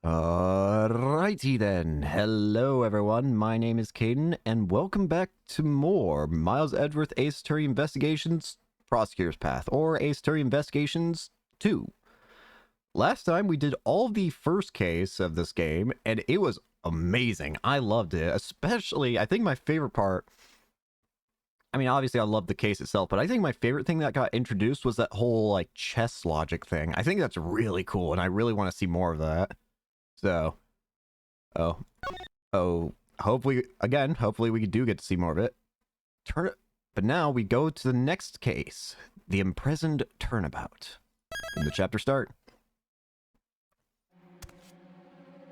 Alrighty then. Hello everyone, my name is Caden, and welcome back to more Miles Edgeworth Ace Attorney Investigations Prosecutor's Path, or Ace Attorney Investigations 2. Last time we did all of the first case of this game, and it was amazing. I loved it, especially, I think my favorite part, I mean, obviously I loved the case itself, but I think my favorite thing that got introduced was that whole, like, chess logic thing. I think that's really cool, and I really want to see more of that. So, hopefully we do get to see more of it. But now we go to the next case, the imprisoned turnabout. From the chapter start.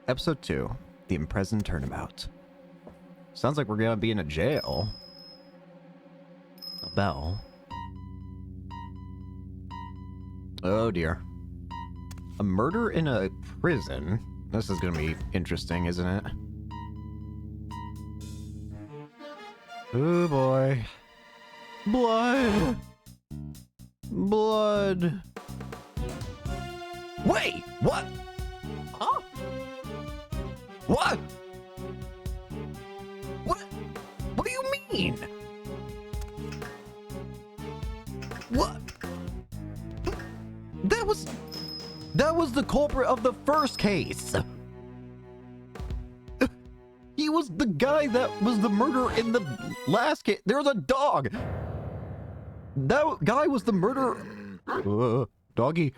Episode 2, the imprisoned turnabout. Sounds like we're gonna be in a jail. A bell. Oh dear. A murder in a prison? This is gonna be interesting, isn't it? Oh boy. Blood! Blood! Wait! What? Huh? What? What do you mean? What? That was the culprit of the first case. He was the guy that was the murderer in the last case. There was a dog. That guy was the murderer. Doggy.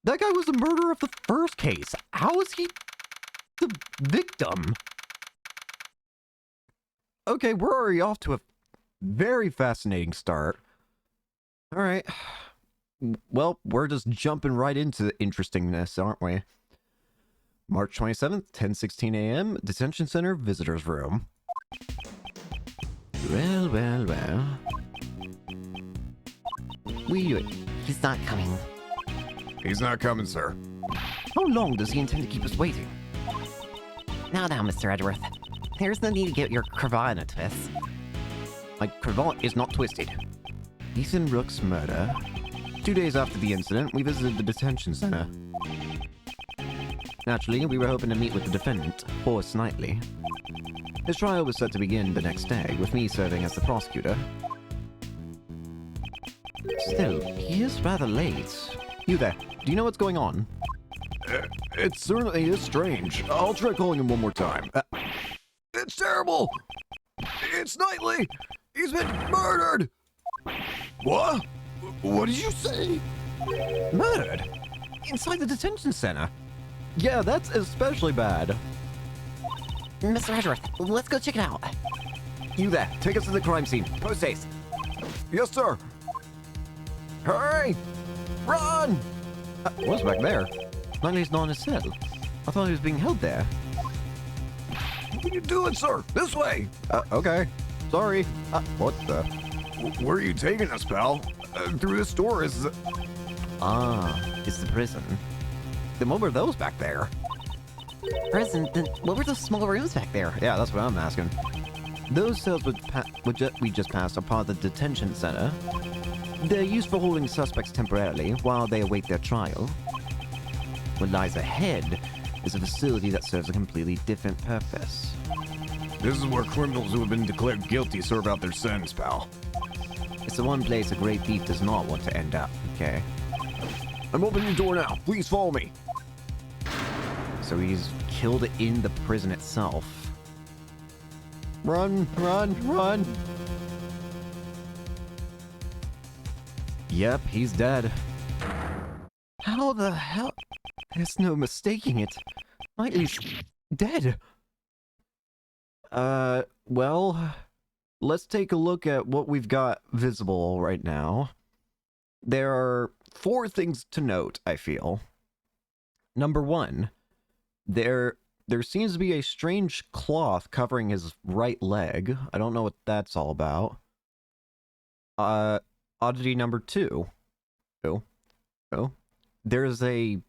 That guy was the murderer of the first case. How is he the victim? Okay, we're already off to a very fascinating start. All right. Well, we're just jumping right into the interestingness, aren't we? March 27th, 10:16 a.m., Detention Center Visitors Room. Well. He's not coming. He's not coming, sir. How long does he intend to keep us waiting? Now, Mr. Edgeworth. There's no need to get your cravat in a twist. My cravat is not twisted. Ethan Rook's murder. 2 days after the incident, we visited the detention center. Naturally, we were hoping to meet with the defendant, Horace Knightley. His trial was set to begin the next day, with me serving as the prosecutor. Still, he is rather late. You there, do you know what's going on? It certainly is strange. I'll try calling him one more time. It's terrible! It's Knightley! He's been murdered! What? What did you say? Murdered? Inside the detention center? Yeah, that's especially bad. Mr. Edgeworth, let's go check it out. You there, take us to the crime scene. Post haste. Yes, sir. Hurry! Run! What's back there? Knightley's not in his cell. I thought he was being held there. What are you doing, sir? This way! Okay. Sorry. What the? Where are you taking us, pal? Through this door is... It's the prison. Then what were those back there? Prison? Then what were those small rooms back there? Yeah, that's what I'm asking. Those cells we just passed are part of the detention center. They're used for holding suspects temporarily while they await their trial. What lies ahead is a facility that serves a completely different purpose. This is where criminals who have been declared guilty serve out their sentence, pal. It's the one place a great thief does not want to end up, okay? I'm opening the door now. Please follow me. So he's killed in the prison itself. Run, run, run! Yep, he's dead. How the hell? There's no mistaking it. Knightley's dead. Well, let's take a look at what we've got visible right now. There are 4 things to note, I feel. Number 1, there seems to be a strange cloth covering his right leg. I don't know what that's all about. Oddity number 2. There's a...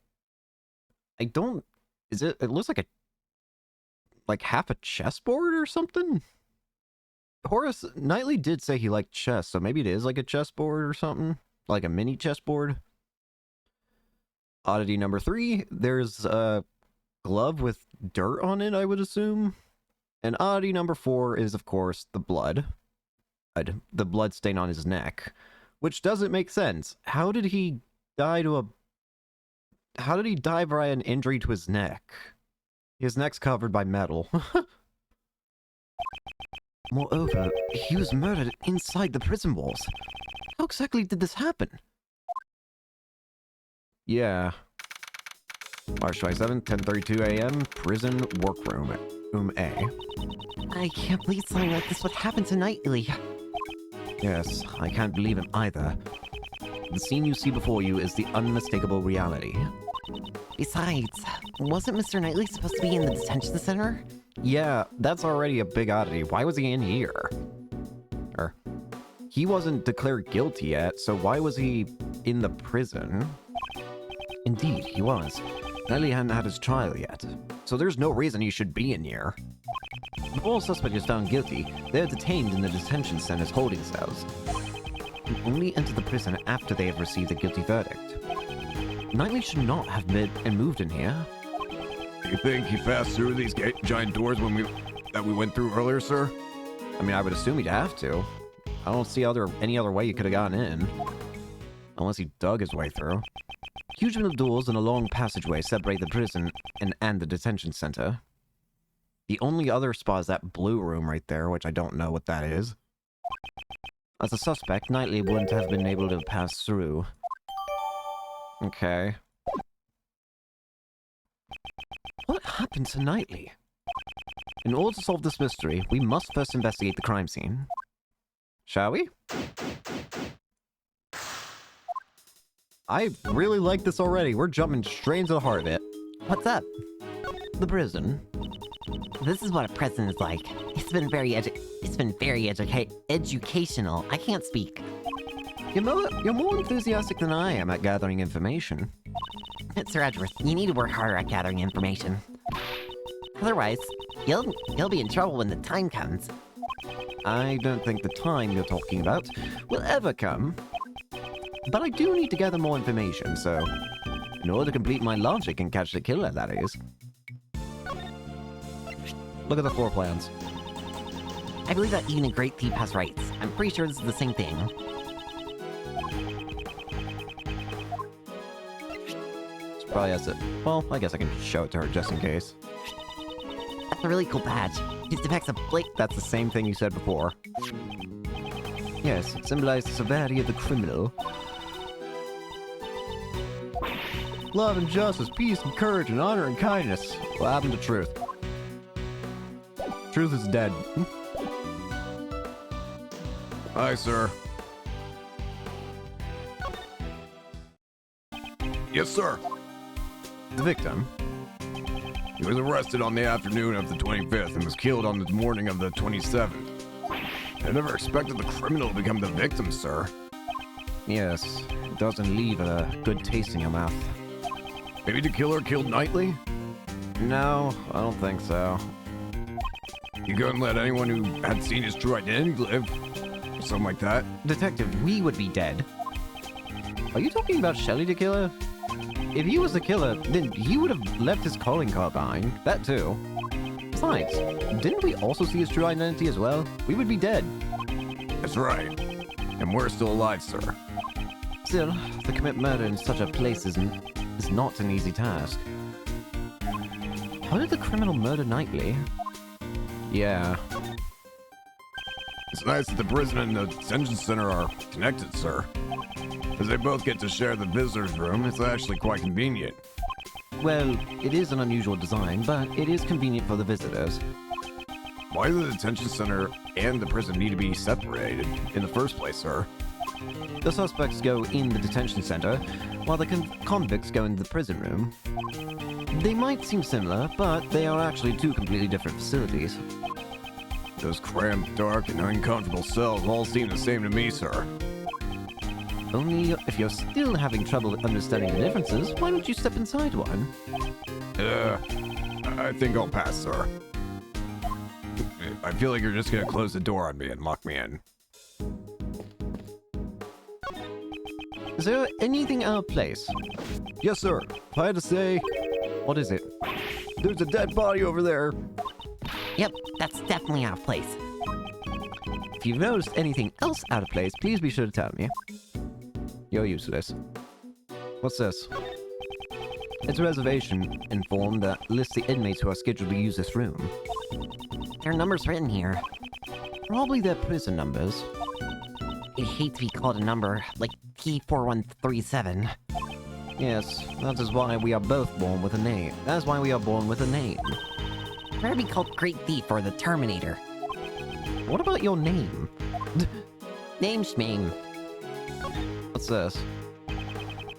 it looks like half a chessboard or something? Horace Knightley did say he liked chess, so maybe it is like a chessboard or something. Like a mini chessboard. Oddity number 3, there's glove with dirt on it, I would assume. And oddity number 4 is, of course, the blood. The blood stain on his neck, which doesn't make sense. How did he die by an injury to his neck? His neck's covered by metal. Moreover, he was murdered inside the prison walls. How exactly did this happen? Yeah. March 27th, 10:32 a.m., prison workroom, room A. I can't believe something like this would happen to Knightley. Yes, I can't believe it either. The scene you see before you is the unmistakable reality. Besides, wasn't Mr. Knightley supposed to be in the detention center? Yeah, that's already a big oddity. Why was he in here? He wasn't declared guilty yet, so why was he in the prison? Indeed, he was. Knightley hadn't had his trial yet, so there's no reason he should be in here. Before a suspect is found guilty, they are detained in the detention center's holding cells, and only enter the prison after they have received a guilty verdict. Knightley should not have been and moved in here. You think he passed through these giant doors that we went through earlier, sir? I mean, I would assume he'd have to. I don't see any other way he could have gotten in. Unless he dug his way through. Huge metal doors and a long passageway separate the prison and the detention center. The only other spot is that blue room right there, which I don't know what that is. As a suspect, Knightley wouldn't have been able to pass through. Okay. What happened to Knightley? In order to solve this mystery, we must first investigate the crime scene. Shall we? I really like this already. We're jumping straight into the heart of it. What's up? The prison. This is what a prison is like. It's been very educational. I can't speak. You're more enthusiastic than I am at gathering information. Mr. Edgeworth, you need to work harder at gathering information. Otherwise, you'll be in trouble when the time comes. I don't think the time you're talking about will ever come. But I do need to gather more information, so... in order to complete my logic and catch the killer, that is. Look at the floor plans. I believe that even a great thief has rights. I'm pretty sure this is the same thing. This probably has it. Well, I guess I can show it to her just in case. That's a really cool badge. It depicts a blake. That's the same thing you said before. Yes, it symbolizes the severity of the criminal. Love and justice, peace and courage and honor and kindness. What happened to truth? Truth is dead. Hi, sir. Yes, sir. The victim. He was arrested on the afternoon of the 25th and was killed on the morning of the 27th. I never expected the criminal to become the victim, sir. Yes, it doesn't leave a good taste in your mouth. Maybe the killer killed Knightley? No, I don't think so. You couldn't let anyone who had seen his true identity live? Or something like that? Detective, we would be dead. Are you talking about Shelley the killer? If he was the killer, then he would have left his calling card behind. That too. Besides, didn't we also see his true identity as well? We would be dead. That's right. And we're still alive, sir. Still, to commit murder in such a place is not an easy task. How did the criminal murder Knightley? Yeah. It's nice that the prison and the detention center are connected, sir. As they both get to share the visitor's room, it's actually quite convenient. Well, it is an unusual design, but it is convenient for the visitors. Why do the detention center and the prison need to be separated in the first place, sir? The suspects go in the detention center, while the convicts go into the prison room. They might seem similar, but they are actually two completely different facilities. Those cramped, dark, and uncomfortable cells all seem the same to me, sir. Only if you're still having trouble understanding the differences, why don't you step inside one? I think I'll pass, sir. I feel like you're just gonna close the door on me and lock me in. Is there anything out of place? Yes, sir. If I had to say... What is it? There's a dead body over there. Yep, that's definitely out of place. If you've noticed anything else out of place, please be sure to tell me. You're useless. What's this? It's a reservation form that lists the inmates who are scheduled to use this room. There are numbers written here. Probably their prison numbers. I hate to be called a number, like T4137. Yes, that is why we are both born with a name. That is why we are born with a name. I'd rather be called Great Thief or the Terminator. What about your name? Name schmame. What's this?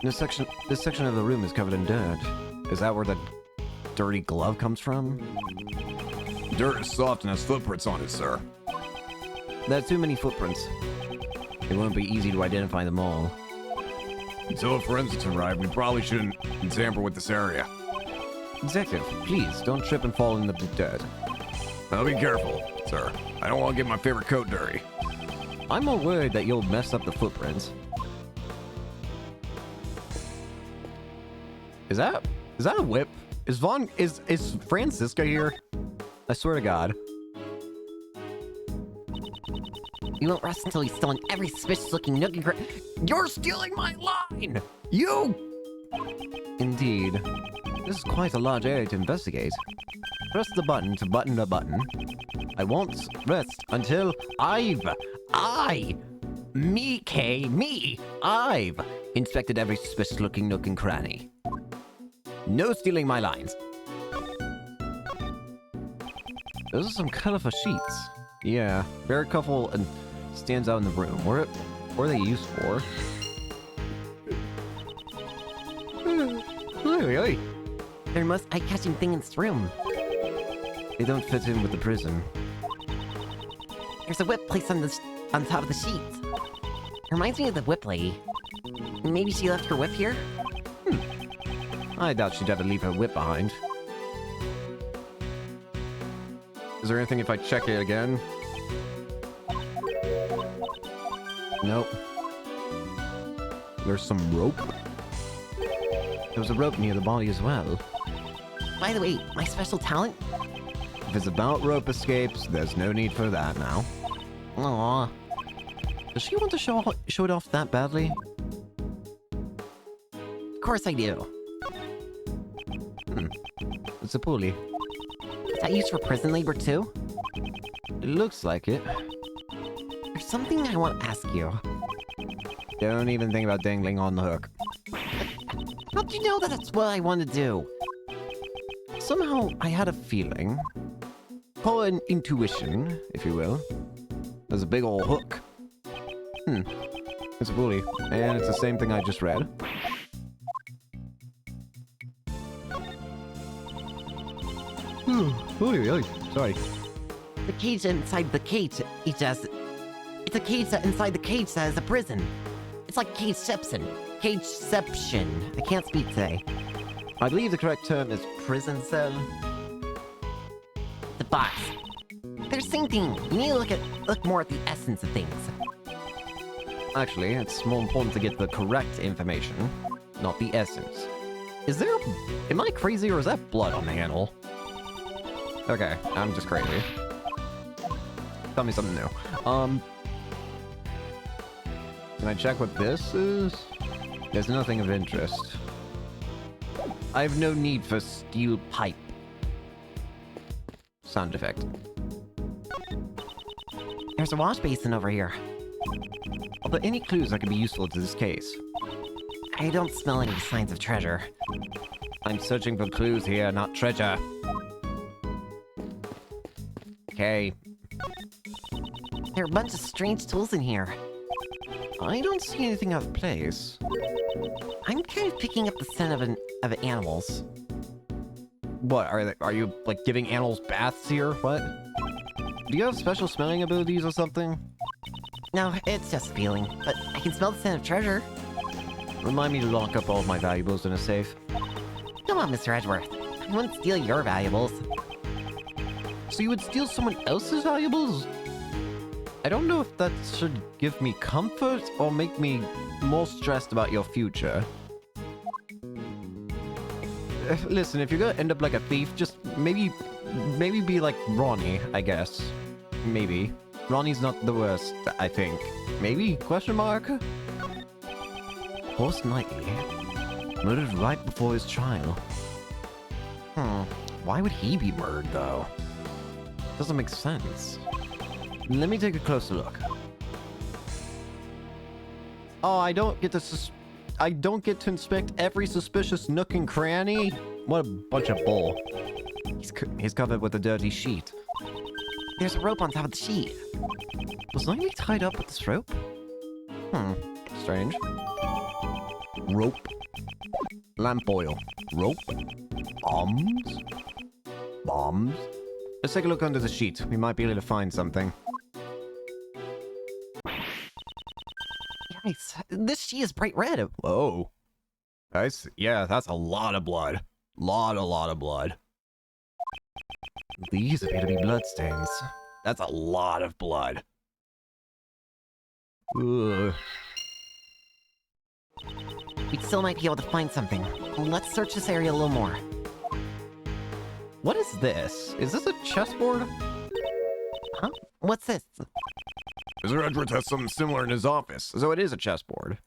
This section of the room is covered in dirt. Is that where the dirty glove comes from? Dirt is soft and has footprints on it, sir. There are too many footprints. It won't be easy to identify them all. Until forensics arrive, we probably shouldn't tamper with this area. Detective, please don't trip and fall in the dirt. Now be careful, sir. I don't want to get my favorite coat dirty. I'm more worried that you'll mess up the footprints. Is that a whip? Is Francisca here? I swear to God. You won't rest until you've stolen every suspicious-looking nook and cranny. You're stealing my line! You! Indeed. This is quite a large area to investigate. Press the button to button a button. I won't rest until I've inspected every suspicious-looking nook and cranny. No stealing my lines. Those are some colorful sheets. Yeah, very colorful and stands out in the room. What are they used for? They're the most eye-catching thing in this room. They don't fit in with the prison. There's a whip placed on top of the sheets. Reminds me of the whip lady. Maybe she left her whip here? I doubt she'd ever leave her whip behind. Is there anything if I check it again? Nope. There's some rope. There was a rope near the body as well. By the way, my special talent? If it's about rope escapes, there's no need for that now. Aww. Does she want to show it off that badly? Of course I do. It's a pulley. Is that used for prison labor too? It looks like it. There's something I want to ask you. Don't even think about dangling on the hook. How'd you know that that's what I want to do? Somehow, I had a feeling. Call it an intuition, if you will. There's a big old hook. It's a pulley, and it's the same thing I just read. Sorry. The cage inside the cage, it's a cage that inside the cage that is a prison. It's like cageception. Cageception. I can't speak today. I believe the correct term is prison cell. The box. They're the same thing. You need to look more at the essence of things. Actually, it's more important to get the correct information, not the essence. Am I crazy or is that blood on the handle? Okay, I'm just crazy. Tell me something new. Can I check what this is? There's nothing of interest. I have no need for steel pipe. Sound effect. There's a wash basin over here. Are there any clues that could be useful to this case? I don't smell any signs of treasure. I'm searching for clues here, not treasure. Okay. There are a bunch of strange tools in here. I don't see anything out of place. I'm kind of picking up the scent of animals. What, are you, like, giving animals baths here? What? Do you have special smelling abilities or something? No, it's just a feeling, but I can smell the scent of treasure. Remind me to lock up all of my valuables in a safe. Come on, Mr. Edgeworth. I wouldn't steal your valuables. So you would steal someone else's valuables? I don't know if that should give me comfort or make me more stressed about your future. Listen, if you're gonna end up like a thief, just maybe be like Ronnie, I guess. Maybe. Ronnie's not the worst, I think. Maybe? Question mark? Horst Knightley. Murdered right before his trial. Why would he be murdered, though? Doesn't make sense. Let me take a closer look. Oh, I don't get to inspect every suspicious nook and cranny? What a bunch of bull. He's covered with a dirty sheet. There's a rope on top of the sheet. Was Knightley tied up with this rope? Strange. Rope. Lamp oil. Rope. Bombs? Bombs? Let's take a look under the sheet. We might be able to find something. Yikes. This sheet is bright red. Whoa. Yeah, that's a lot of blood. Lot of blood. These appear to be bloodstains. That's a lot of blood. Ugh. We still might be able to find something. Let's search this area a little more. What is this? Is this a chessboard? Huh? What's this? Mr. Edwards has something similar in his office. So it is a chessboard.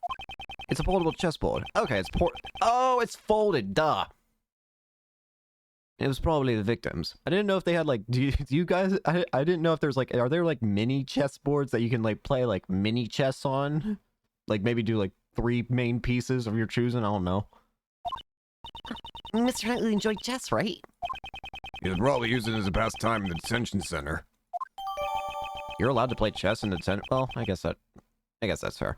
It's a foldable chessboard. Okay, Oh, it's folded. Duh. It was probably the victims. I didn't know if they had like. Do you guys? I didn't know if there's like. Are there like mini chessboards that you can like play like mini chess on? Like maybe do like 3 main pieces of your choosing. I don't know. Mr. Knightley enjoyed chess, right? He was probably using it as a pastime in the detention center. You're allowed to play chess in the tent. Well, I guess that's fair.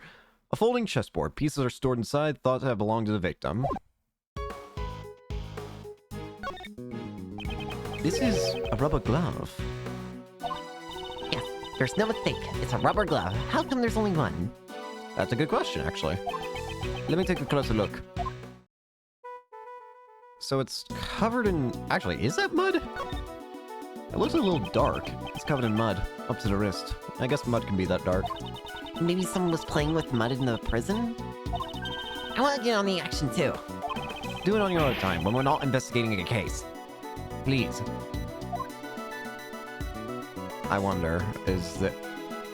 A folding chessboard. Pieces are stored inside, thought to have belonged to the victim. This is a rubber glove. Yes, there's no mistake. It's a rubber glove. How come there's only one? That's a good question, actually. Let me take a closer look. So it's covered in... Actually, is that mud? It looks a little dark. It's covered in mud, up to the wrist. I guess mud can be that dark. Maybe someone was playing with mud in the prison? I want to get on the action too. Do it on your own time, when we're not investigating a case. Please. I wonder, is that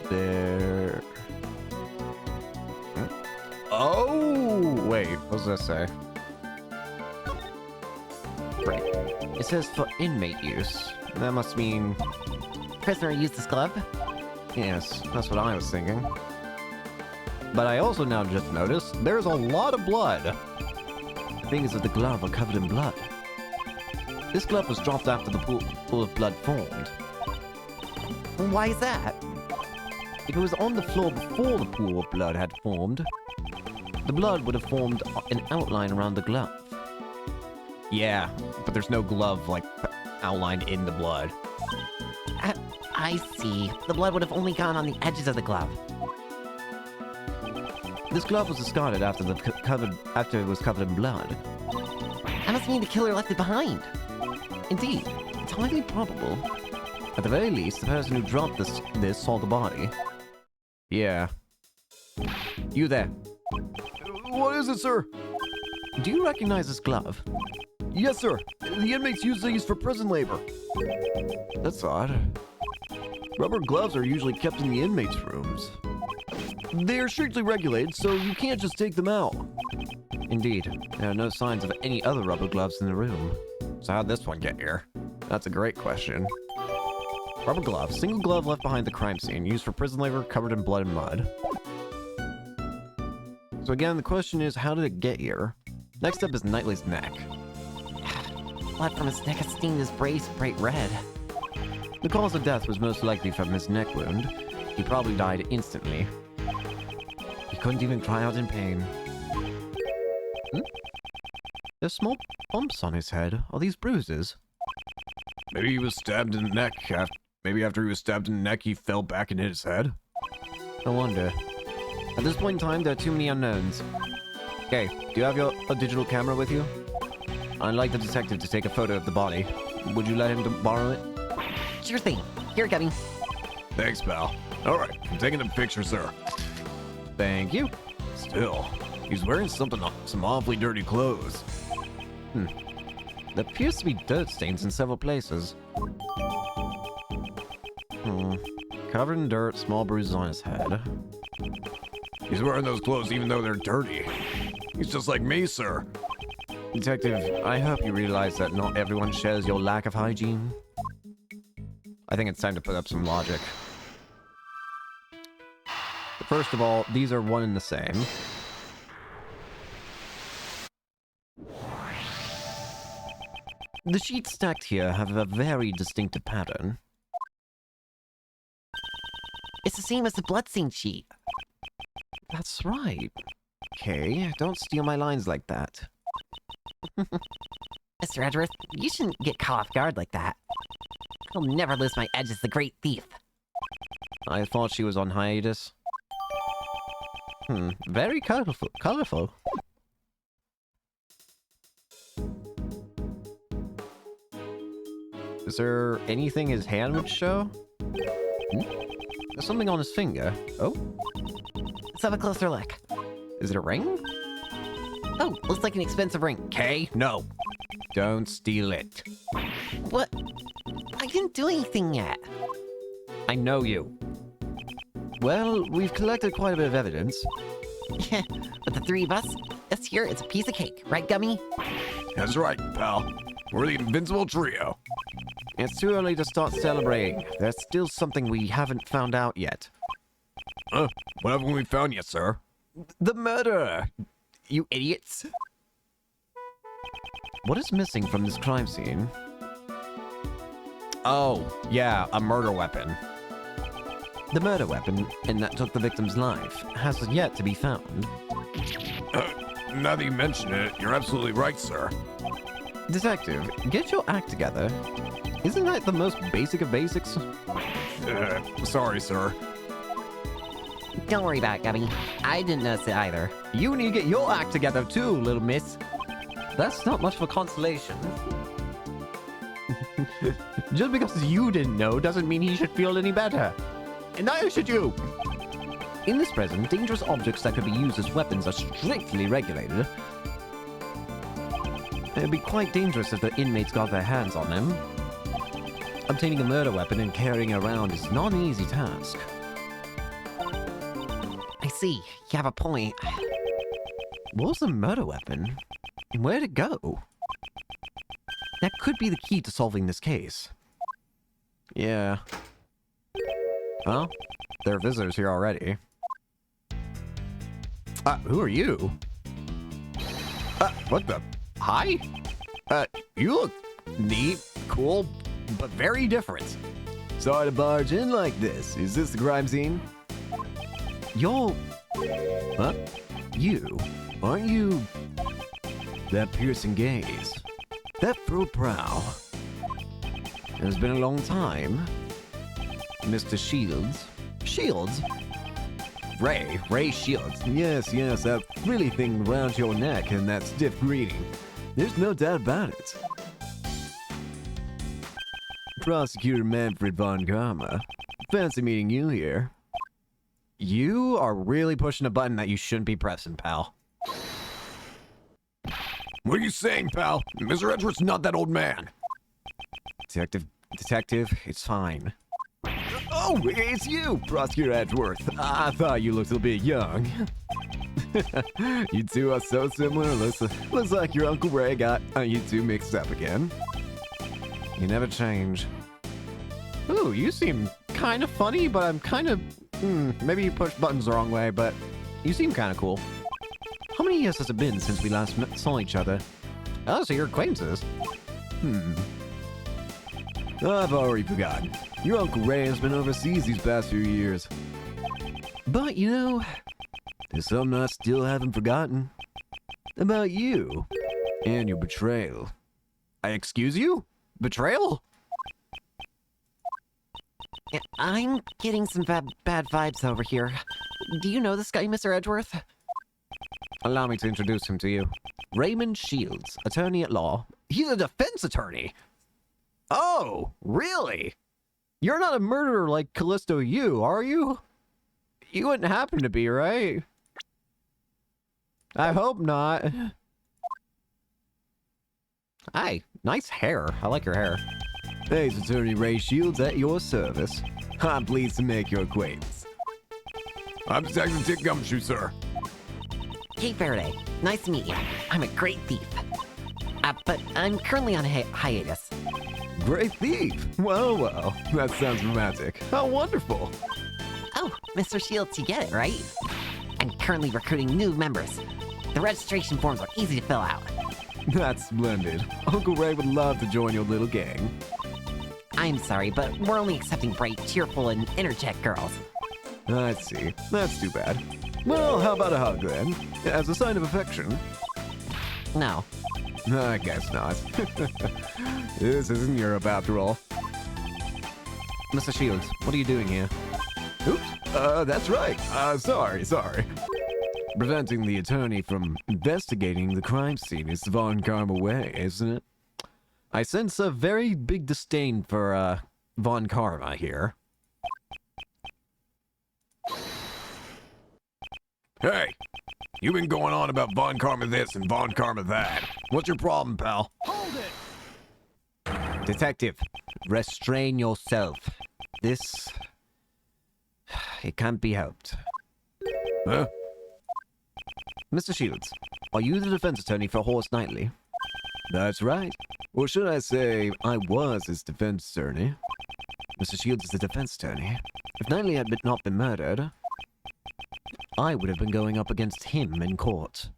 there... Oh! Wait, what does that say? Right. It says for inmate use. That must mean... Prisoner used this glove? Yes, that's what I was thinking. But I also now just noticed there's a lot of blood. The fingers of the glove are covered in blood. This glove was dropped after the pool of blood formed. Why is that? If it was on the floor before the pool of blood had formed, the blood would have formed an outline around the glove. Yeah, but there's no glove, like, outlined in the blood. I see. The blood would have only gone on the edges of the glove. This glove was discarded after it was covered in blood. That must mean the killer left it behind. Indeed, it's highly probable. At the very least, the person who dropped this saw the body. Yeah. You there. What is it, sir? Do you recognize this glove? Yes, sir. The inmates use these for prison labor. That's odd. Rubber gloves are usually kept in the inmates' rooms. They are strictly regulated, so you can't just take them out. Indeed, there are no signs of any other rubber gloves in the room. So how'd this one get here? That's a great question. Rubber glove, single glove left behind the crime scene, used for prison labor, covered in blood and mud. So again, the question is, how did it get here? Next up is Knightley's neck. Blood from his neck has stained his brace bright red. The cause of death was most likely from his neck wound. He probably died instantly. He couldn't even cry out in pain. There's small bumps on his head. Are these bruises? Maybe he was stabbed in the neck. Maybe after he was stabbed in the neck, he fell back and hit his head. I wonder. At this point in time, there are too many unknowns. Okay, do you have a digital camera with you? I'd like the detective to take a photo of the body. Would you let him borrow it? Sure thing. Here, Gubby. Thanks, pal. All right, I'm taking a picture, sir. Thank you. Still, he's wearing some awfully dirty clothes. There appears to be dirt stains in several places. Covered in dirt, small bruises on his head. He's wearing those clothes even though they're dirty. He's just like me, sir. Detective, I hope you realize that not everyone shares your lack of hygiene. I think it's time to put up some logic. First of all, these are one and the same. The sheets stacked here have a very distinctive pattern. It's the same as the bloodstained sheet. That's right. Okay, don't steal my lines like that. Mr. Edgeworth, you shouldn't get caught off guard like that. I'll never lose my edge as the great thief. I thought she was on hiatus. Very colorful. Is there anything his hand would show? There's something on his finger. Oh, Let's have a closer look. is it a ring? Oh, looks like an expensive ring. Okay, no. Don't steal it. What? I didn't do anything yet. I know you. Well, we've collected quite a bit of evidence. Yeah, but the three of us, this here is a piece of cake, right, Gummy? That's right, pal. We're the invincible trio. It's too early to start celebrating. There's still something we haven't found out yet. What haven't we found yet, sir? The murderer! You idiots! What is missing from this crime scene? Oh, yeah, a murder weapon. The murder weapon, and that took the victim's life, has yet to be found. Now that you mention it, you're absolutely right, sir. Detective, get your act together. Isn't that the most basic of basics? Sorry, sir. Don't worry about it, Gummy. I didn't notice it either. You need to get your act together too, little miss. That's not much of a consolation. Just because you didn't know doesn't mean he should feel any better. And neither should you. In this prison, dangerous objects that could be used as weapons are strictly regulated. It'd be quite dangerous if the inmates got their hands on them. Obtaining a murder weapon and carrying it around is not an easy task. I see. You have a point. What was the murder weapon? And where'd it go? That could be the key to solving this case. Yeah. Well, there are visitors here already. Who are you? What the? Hi? You look neat, cool, but very different. Sorry to barge in like this. Is this the crime scene? You're... Huh? You? Aren't you... That piercing gaze? That furrowed brow? It's been a long time. Mr. Shields? Shields? Ray Shields. Yes, that frilly thing around your neck and that stiff greeting. There's no doubt about it. Prosecutor Manfred von Karma. Fancy meeting you here. You are really pushing a button that you shouldn't be pressing, pal. What are you saying, pal? Mr. Edgeworth's not that old man. Detective, it's fine. Oh, it's you, Prosecutor Edgeworth. I thought you looked a bit young. You two are so similar. Looks like your Uncle Ray got you two mixed up again. You never change. Ooh, you seem kind of funny, but I'm kind of... maybe you push buttons the wrong way, but you seem kind of cool. How many years has it been since we last saw each other? Oh, so you're acquaintances. I've already forgotten. Your Uncle Ray has been overseas these past few years. But, you know, there's something I still haven't forgotten. About you. And your betrayal. I excuse you? Betrayal? Yeah, I'm getting some bad vibes over here. Do you know this guy, Mr. Edgeworth? Allow me to introduce him to you. Raymond Shields, attorney at law. He's a defense attorney. Oh, really? You're not a murderer like Callisto Yu, are you? You wouldn't happen to be, right? I hope not. Hi, Nice hair. I like your hair. Ace Attorney Ray Shields at your service. I'm pleased to make your acquaintance. I'm Detective Dick Gumshoe, sir. Kate Faraday, nice to meet you. I'm a great thief. But I'm currently on hiatus. Great thief. Well, well, that sounds romantic. How wonderful. Oh, Mr. Shields, you get it, right? I'm currently recruiting new members. The registration forms are easy to fill out. That's splendid. Uncle Ray would love to join your little gang. I'm sorry, but we're only accepting bright, cheerful, and energetic girls. I see. That's too bad. Well, how about a hug then? As a sign of affection? No. I guess not. This isn't Europe after all. Mr. Shields, what are you doing here? Oops. That's right. Sorry. Preventing the attorney from investigating the crime scene is the Von Karma way, isn't it? I sense a very big disdain for, Von Karma here. Hey! You've been going on about Von Karma this and Von Karma that. What's your problem, pal? Hold it! Detective, restrain yourself. This... it can't be helped. Huh? Mr. Shields, are you the defense attorney for Horace Knightley? That's right. Or should I say, I was his defense attorney. Mr. Shields is the defense attorney. If Knightley had not been murdered, I would have been going up against him in court.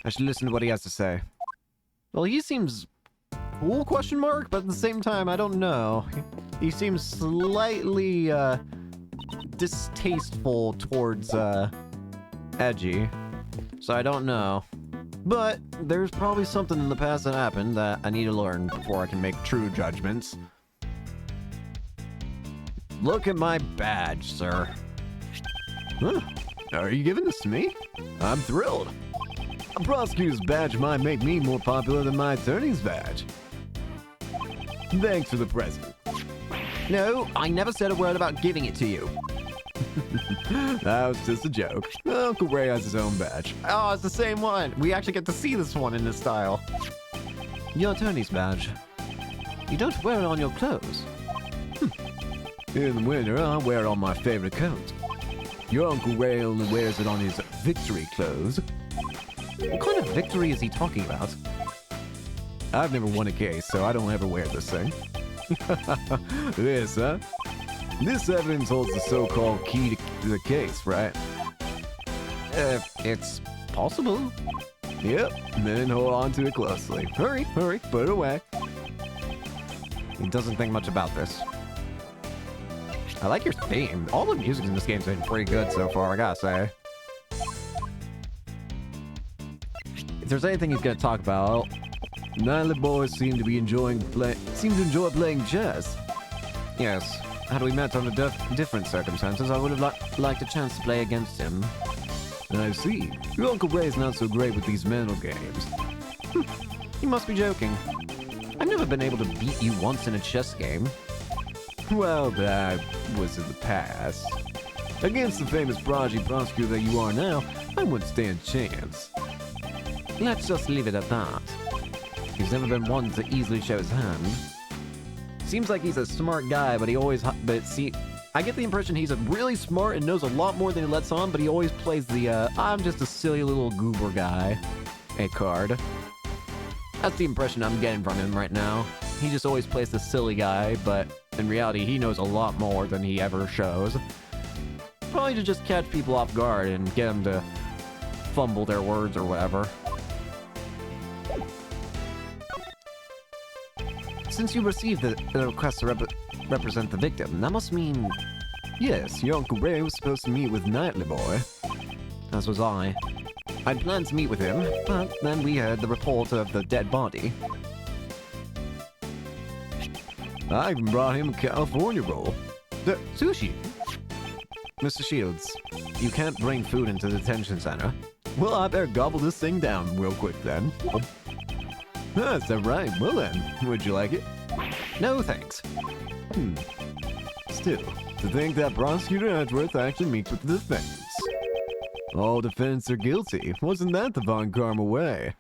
I should listen to what he has to say. Well, he seems cool, question mark, but at the same time, I don't know. He seems slightly, distasteful towards, Edgy. So I don't know. But there's probably something in the past that happened that I need to learn before I can make true judgments. Look at my badge, sir. Huh? Are you giving this to me? I'm thrilled. A prosecutor's badge might make me more popular than my attorney's badge. Thanks for the present. No, I never said a word about giving it to you. That was just a joke. Uncle Ray has his own badge. Oh, it's the same one. We actually get to see this one in this style. Your attorney's badge. You don't wear it on your clothes. In the winter, I wear it on my favorite coat. Your Uncle Ray only wears it on his victory clothes. What kind of victory is he talking about? I've never won a case, so I don't ever wear this thing. This, huh? This evidence holds the so-called key to the case, right? It's possible. Yep, then hold on to it closely. Hurry, put it away. He doesn't think much about this. I like your theme. All the music in this game's been pretty good so far, I gotta say. If there's anything he's gonna talk about, Nightly boys seem to enjoy playing chess. yes, had we met under different circumstances, I would have liked a chance to play against him. I see. Your Uncle Ray's not so great with these mental games. You must be joking. I've never been able to beat you once in a chess game. Well, that was in the past. Against the famous prodigy prosecutor that you are now, I wouldn't stand a chance. Let's just leave it at that. He's never been one to easily show his hand. Seems like he's a smart guy, but I get the impression he's really smart and knows a lot more than he lets on, but he always plays the, I'm just a silly little goober guy card. That's the impression I'm getting from him right now. He just always plays the silly guy, but in reality, he knows a lot more than he ever shows. Probably to just catch people off guard and get them to fumble their words or whatever. Since you received the request to represent the victim, that must mean... Yes, your Uncle Ray was supposed to meet with Nightly Boy. As was I. I'd planned to meet with him, but then we heard the report of the dead body. I even brought him a California roll. The sushi? Mr. Shields, you can't bring food into the detention center. Well, I better gobble this thing down real quick then. That's all right. Well then, would you like it? No, thanks. Still, to think that Prosecutor Edgeworth actually meets with the defendants. All defendants are guilty. Wasn't that the Von Karma way?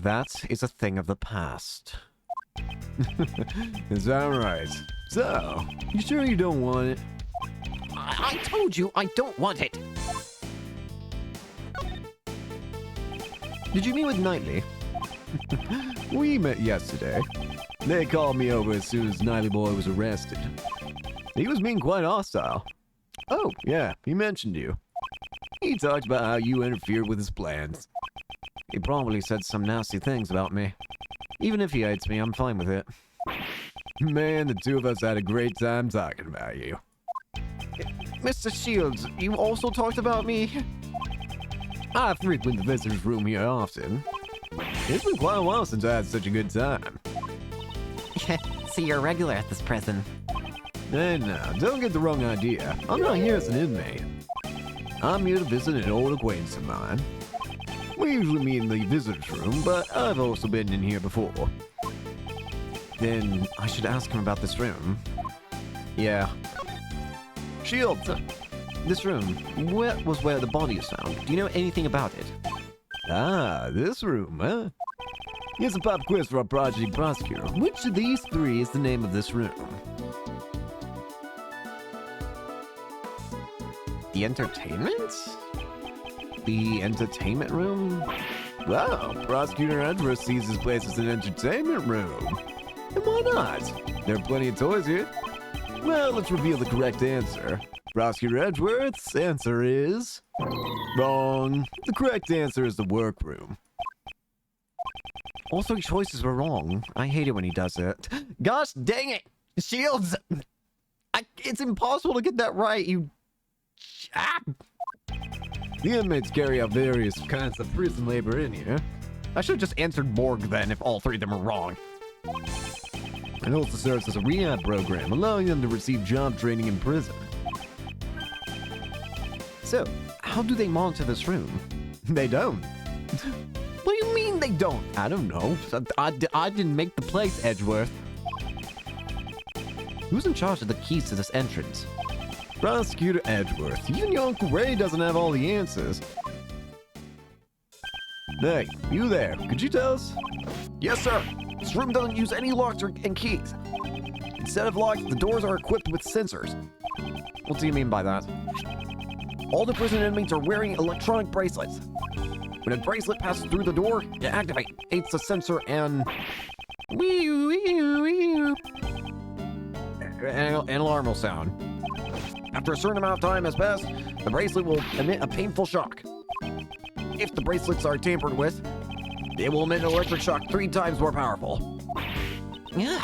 That is a thing of the past. Is that right? So, you sure you don't want it? I told you I don't want it. Did you meet with Knightley? We met yesterday. They called me over as soon as Nightly Boy was arrested. He was being quite hostile. Oh, yeah, he mentioned you. He talked about how you interfered with his plans. He probably said some nasty things about me. Even if he hates me, I'm fine with it. Man, the two of us had a great time talking about you. Mr. Shields, you also talked about me? I frequent the visitors' room here often. It's been quite a while since I had such a good time. So you're a regular at this prison. And now, don't get the wrong idea. I'm not here as an inmate. I'm here to visit an old acquaintance of mine. We usually meet in the visitors' room, but I've also been in here before. Then I should ask him about this room. Yeah. Shields! This room, where was where the body was found? Do you know anything about it? Ah, this room, huh? Here's a pop quiz for our project prosecutor. Which of these three is the name of this room? The entertainment? The entertainment room? Wow, Prosecutor Edwards sees this place as an entertainment room. And why not? There are plenty of toys here. Well, let's reveal the correct answer. Prosecutor Edwards' answer is... wrong. The correct answer is the workroom. All three choices were wrong. I hate it when he does it. Gosh dang it! Shields! It's impossible to get that right, you... Ah! The inmates carry out various kinds of prison labor in here. I should have just answered morgue then if all three of them are wrong. It also serves as a rehab program, allowing them to receive job training in prison. So, how do they monitor this room? They don't. What do you mean they don't? I don't know. I didn't make the place, Edgeworth. Who's in charge of the keys to this entrance? Prosecutor Edgeworth. Even your Uncle Ray doesn't have all the answers. Hey, you there. Could you tell us? Yes, sir. This room doesn't use any locks and keys. Instead of locks, the doors are equipped with sensors. What do you mean by that? All the prison inmates are wearing electronic bracelets. When a bracelet passes through the door, it activates the sensor and... An alarm will sound. After a certain amount of time has passed, the bracelet will emit a painful shock. If the bracelets are tampered with, they will emit an electric shock 3 times more powerful. Yeah,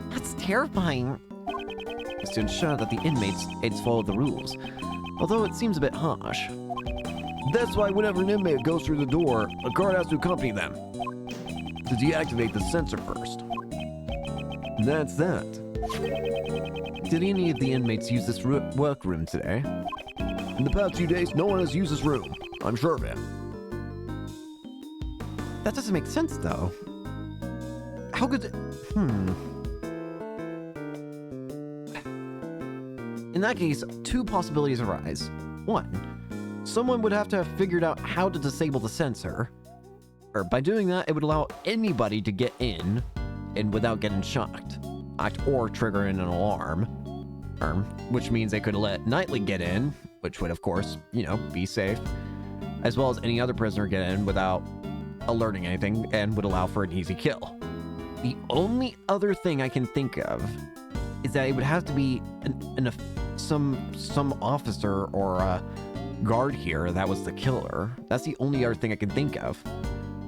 that's terrifying. It's to ensure that the inmates follow the rules, although it seems a bit harsh. That's why whenever an inmate goes through the door, a guard has to accompany them to deactivate the sensor first. That's that. Did any of the inmates use this workroom today? In the past few days, no one has used this room. I'm sure of it. That doesn't make sense, though. How could... In that case, 2 possibilities arise. 1, someone would have to have figured out how to disable the sensor. Or by doing that, it would allow anybody to get in and without getting shocked. Or triggering an alarm. Which means they could let Knightley get in, which would, of course, be safe. As well as any other prisoner get in without alerting anything and would allow for an easy kill. The other thing I can think of is that it would have to be some officer or a guard here that was the killer. That's the only other thing I can think of,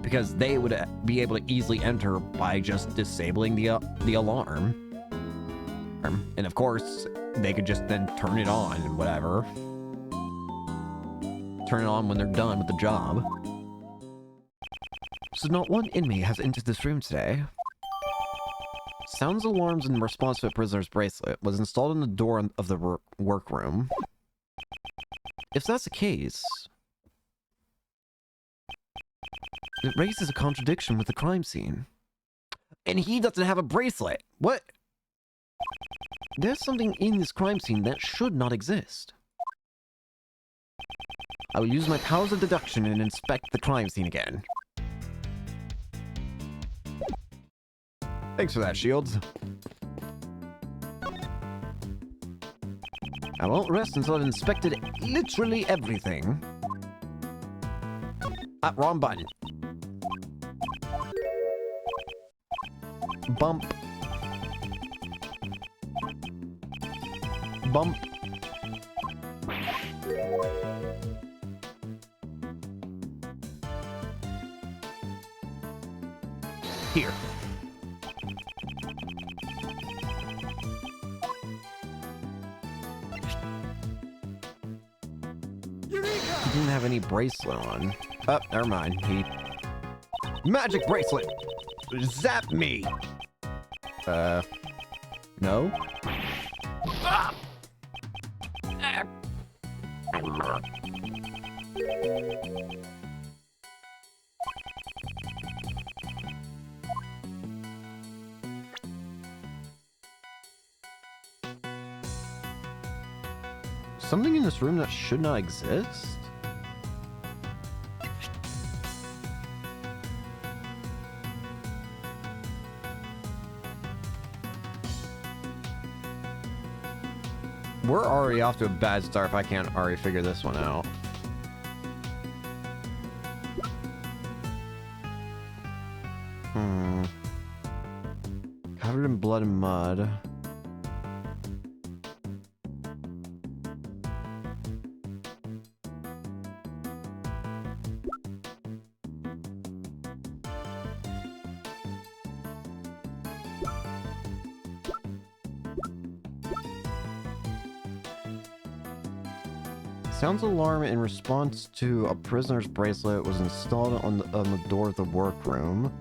because they would be able to easily enter by just disabling the alarm. And of course, they could just then turn it on and whatever. Turn it on when they're done with the job. So not one inmate has entered this room today. Sounds alarms in response to a prisoner's bracelet was installed on the door of the workroom. If that's the case, it raises a contradiction with the crime scene. And he doesn't have a bracelet! What? There's something in this crime scene that should not exist. I will use my powers of deduction and inspect the crime scene again. Thanks for that, Shields. I won't rest until I've inspected literally everything. Ah, wrong button. Bump. Bump. Here. He didn't have any bracelet on. Oh, never mind. He... Magic bracelet! Zap me! No? Ah! Something in this room that should not exist? We're already off to a bad start if I can't already figure this one out. Covered in blood and mud. Sounds alarm in response to a prisoner's bracelet was installed on the door of the workroom.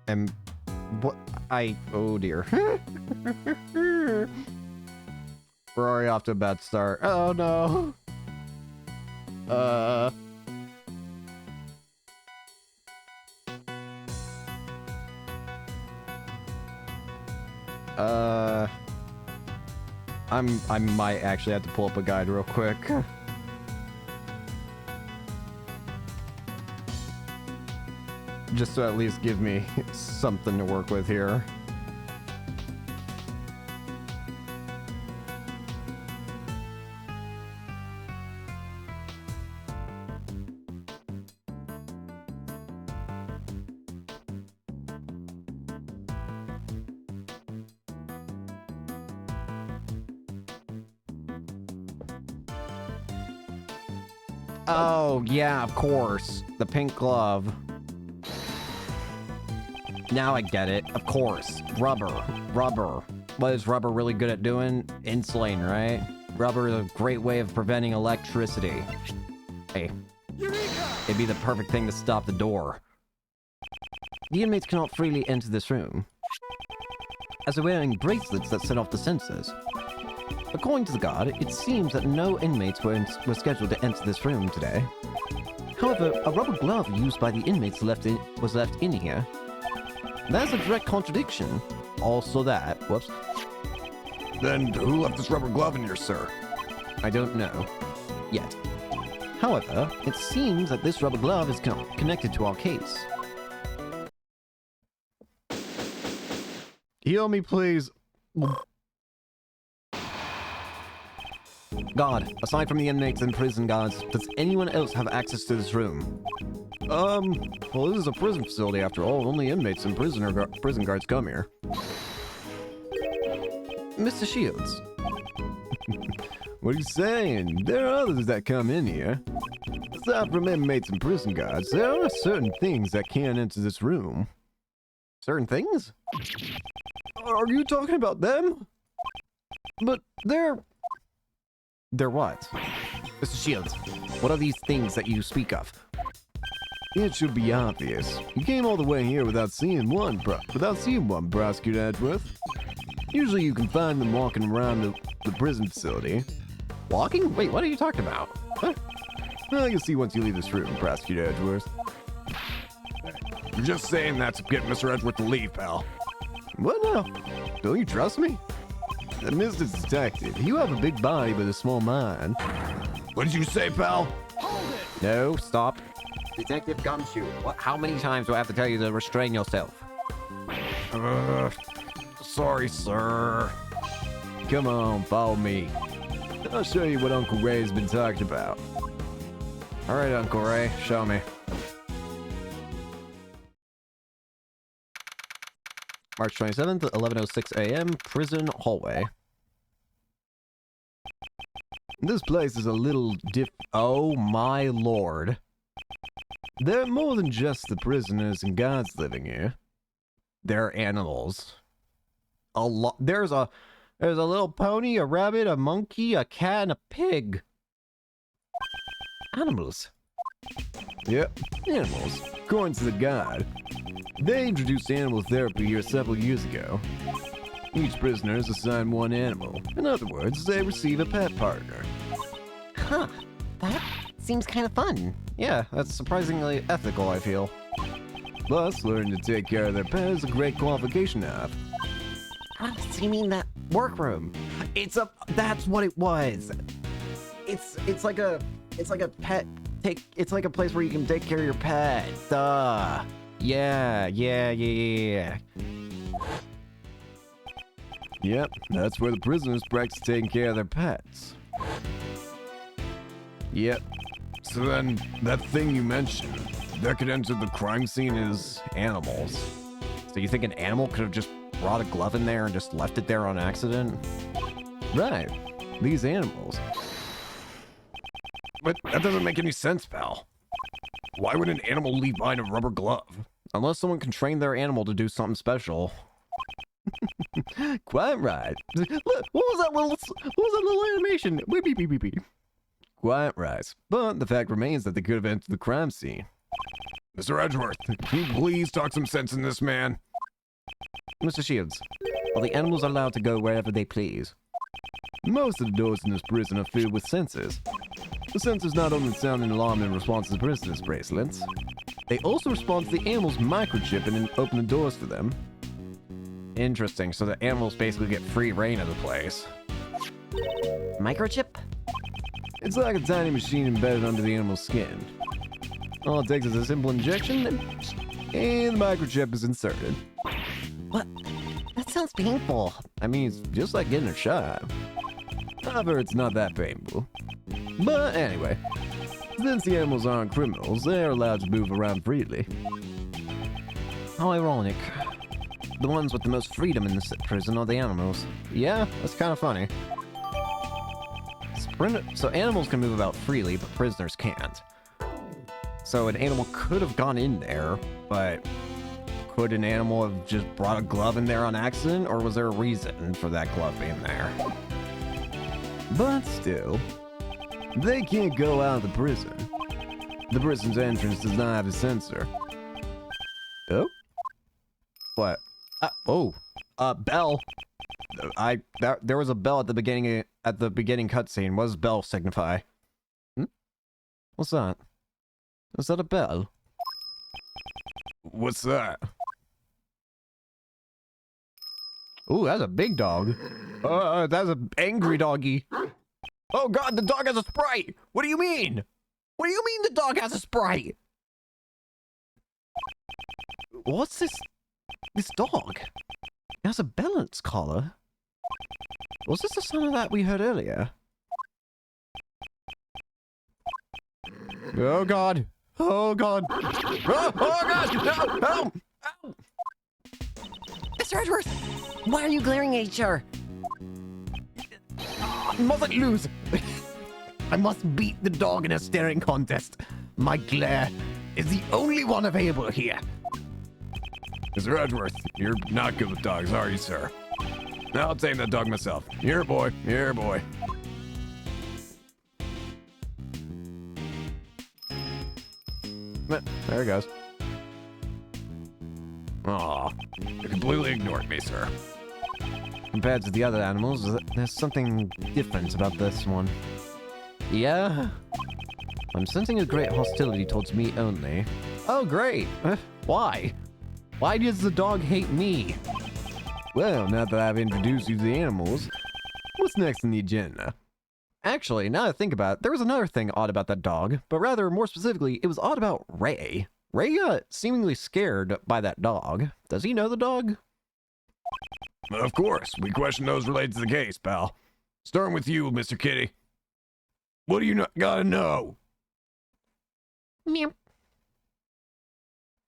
And what? Oh dear. We're already off to a bad start. Oh no. I might actually have to pull up a guide real quick. Just to at least give me something to work with here. Oh, yeah, of course. The pink glove. Now I get it. Of course. Rubber. Rubber. What is rubber really good at doing? Insulating, right? Rubber is a great way of preventing electricity. Hey. It'd be the perfect thing to stop the door. The inmates cannot freely enter this room, as they're wearing bracelets that set off the sensors. According to the guard, it seems that no inmates were scheduled to enter this room today. However, a rubber glove used by the inmates was left in here. That's a direct contradiction. Also that. Whoops. Then who left this rubber glove in here, sir? I don't know. Yet. However, it seems that this rubber glove is connected to our case. Heal me, please. Guard, aside from the inmates and prison guards, does anyone else have access to this room? Well, this is a prison facility after all. Only inmates and prison guards come here. Mr. Shields. What are you saying? There are others that come in here. Aside from inmates and prison guards, there are certain things that can't enter this room. Certain things? Are you talking about them? But they're what? Mr. Shields, what are these things that you speak of? It should be obvious. You came all the way here without seeing one, Prosecutor Edgeworth. Usually you can find them walking around the prison facility. Walking? Wait, what are you talking about? Huh? Well, you'll see once you leave this room, Prosecutor Edgeworth. I'm just saying that to get Mr. Edgeworth to leave, pal. What now? Don't you trust me? Mr. Detective, you have a big body but a small mind. What did you say, pal? No, stop. Detective Gumshoe, how many times do I have to tell you to restrain yourself? Sorry, sir. Come on, follow me. I'll show you what Uncle Ray's been talking about. All right, Uncle Ray, show me. March 27th, 11:06 a.m., prison hallway. This place is a little Oh my lord. There are more than just the prisoners and guards living here. They're animals. There's a little pony, a rabbit, a monkey, a cat, and a pig. Animals. Yep, animals. According to the guide, they introduced animal therapy here several years ago. Each prisoner is assigned one animal. In other words, they receive a pet partner. Huh. That seems kind of fun. Yeah, that's surprisingly ethical, I feel. Plus, learning to take care of their pet is a great qualification to have. So you mean that workroom? That's what it was. It's like a pet it's like a place where you can take care of your pet. Duh. Yeah. Yep, that's where the prisoners practice taking care of their pets. Yep. So then, that thing you mentioned, that could enter the crime scene as animals. So you think an animal could have just brought a glove in there and just left it there on accident? Right. These animals. But that doesn't make any sense, pal. Why would an animal leave behind a rubber glove? Unless someone can train their animal to do something special. Quite right. Look, what was that little animation? Beep, beep, beep, beep, beep. Quite right. But the fact remains that they could have entered the crime scene. Mr. Edgeworth, can you please talk some sense in this man? Mr. Shields, are the animals allowed to go wherever they please? Most of the doors in this prison are filled with sensors. The sensors not only sound an alarm in response to the prisoners' bracelets, they also respond to the animals' microchip and open the doors for them. Interesting, so the animals basically get free reign of the place. Microchip? It's like a tiny machine embedded under the animal's skin. All it takes is a simple injection, and the microchip is inserted. What? That sounds painful. I mean, it's just like getting a shot. However, it's not that painful. But anyway, since the animals aren't criminals, they're allowed to move around freely. How ironic. The ones with the most freedom in this prison are the animals. Yeah, that's kind of funny. So animals can move about freely, but prisoners can't. So an animal could have gone in there, but could an animal have just brought a glove in there on accident, or was there a reason for that glove being there? But still, they can't go out of the prison. The prison's entrance does not have a sensor. Oh? What? Bell. There was a bell at the beginning cutscene. What does bell signify? What's that? Is that a bell? What's that? Ooh, that's a big dog. That's an angry doggy. Oh god, the dog has a sprite! What do you mean? What do you mean the dog has a sprite? What's this dog? It has a bell in its collar. Was this the sound of that we heard earlier? Oh god! Oh god! Oh god! No! No! Ow! Mr. Edgeworth, why are you glaring at each other? I mustn't lose! I must beat the dog in a staring contest. My glare is the only one available here. Mr. Edgeworth, you're not good with dogs, are you, sir? I'll tame that dog myself. Here, boy. Here, boy. There he goes. Aw, you completely ignored me, sir. Compared to the other animals, there's something different about this one. Yeah? I'm sensing a great hostility towards me only. Oh, great. Why? Why does the dog hate me? Well, now that I've introduced you to the animals, what's next on the agenda? Actually, now that I think about it, there was another thing odd about that dog, but rather, more specifically, it was odd about Ray. Ray got seemingly scared by that dog. Does he know the dog? Of course, we question those related to the case, pal. Starting with you, Mr. Kitty. What do you gotta know? Meow.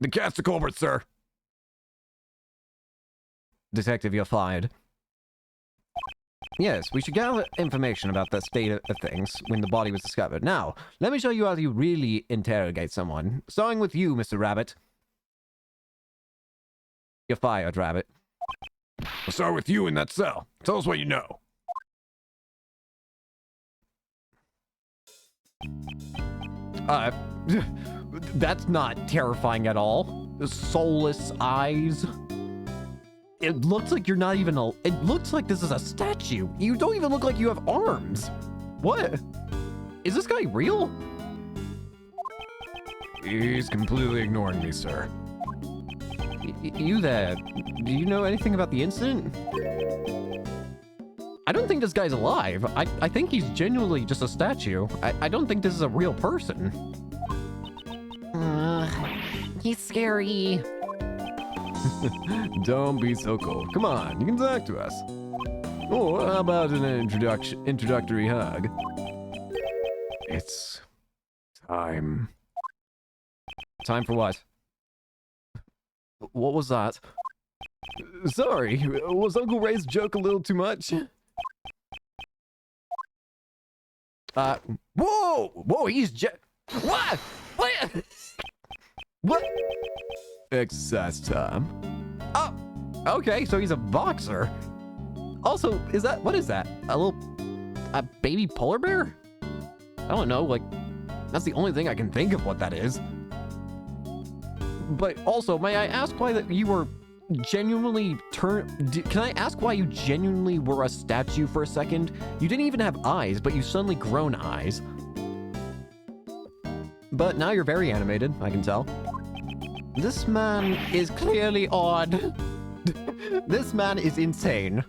The cat's the culprit, sir. Detective, you're fired. Yes, we should gather information about the state of things when the body was discovered. Now, let me show you how you really interrogate someone. Starting with you, Mr. Rabbit. You're fired, Rabbit. We'll start with you in that cell. Tell us what you know. That's not terrifying at all. The soulless eyes. It looks like you're not even it looks like this is a statue. You don't even look like you have arms. What? Is this guy real? He's completely ignoring me, sir. You there? Do you know anything about the incident? I don't think this guy's alive. I think he's genuinely just a statue. I don't think this is a real person. He's scary. Don't be so cold. Come on, you can talk to us. Oh, how about an introductory hug? It's time. Time for what? What was that? Sorry, was Uncle Ray's joke a little too much? Whoa, he's what? What? What? Exercise time. Oh, okay, so he's a boxer. Also, what is that? A baby polar bear? I don't know, like, that's the only thing I can think of what that is. But also, may I ask why that you were genuinely can I ask why you genuinely were a statue for a second? You didn't even have eyes, but you suddenly grown eyes. But now you're very animated, I can tell. This man is clearly odd. This man is insane.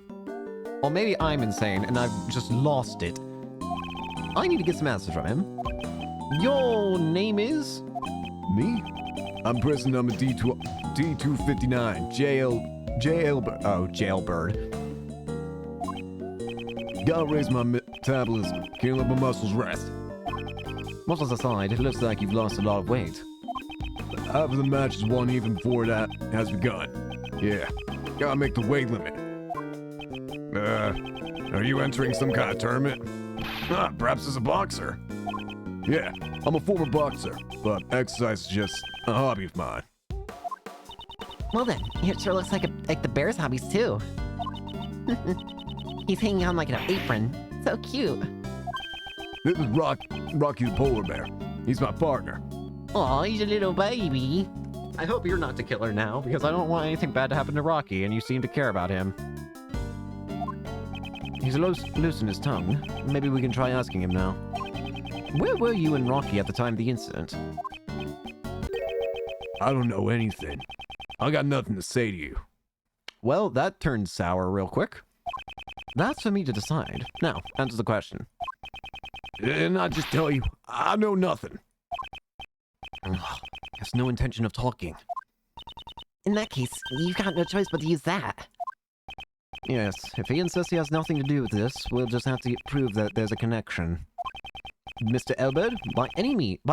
Or maybe I'm insane and I've just lost it. I need to get some answers from him. Your name is? Me? I'm prison number D259. Jailbird. Gotta raise my metabolism. Can't let my muscles rest. Muscles aside, it looks like you've lost a lot of weight. Half of the match is won even before that has begun. Yeah, gotta make the weight limit. Are you entering some kind of tournament? Perhaps as a boxer. Yeah, I'm a former boxer, but exercise is just a hobby of mine. Well then, it sure looks like the bear's hobbies too. He's hanging on like an apron. So cute. This is Rocky the polar bear. He's my partner. Aw, he's a little baby. I hope you're not the killer now, because I don't want anything bad to happen to Rocky, and you seem to care about him. He's loosened his tongue. Maybe we can try asking him now. Where were you and Rocky at the time of the incident? I don't know anything. I got nothing to say to you. Well, that turned sour real quick. That's for me to decide. Now, answer the question. And I just tell you, I know nothing. Has no intention of talking. In that case, you've got no choice but to use that. Yes, if he insists he has nothing to do with this, we'll just have to prove that there's a connection. Mr. Elbert, by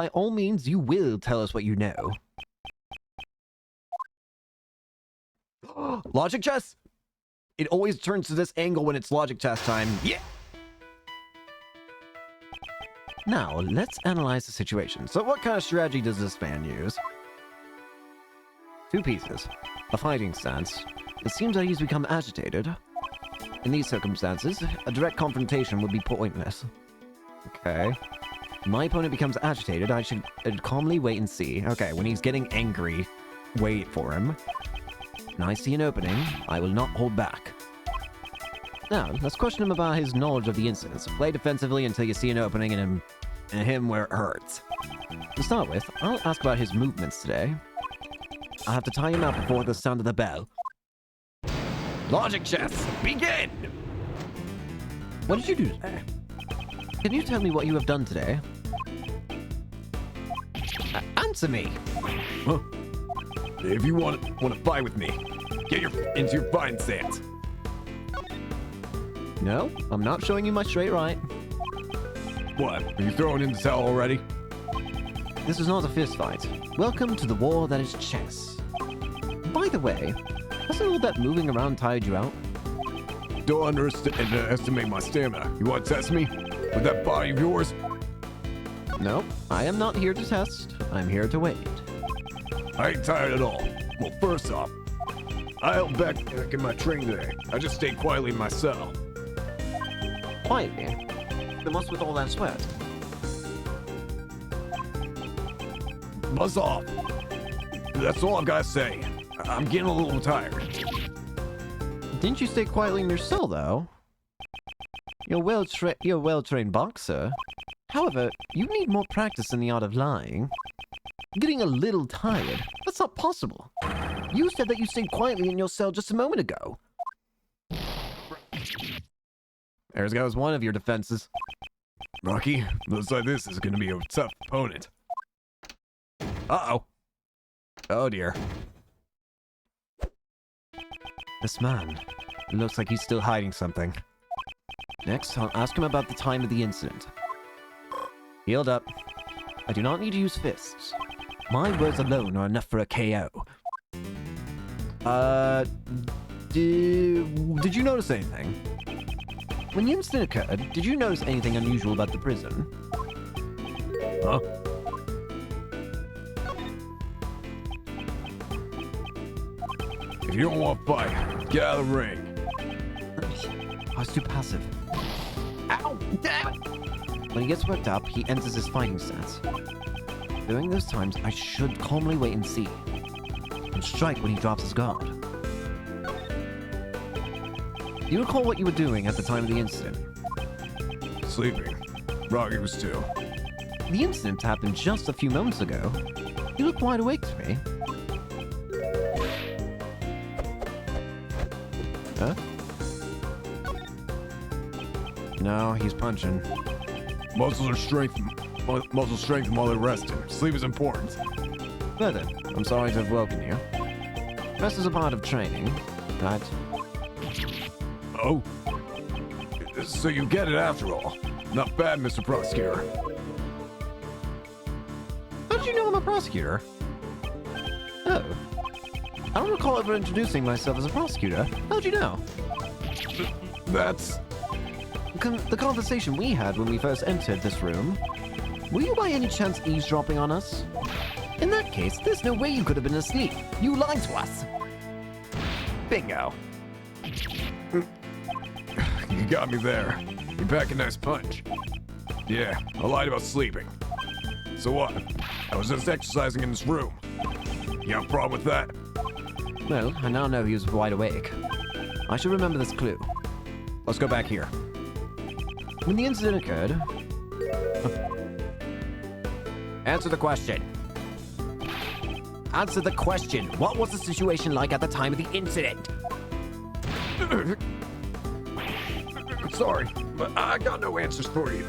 all means, you will tell us what you know. Logic chess? It always turns to this angle when it's logic chess time. Yeah! Now, let's analyze the situation. So what kind of strategy does this man use? Two pieces. A fighting stance. It seems that he's become agitated. In these circumstances, a direct confrontation would be pointless. Okay. My opponent becomes agitated, I should calmly wait and see. Okay, when he's getting angry, wait for him. When I see an opening, I will not hold back. Now, let's question him about his knowledge of the incident. So play defensively until you see an opening and him where it hurts. To start with, I'll ask about his movements today. I'll have to tie him out before the sound of the bell. Logic chess, begin! What did you do today? Can you tell me what you have done today? Answer me! Huh? If you want to fight with me, get into your fighting stance. No, I'm not showing you my straight right. What? Are you throwing in the towel already? This is not a fist fight. Welcome to the war that is chess. By the way, hasn't all that moving around tired you out? Don't underestimate my stamina. You want to test me? With that body of yours? No, I am not here to test. I'm here to wait. I ain't tired at all. Well, first off, I held back in my training today. I just stayed quietly in my cell. Quietly? Then what's with all that sweat? Buzz off. That's all I've got to say. I'm getting a little tired. Didn't you stay quietly in your cell, though? You're a well-trained boxer. However, you need more practice in the art of lying. Getting a little tired. That's not possible. You said that you stayed quietly in your cell just a moment ago. There goes one of your defenses. Rocky, looks like this is going to be a tough opponent. Uh-oh. Oh dear. This man looks like he's still hiding something. Next, I'll ask him about the time of the incident. Healed up. I do not need to use fists. My words alone are enough for a KO. Did you notice anything? When the incident occurred, did you notice anything unusual about the prison? Huh? If you don't want to fight, get out of the ring. I was too passive. Ow! Damn it! When he gets worked up, he enters his fighting stance. During those times, I should calmly wait and see. And strike when he drops his guard. Do you recall what you were doing at the time of the incident? Sleeping. Rocky was too. The incident happened just a few moments ago. You look wide awake to me. Huh? No, he's punching. Muscle strength while they're resting. Sleep is important. Well then, I'm sorry to have woken you. Rest is a part of training, right? Oh? So you get it after all. Not bad, Mr. Prosecutor. How did you know I'm a prosecutor? Oh. I don't recall ever introducing myself as a prosecutor. How'd you know? That's... The conversation we had when we first entered this room. Were you by any chance eavesdropping on us? In that case, there's no way you could have been asleep. You lied to us. Bingo. You got me there. You pack a nice punch. Yeah, I lied about sleeping. So what? I was just exercising in this room. You have a problem with that? Well, I now know he was wide awake. I should remember this clue. Let's go back here. When the incident occurred... Answer the question. Answer the question. What was the situation like at the time of the incident? Sorry, but I got no answers for you.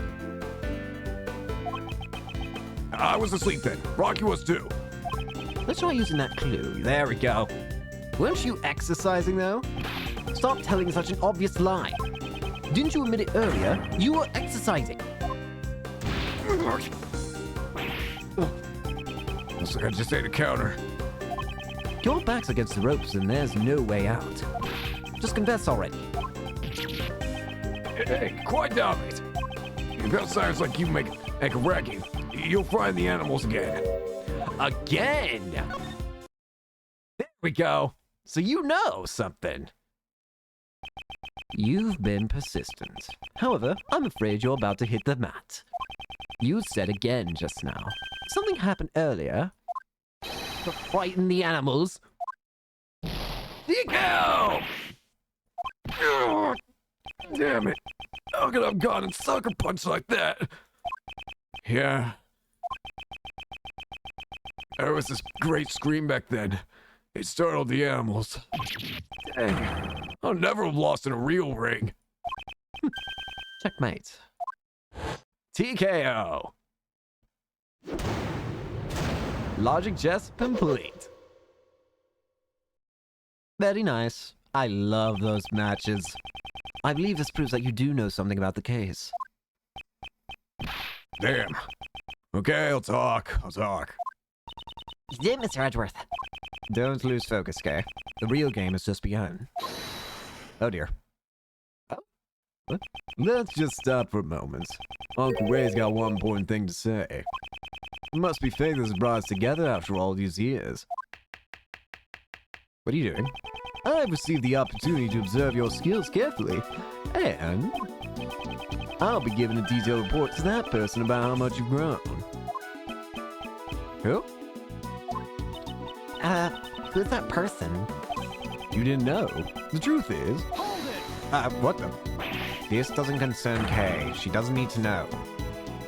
I was asleep then. Rocky was too. Let's try using that clue. There we go. Weren't you exercising, though? Stop telling such an obvious lie. Didn't you admit it earlier? You were exercising. Looks like I just ate a counter. Your back's against the ropes and there's no way out. Just confess already. Hey, quiet down, mate. If that sounds like you make a racket, you'll find the animals again. Again! There we go. So you know something. You've been persistent. However, I'm afraid you're about to hit the mat. You said again just now. Something happened earlier. To frighten the animals. Ow! Ugh, damn it. How could I have gone and sucker punched like that? Yeah. There was this great scream back then. It startled the animals. Dang, I'll never have lost in a real ring. Checkmate. TKO. Logic chess complete. Very nice. I love those matches. I believe this proves that you do know something about the case. Damn. Okay, I'll talk. You did, Mr. Edgeworth. Don't lose focus, Kay. The real game has just begun. Oh dear. Oh? What? Let's just stop for a moment. Uncle Ray's got one important thing to say. It must be fate that's brought us together after all these years. What are you doing? I've received the opportunity to observe your skills carefully, and I'll be giving a detailed report to that person about how much you've grown. Who? Who's that person? You didn't know. The truth is... Hold it! What the... This doesn't concern Kay. She doesn't need to know.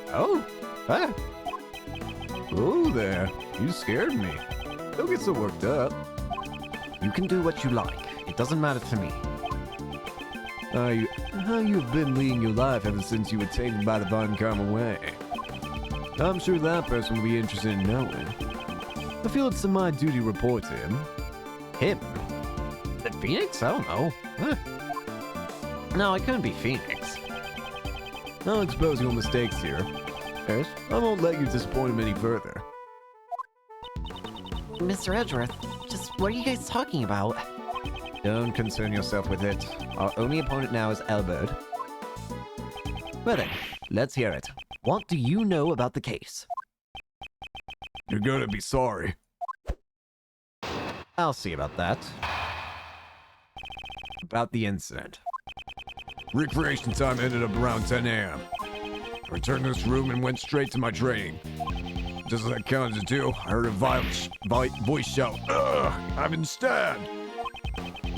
Oh. Ah. Oh there. You scared me. Don't get so worked up. You can do what you like. It doesn't matter to me. How you have been leading your life ever since you were taken by the Von Karma way. I'm sure that person will be interested in knowing. I feel it's my duty to report to him. Him? The Phoenix? I don't know. No, it couldn't be Phoenix. I'll expose your mistakes here. Yes, I won't let you disappoint him any further. Mr. Edgeworth, just what are you guys talking about? Don't concern yourself with it. Our only opponent now is Elbert. Well then, let's hear it. What do you know about the case? You're gonna be sorry. I'll see about that. About the incident. Recreation time ended up around 10 a.m. I returned to this room and went straight to my training. Just as I counted to 2, I heard a voice shout, "Ugh, I've been stabbed!"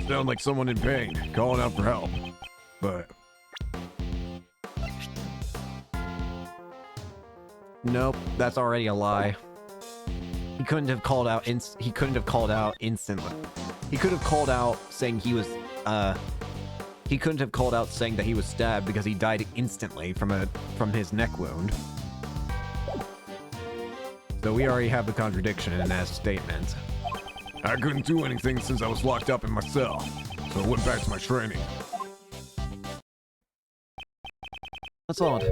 Sound like someone in pain, calling out for help. But Nope, that's already a lie. He couldn't have called out instantly. He could have called out saying he was he couldn't have called out saying that he was stabbed because he died instantly from his neck wound. So we already have the contradiction in that statement. I couldn't do anything since I was locked up in my cell, so I went back to my training. That's odd.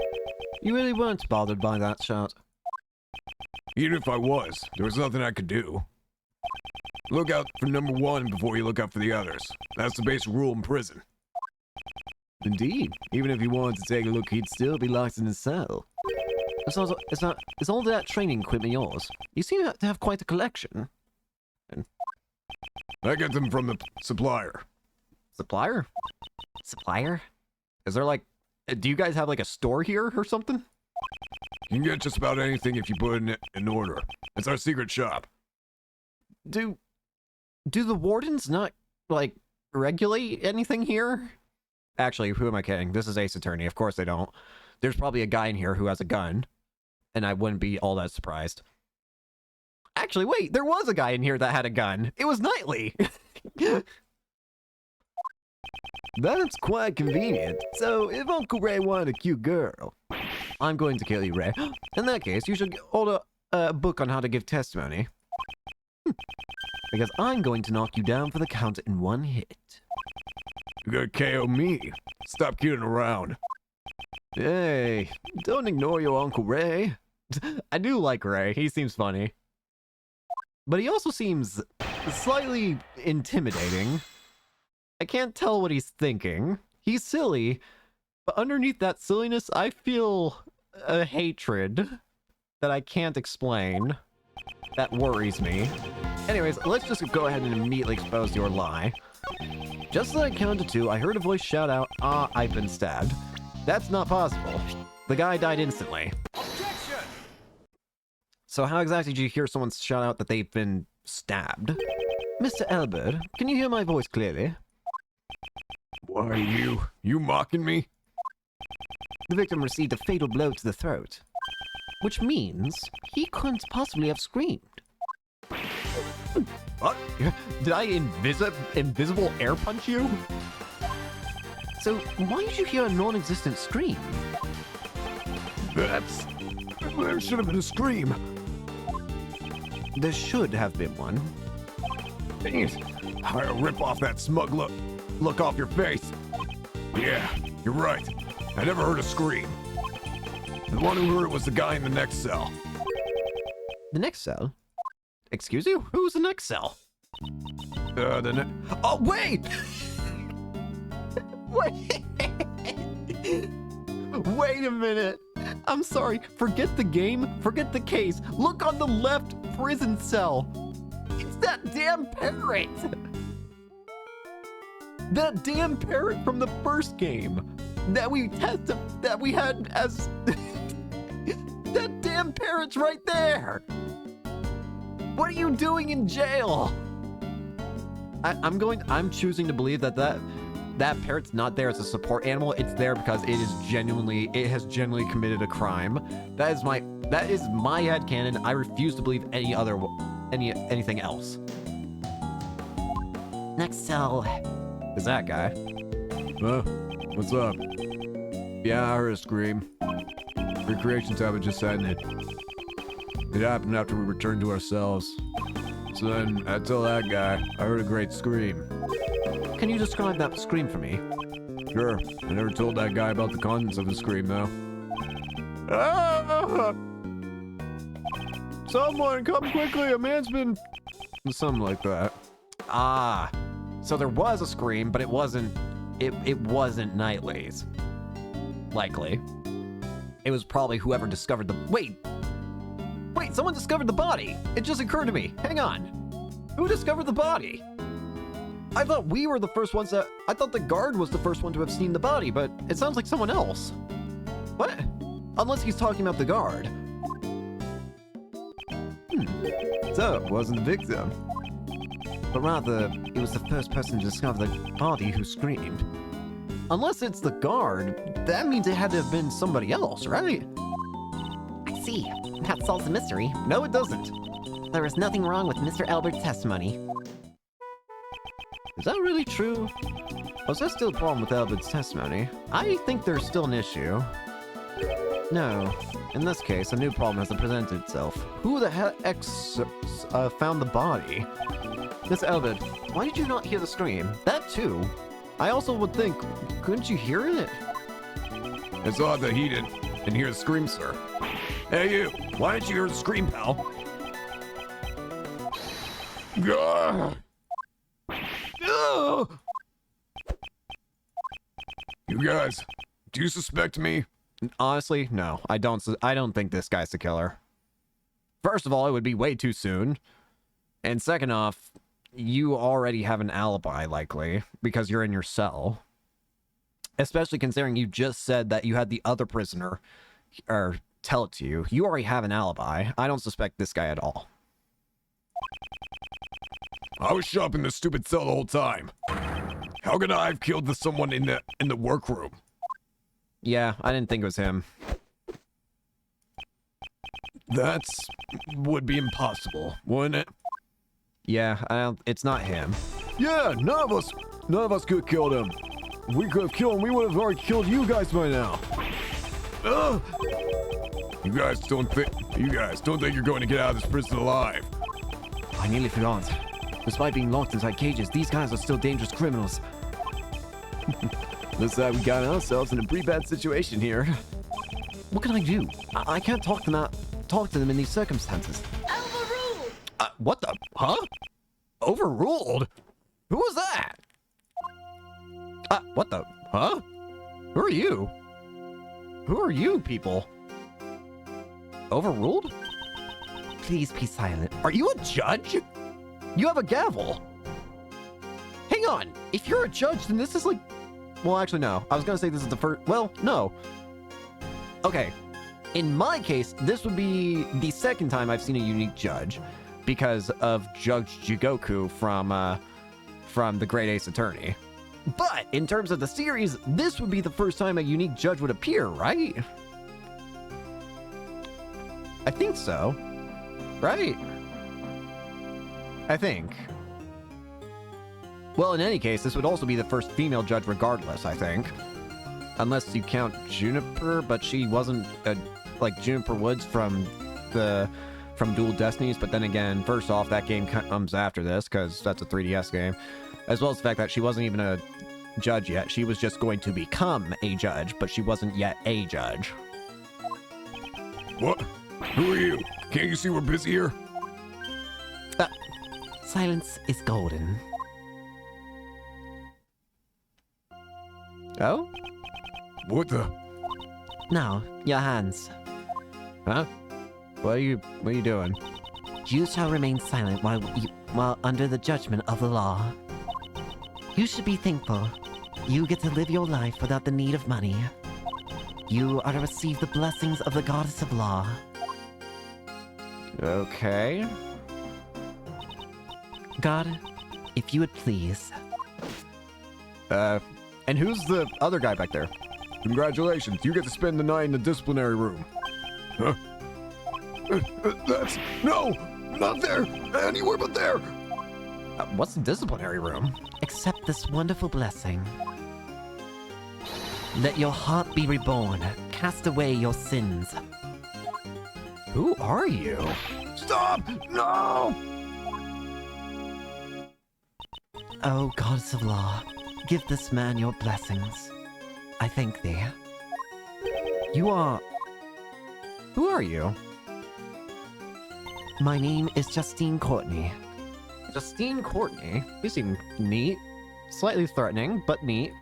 You really weren't bothered by that shot. Even if I was, there was nothing I could do. Look out for number 1 before you look out for the others. That's the basic rule in prison. Indeed. Even if he wanted to take a look, he'd still be locked in his cell. Is all that training equipment yours? You seem to have quite a collection. I get them from the supplier. Supplier? Supplier? Is there like... Do you guys have like a store here or something? You can get just about anything if you put it in order. It's our secret shop. Do the wardens not, like, regulate anything here? Actually, who am I kidding? This is Ace Attorney. Of course they don't. There's probably a guy in here who has a gun. And I wouldn't be all that surprised. Actually, wait, there was a guy in here that had a gun. It was Knightley. That's quite convenient. So, if Uncle Ray wanted a cute girl, I'm going to kill you, Ray. In that case, you should order a book on how to give testimony. Because I'm going to knock you down for the count in one hit. You gotta KO me. Stop kidding around. Hey, don't ignore your Uncle Ray. I do like Ray. He seems funny. But he also seems slightly intimidating. I can't tell what he's thinking. He's silly, but underneath that silliness, I feel a hatred that I can't explain. That worries me. Anyways, let's just go ahead and immediately expose your lie. Just as I counted to 2, I heard a voice shout out, "Ah, I've been stabbed." That's not possible. The guy died instantly. Objection! So how exactly did you hear someone shout out that they've been stabbed? Mr. Albert, can you hear my voice clearly? Why, you mocking me? The victim received a fatal blow to the throat. which means he couldn't possibly have screamed. What? Did I invisible air punch you? So why did you hear a non-existent scream? There should have been a scream. There should have been one. Dang it. I'll rip off that smug look off your face. Yeah, you're right. I never heard a scream. The one who heard it was the guy in the next cell. The next cell? Excuse you? Who's the next cell? Oh, wait! Wait! Wait a minute. I'm sorry. Forget the game. Forget the case. Look on the left prison cell. It's that damn parrot. That damn parrot from the first game that we tested, that we had as... That damn parrot's right there. What are you doing in jail? I'm choosing to believe that parrot's not there as a support animal. It's there because it has genuinely committed a crime. That is my headcanon. I refuse to believe anything else. Next cell. Is that guy? What's up? Yeah, I heard a scream. Recreation time had just ended. It happened after we returned to our cells. So then I told that guy I heard a great scream. Can you describe that scream for me? Sure. I never told that guy about the contents of the scream, though. Ah! Someone come quickly, a man's been... Something like that. Ah, so there was a scream, but it wasn't Knightley's. Likely. It was probably whoever discovered the... Wait, someone discovered the body. It just occurred to me. Hang on. Who discovered the body? I thought we were the first ones that... I thought the guard was the first one to have seen the body, but it sounds like someone else. What? Unless he's talking about the guard. So, it wasn't the victim. But rather, it was the first person to discover the body who screamed. Unless it's the guard, that means it had to have been somebody else, right? I see. That solves the mystery. No, it doesn't. There is nothing wrong with Mr. Albert's testimony. Is that really true? Or is there still a problem with Albert's testimony? I think there's still an issue. No. In this case, a new problem has presented itself. Who the heck found the body? Miss Albert, why did you not hear the scream? That too. I also would think, couldn't you hear it? It's odd that he didn't hear the scream, sir. Hey, you! Why didn't you hear the scream, pal? Gah! Ugh! You guys, do you suspect me? Honestly, no. I don't think this guy's the killer. First of all, it would be way too soon. And second off, you already have an alibi, likely, because you're in your cell. Especially considering you just said that you had the other prisoner tell it to you. You already have an alibi. I don't suspect this guy at all. I was shut up in this stupid cell the whole time. How could I have killed someone in the workroom? Yeah, I didn't think it was him. That would be impossible, wouldn't it? Yeah, it's not him. Yeah, none of us could have killed him. If we could have killed him, we would have already killed you guys by now. Ugh. You guys don't think you're going to get out of this prison alive. I nearly forgot. Despite being locked inside cages, these guys are still dangerous criminals. Looks like we got ourselves in a pretty bad situation here. What can I do? I can't talk to them in these circumstances. Overruled! What the? Huh? Overruled? Who was that? What the? Huh? Who are you? Who are you people? Overruled? Please be silent. Are you a judge? You have a gavel. Hang on. If you're a judge, then this is like... Well, actually, no. I was going to say this is the first... Well, no. Okay. In my case, this would be the second time I've seen a unique judge because of Judge Jigoku from The Great Ace Attorney. But in terms of the series, this would be the first time a unique judge would appear, right? I think so. Right? I think. Well, in any case, this would also be the first female judge regardless, I think. Unless you count Juniper, but she wasn't, like, Juniper Woods from Dual Destinies, but then again, first off, that game comes after this, because that's a 3DS game. As well as the fact that she wasn't even a judge yet. She was just going to become a judge, but she wasn't yet a judge. What? Who are you? Can't you see we're busy here? Silence is golden. Oh? What the? Now, your hands. Huh? What are you doing? You shall remain silent while under the judgment of the law. You should be thankful. You get to live your life without the need of money. You are to receive the blessings of the goddess of law. Okay. God, if you would please. And who's the other guy back there? Congratulations, you get to spend the night in the disciplinary room. Huh? That's... No! Not there! Anywhere but there! What's the disciplinary room? Accept this wonderful blessing. Let your heart be reborn. Cast away your sins. Who are you? Stop! No! O goddess of law, give this man your blessings. I thank thee. You are... Who are you? My name is Justine Courtney. Justine Courtney? You seem neat. Slightly threatening, but neat.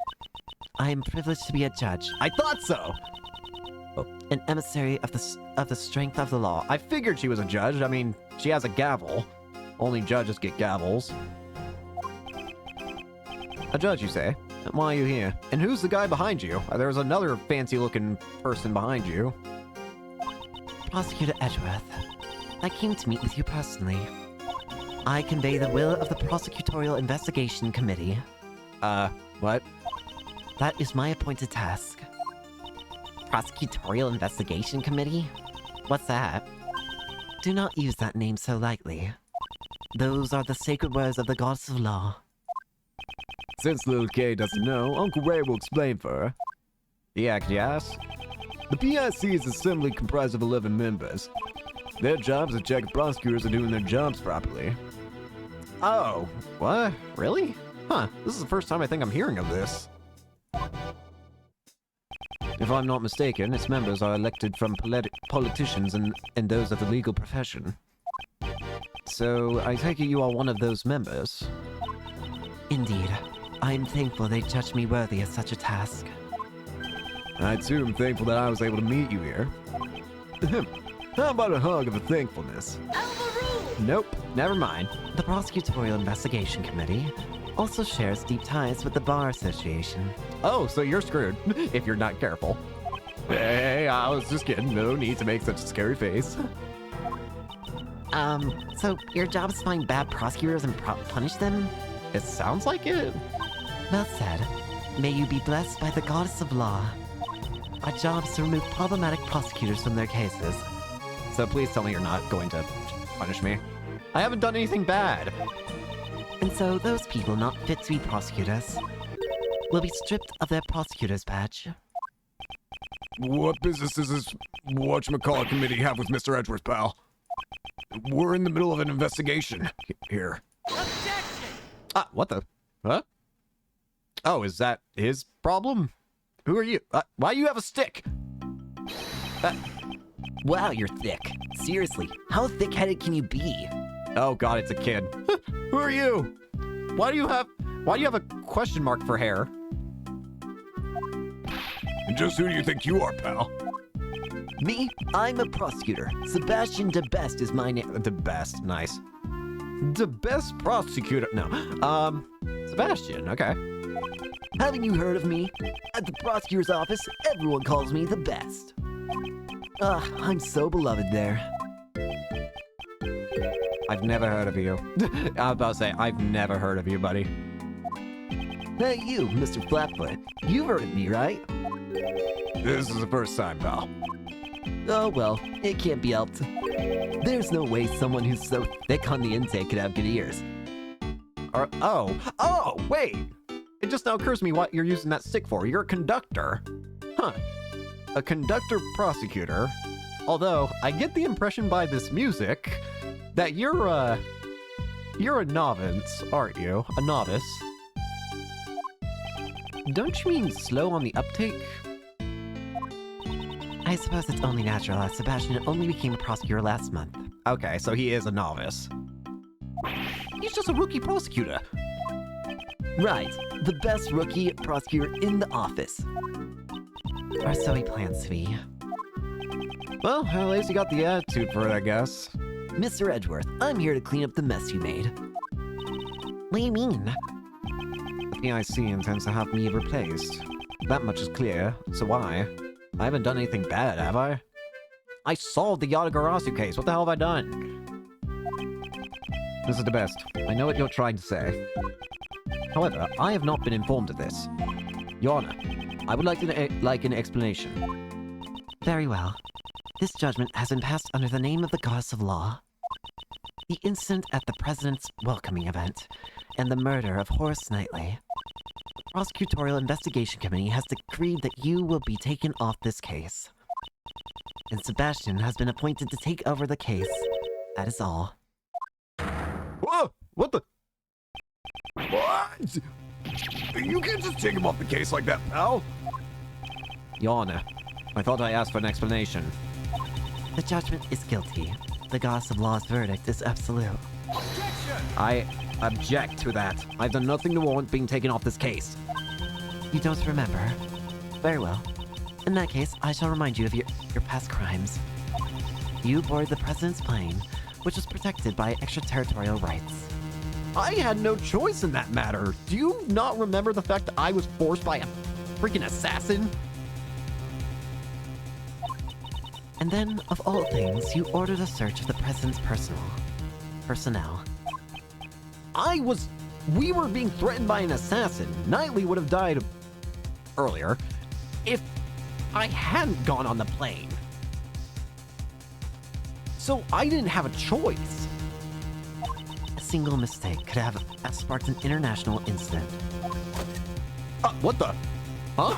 I am privileged to be a judge. I thought so! An emissary of the strength of the law. I figured she was a judge. I mean, she has a gavel. Only judges get gavels. A judge, you say? Why are you here? And who's the guy behind you? There's another fancy-looking person behind you. Prosecutor Edgeworth, I came to meet with you personally. I convey the will of the Prosecutorial Investigation Committee. What? That is my appointed task. Prosecutorial Investigation Committee? What's that? Do not use that name so lightly. Those are the sacred words of the goddess of law. Since little Kay doesn't know, Uncle Ray will explain for her. Yeah, yes? The PIC is assembly comprised of 11 members. Their job is to check if prosecutors are doing their jobs properly. Oh, what? Really? Huh, this is the first time I think I'm hearing of this. If I'm not mistaken, its members are elected from politicians and those of the legal profession. So, I take it you are one of those members? Indeed. I am thankful they judged me worthy of such a task. I too am thankful that I was able to meet you here. How about a hug of a thankfulness? Nope, never mind. The Prosecutorial Investigation Committee also shares deep ties with the Bar Association. Oh, so you're screwed, if you're not careful. Hey, I was just kidding. No need to make such a scary face. So your job is to find bad prosecutors and punish them? It sounds like it. Well said. May you be blessed by the goddess of law. Our job is to remove problematic prosecutors from their cases. So please tell me you're not going to punish me. I haven't done anything bad. And so those people not fit to be prosecutors will be stripped of their prosecutor's badge. What business does this whatchamacallit committee have with Mr. Edgeworth, pal? We're in the middle of an investigation here. Ah, what the? Huh? Oh, is that his problem? Who are you? Why do you have a stick? Wow, you're thick. Seriously, how thick-headed can you be? Oh god, it's a kid. Who are you? Why do you have a question mark for hair? And just who do you think you are, pal? Me? I'm a prosecutor. Sebastian de Best is my name. The best, nice. The best prosecutor. No, Sebastian. Okay. Haven't you heard of me? At the prosecutor's office, everyone calls me the best. I'm so beloved there. I've never heard of you. I was about to say, I've never heard of you, buddy. Hey, you, Mr. Flatfoot. You've heard of me, right? This is the first time, pal. Oh, well, it can't be helped. There's no way someone who's so thick on the intake could have good ears. Oh, wait! It just now occurs to me what you're using that stick for. You're a conductor. Huh. A conductor prosecutor. Although, I get the impression by this music that you're a novice, aren't you? A novice. Don't you mean slow on the uptake? I suppose it's only natural as Sebastian only became a prosecutor last month. Okay, so he is a novice. He's just a rookie prosecutor. Right, the best rookie prosecutor in the office. Or so he plans to be. Well, at least you got the attitude for it, I guess. Mr. Edgeworth, I'm here to clean up the mess you made. What do you mean? The PIC intends to have me replaced. That much is clear, so why? I haven't done anything bad, have I? I solved the Yatagarasu case, what the hell have I done? This is the best. I know what you're trying to say. However, I have not been informed of this. Your Honor, I would like an explanation. Very well. This judgment has been passed under the name of the goddess of law. The incident at the President's welcoming event, and the murder of Horace Knightley. The Prosecutorial Investigation Committee has decreed that you will be taken off this case. And Sebastian has been appointed to take over the case. That is all. Whoa! What the? What? You can't just take him off the case like that, pal. Your Honor, I thought I asked for an explanation. The judgment is guilty. The goddess of law's verdict is absolute. Objection! I object to that. I've done nothing to warrant being taken off this case. You don't remember? Very well. In that case, I shall remind you of your past crimes. You boarded the President's plane, which was protected by extraterritorial rights. I had no choice in that matter. Do you not remember the fact that I was forced by a freaking assassin? And then, of all things, you ordered a search of the President's personnel. We were being threatened by an assassin. Knightley would have died earlier if I hadn't gone on the plane. So I didn't have a choice. A single mistake could have sparked an international incident. What the? Huh?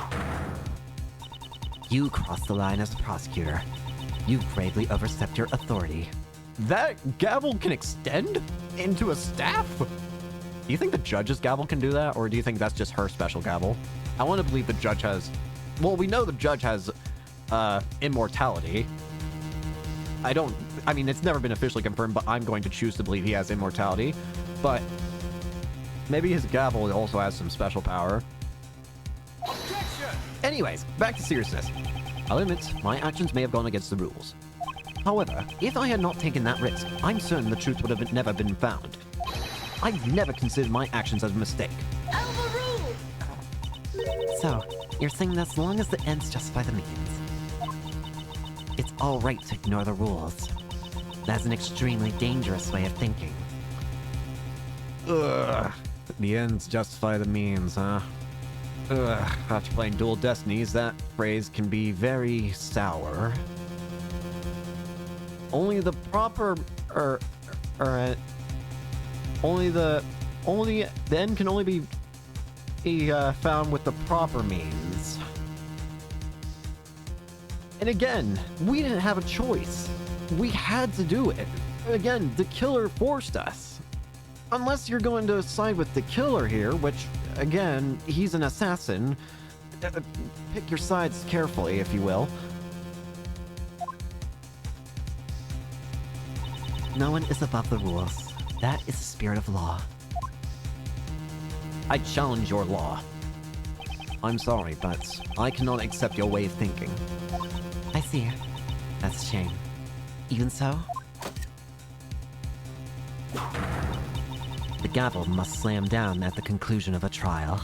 You crossed the line as a prosecutor. You gravely overstepped your authority. That gavel can extend into a staff? Do you think the judge's gavel can do that, or do you think that's just her special gavel? I want to believe the judge has... Well, we know the judge has immortality. I mean, it's never been officially confirmed, but I'm going to choose to believe he has immortality. But maybe his gavel also has some special power. Objection! Anyways, back to seriousness. I'll admit, my actions may have gone against the rules. However, if I had not taken that risk, I'm certain the truth would have never been found. I've never considered my actions as a mistake. So, you're saying that as long as the ends justify the means, it's alright to ignore the rules. That's an extremely dangerous way of thinking. Ugh. The ends justify the means, huh? Ugh. After playing Dual Destinies, that phrase can be very sour. Only the proper... only the end can only be found with the proper means. And again, we didn't have a choice. We had to do it. Again, the killer forced us. Unless you're going to side with the killer here, which, again, he's an assassin. Pick your sides carefully, if you will. No one is above the rules. That is the spirit of law. I challenge your law. I'm sorry, but I cannot accept your way of thinking. I see. That's a shame. Even so, the gavel must slam down at the conclusion of a trial.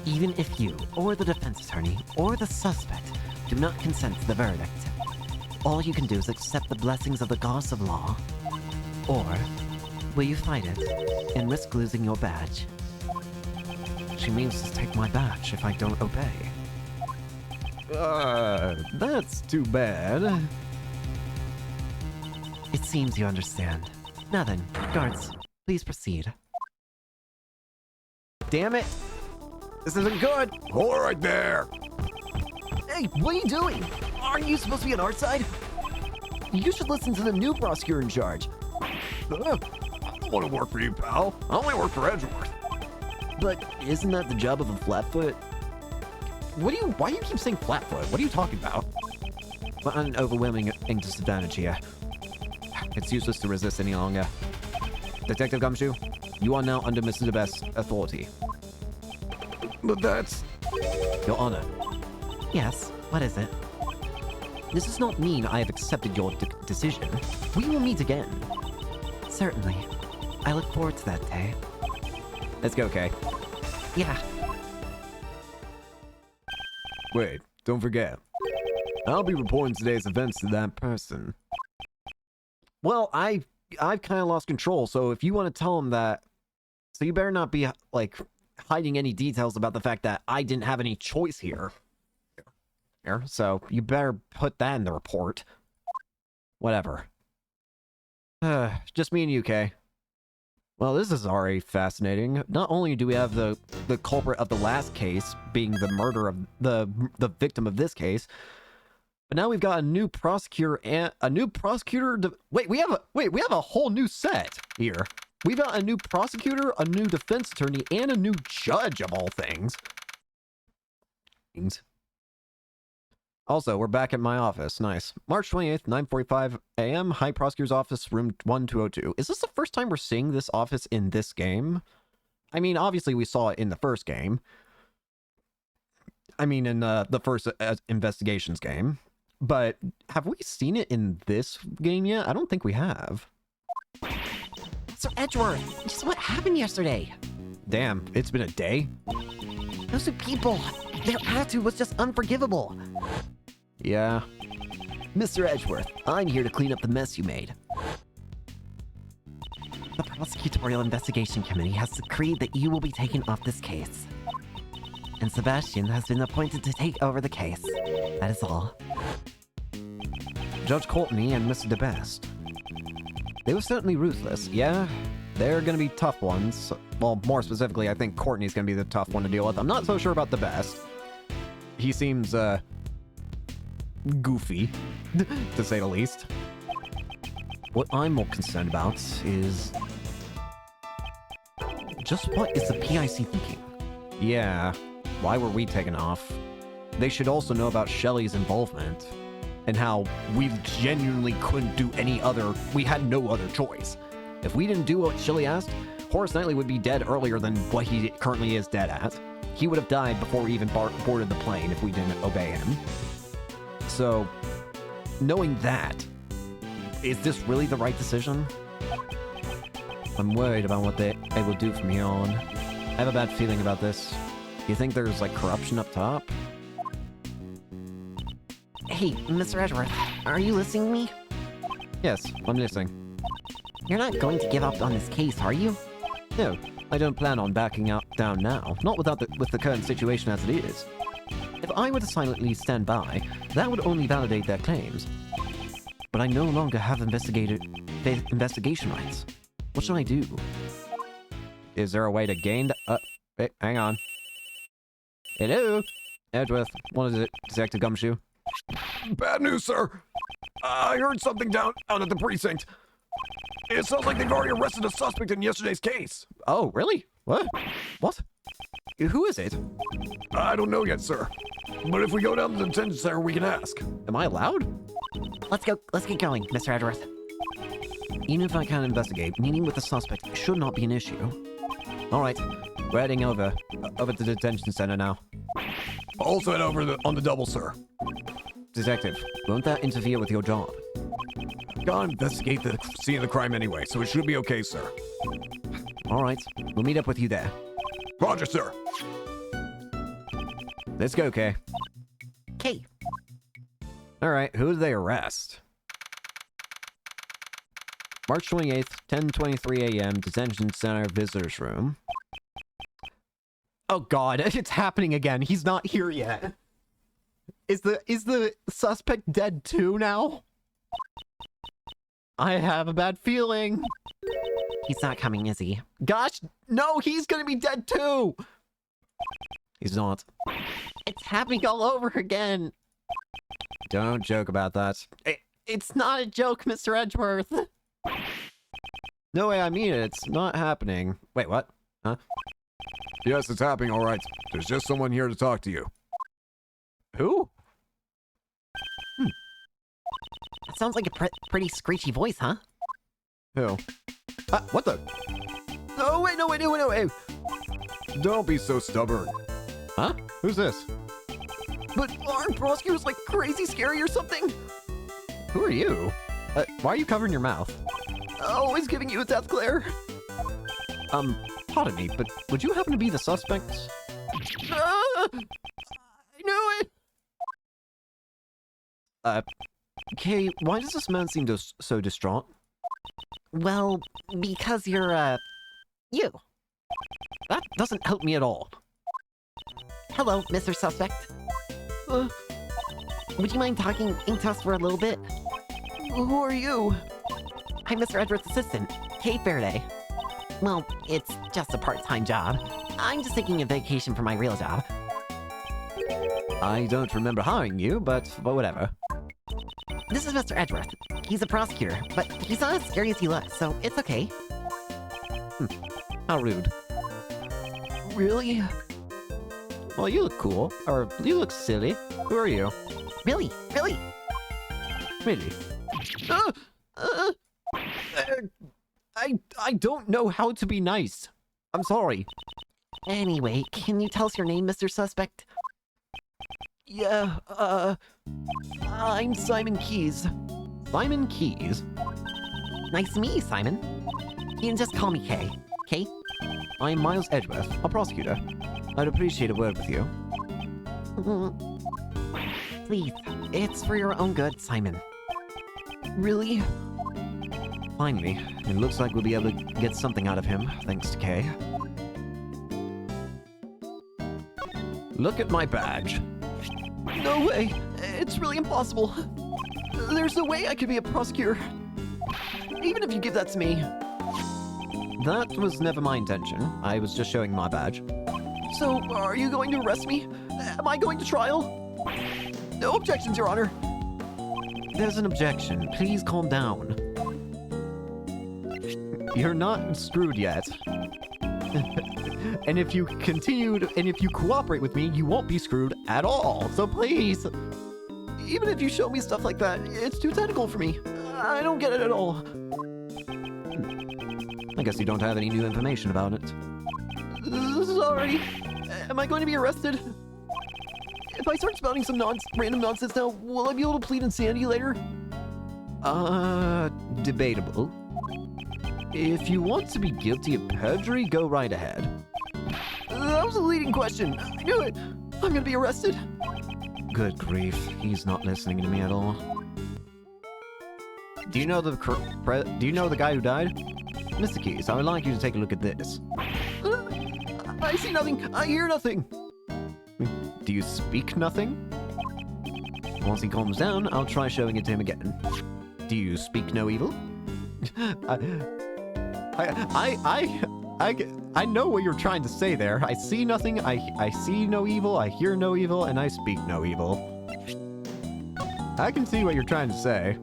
Even if you, or the defense attorney, or the suspect do not consent to the verdict, all you can do is accept the blessings of the goddess of law. Or, will you fight it and risk losing your badge? She means to take my badge if I don't obey. That's too bad. It seems you understand. Now then, guards, please proceed. Damn it! This isn't good! Hold it right there. Hey, what are you doing? Aren't you supposed to be on our side? You should listen to the new prosecutor in charge. I don't want to work for you, pal. I only work for Edgeworth. But isn't that the job of a flatfoot? Why do you keep saying flatfoot? What are you talking about? We're at an overwhelming disadvantage here. It's useless to resist any longer. Detective Gumshoe, you are now under Mr. DeBest's authority. But that's... Your Honor, Yes, what is it? this does not mean I have accepted your decision. We will meet again. Certainly. I look forward to that day. Let's go, Kay. Yeah, Wait, don't forget. I'll be reporting today's events to that person. Well, I've kind of lost control, so if you want to tell him that... So you better not be, like, hiding any details about the fact that I didn't have any choice here. So you better put that in the report. Whatever. Just me and you, Kay. Well, this is already fascinating. Not only do we have the culprit of the last case being the murder of the victim of this case, but now we've got a new prosecutor and a new prosecutor. We have a whole new set here. We've got a new prosecutor, a new defense attorney, and a new judge of all things. Also, we're back at my office. Nice. March 28th, 9:45 a.m. High Prosecutor's Office, room 1202. Is this the first time we're seeing this office in this game? I mean, obviously we saw it in the first game. I mean, in the first investigations game. But have we seen it in this game yet? I don't think we have. Sir Edgeworth, just what happened yesterday? Damn, it's been a day? Those two people, their attitude was just unforgivable. Yeah. Mr. Edgeworth, I'm here to clean up the mess you made. The Prosecutorial Investigation Committee has decreed that you will be taken off this case. And Sebastian has been appointed to take over the case. That is all. Judge Courtney and Mr. DeBest. They were certainly ruthless, yeah. They're gonna be tough ones. Well, more specifically, I think Courtney's gonna be the tough one to deal with. I'm not so sure about DeBest. He seems, goofy, to say the least. What I'm more concerned about is... just what is the PIC thinking? Yeah, why were we taken off? They should also know about Shelley's involvement, and how we genuinely couldn't do any other... we had no other choice. If we didn't do what Shelley asked, Horace Knightley would be dead earlier than what he currently is dead at. He would have died before we even boarded the plane if we didn't obey him. So, knowing that, is this really the right decision? I'm worried about what they will do from here on. I have a bad feeling about this. You think there's, like, corruption up top? Hey, Mr. Edgeworth, are you listening to me? Yes, I'm listening. You're not going to give up on this case, are you? No, I don't plan on backing down now. Not with the current situation as it is. If I were to silently stand by, that would only validate their claims. But I no longer have investigation rights. What should I do? Is there a way to gain... wait, hang on. Hello? Edgeworth, what is it, Detective Gumshoe? Bad news, sir. I heard something down at the precinct. It sounds like they've already arrested a suspect in yesterday's case. Oh, really? What? What? Who is it? I don't know yet, sir. But if we go down to the detention center, we can ask. Am I allowed? Let's get going, Mr. Edgeworth. Even if I can't investigate, meeting with the suspect should not be an issue. Alright, we're heading over to the detention center now. Also head over on the double, sir. Detective, won't that interfere with your job? Gotta investigate the scene of the crime anyway, so it should be okay, sir. Alright, we'll meet up with you there. Roger, sir. Let's go, Kay. Kay. Alright, who did they arrest? March 28th, 10:23 a.m., detention center visitors room. Oh god, it's happening again. He's not here yet. Is the suspect dead too now? I have a bad feeling. He's not coming, is he? Gosh, no, he's gonna be dead too. He's not. It's happening all over again. Don't joke about that. It's not a joke, Mr. Edgeworth. No way, I mean it. It's not happening. Wait, what? Huh? Yes, it's happening, all right. There's just someone here to talk to you. Who? That sounds like a pretty screechy voice, huh? Who? What the? No, wait, no, wait, no, wait, no, wait. Don't be so stubborn. Huh? Who's this? But aren't prosecutors like crazy scary or something? Who are you? Why are you covering your mouth? Always giving you a death glare. Pardon me, but would you happen to be the suspects? I knew it! Kay, why does this man seem so distraught? Well, because you're, you. That doesn't help me at all. Hello, Mr. Suspect. Would you mind talking to us for a little bit? Who are you? I'm Mr. Edward's assistant, Kay Faraday. Well, it's just a part-time job. I'm just taking a vacation from my real job. I don't remember hiring you, but whatever. This is Mr. Edgeworth. He's a prosecutor, but he's not as scary as he looks, so it's okay. How rude. Really? Well, you look cool. Or, you look silly. Who are you? Really? Really? Really? I don't know how to be nice. I'm sorry. Anyway, can you tell us your name, Mr. Suspect? Yeah, I'm Simon Keys. Simon Keys? Nice to meet you, Simon. You can just call me Kay. Kay? I'm Miles Edgeworth, a prosecutor. I'd appreciate a word with you. Please, it's for your own good, Simon. Really? Finally, it looks like we'll be able to get something out of him, thanks to Kay. Look at my badge. No way! It's really impossible. There's no way I could be a prosecutor. Even if you give that to me. That was never my intention. I was just showing my badge. So, are you going to arrest me? Am I going to trial? No objections, Your Honor. There's an objection. Please calm down. You're not screwed yet. And if you cooperate with me, you won't be screwed at all. So please. Even if you show me stuff like that, it's too technical for me. I don't get it at all. I guess you don't have any new information about it. Sorry. Am I going to be arrested? If I start spouting some random nonsense now, will I be able to plead insanity later? Debatable. If you want to be guilty of perjury, go right ahead. That was a leading question. I knew it. I'm gonna be arrested. Good grief, he's not listening to me at all. Do you know the guy who died? Mr. Keys, I would like you to take a look at this. I see nothing. I hear nothing. Do you speak nothing? Once he calms down, I'll try showing it to him again. Do you speak no evil? I know what you're trying to say there. I see nothing, I see no evil, I hear no evil, and I speak no evil. I can see what you're trying to say.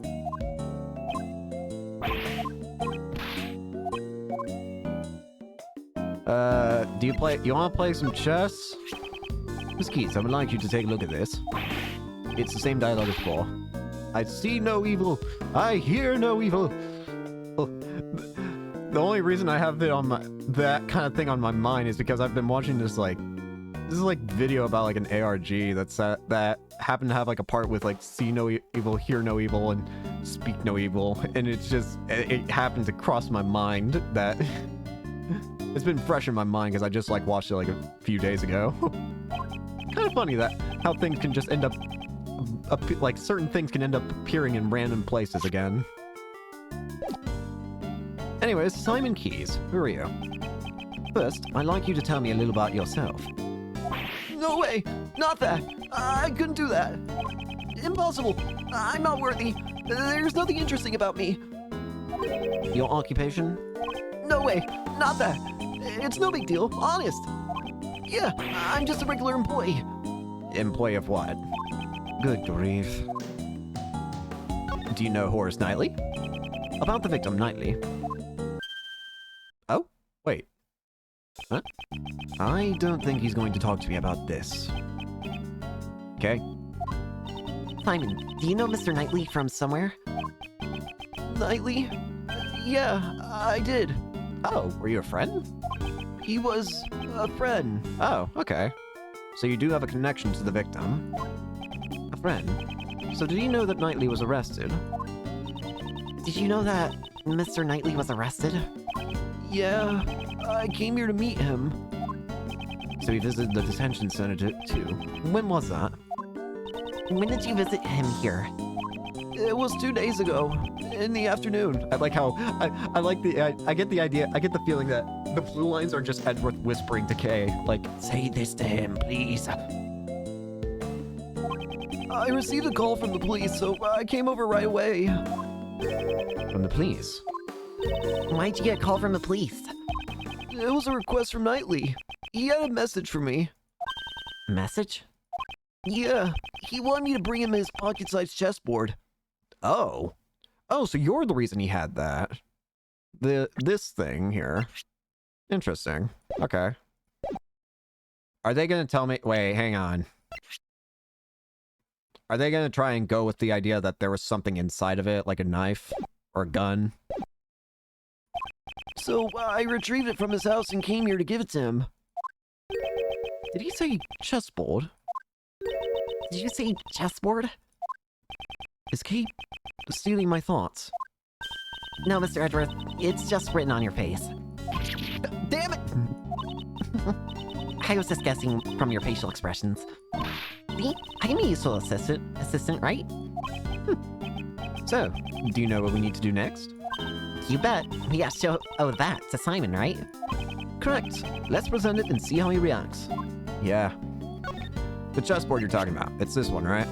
Do you want to play some chess? Miss Keys, I would like you to take a look at this. It's the same dialogue as before. I see no evil, I hear no evil. The only reason I have it on that kind of thing on my mind is because I've been watching this video about like an ARG that happened to have like a part with like see no evil, hear no evil, and speak no evil, and it happened to cross my mind that it's been fresh in my mind because I just like watched it like a few days ago. Kind of funny that how things can just end up like certain things can end up appearing in random places again. Anyways, Simon Keys, who are you? First, I'd like you to tell me a little about yourself. No way! Not that! I couldn't do that! Impossible! I'm not worthy! There's nothing interesting about me! Your occupation? No way, not that. It's no big deal, honest. Yeah, I'm just a regular employee. Employee of what? Good grief. Do you know Horace Knightley? About the victim, Knightley. Oh, wait. Huh? I don't think he's going to talk to me about this. Okay. Simon, do you know Mr. Knightley from somewhere? Knightley? Yeah, I did. Oh, were you a friend? He was a friend. Oh, okay. So you do have a connection to the victim. A friend. So did you know that Knightley was arrested? Did you know that Mr. Knightley was arrested? Yeah, I came here to meet him. So he visited the detention center too. When was that? When did you visit him here? It was 2 days ago, in the afternoon. I like how I like the I get the idea. I get the feeling that the blue lines are just Edgeworth whispering to Kay, like, say this to him, please. I received a call from the police, so I came over right away. From the police. Why'd you get a call from the police? It was a request from Knightley. He had a message for me. Message? Yeah, he wanted me to bring him his pocket-sized chessboard. Oh. Oh, so you're the reason he had that. This thing here. Interesting. Okay. Are they gonna tell me? Wait, hang on. Are they gonna try and go with the idea that there was something inside of it, like a knife or a gun? So I retrieved it from his house and came here to give it to him. Did he say chessboard? Did you say chessboard? Is Kate stealing my thoughts? No, Mr. Edgeworth, it's just written on your face. Damn it! I was just guessing from your facial expressions. See? I'm a useful assistant, right? So, do you know what we need to do next? You bet. We gotta show that to Simon, right? Correct. Let's present it and see how he reacts. Yeah. The chessboard you're talking about. It's this one, right?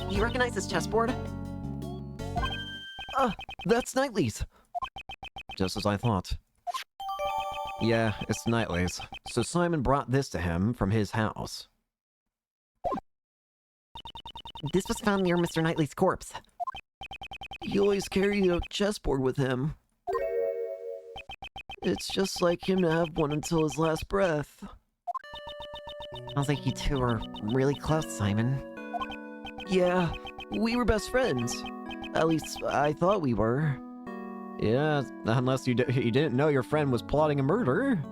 You recognize this chessboard? That's Knightley's. Just as I thought. Yeah, it's Knightley's. So Simon brought this to him from his house. This was found near Mr. Knightley's corpse. He always carried a chessboard with him. It's just like him to have one until his last breath. Sounds like you two are really close, Simon. Yeah, we were best friends. At least, I thought we were. Yeah, unless you didn't know your friend was plotting a murder.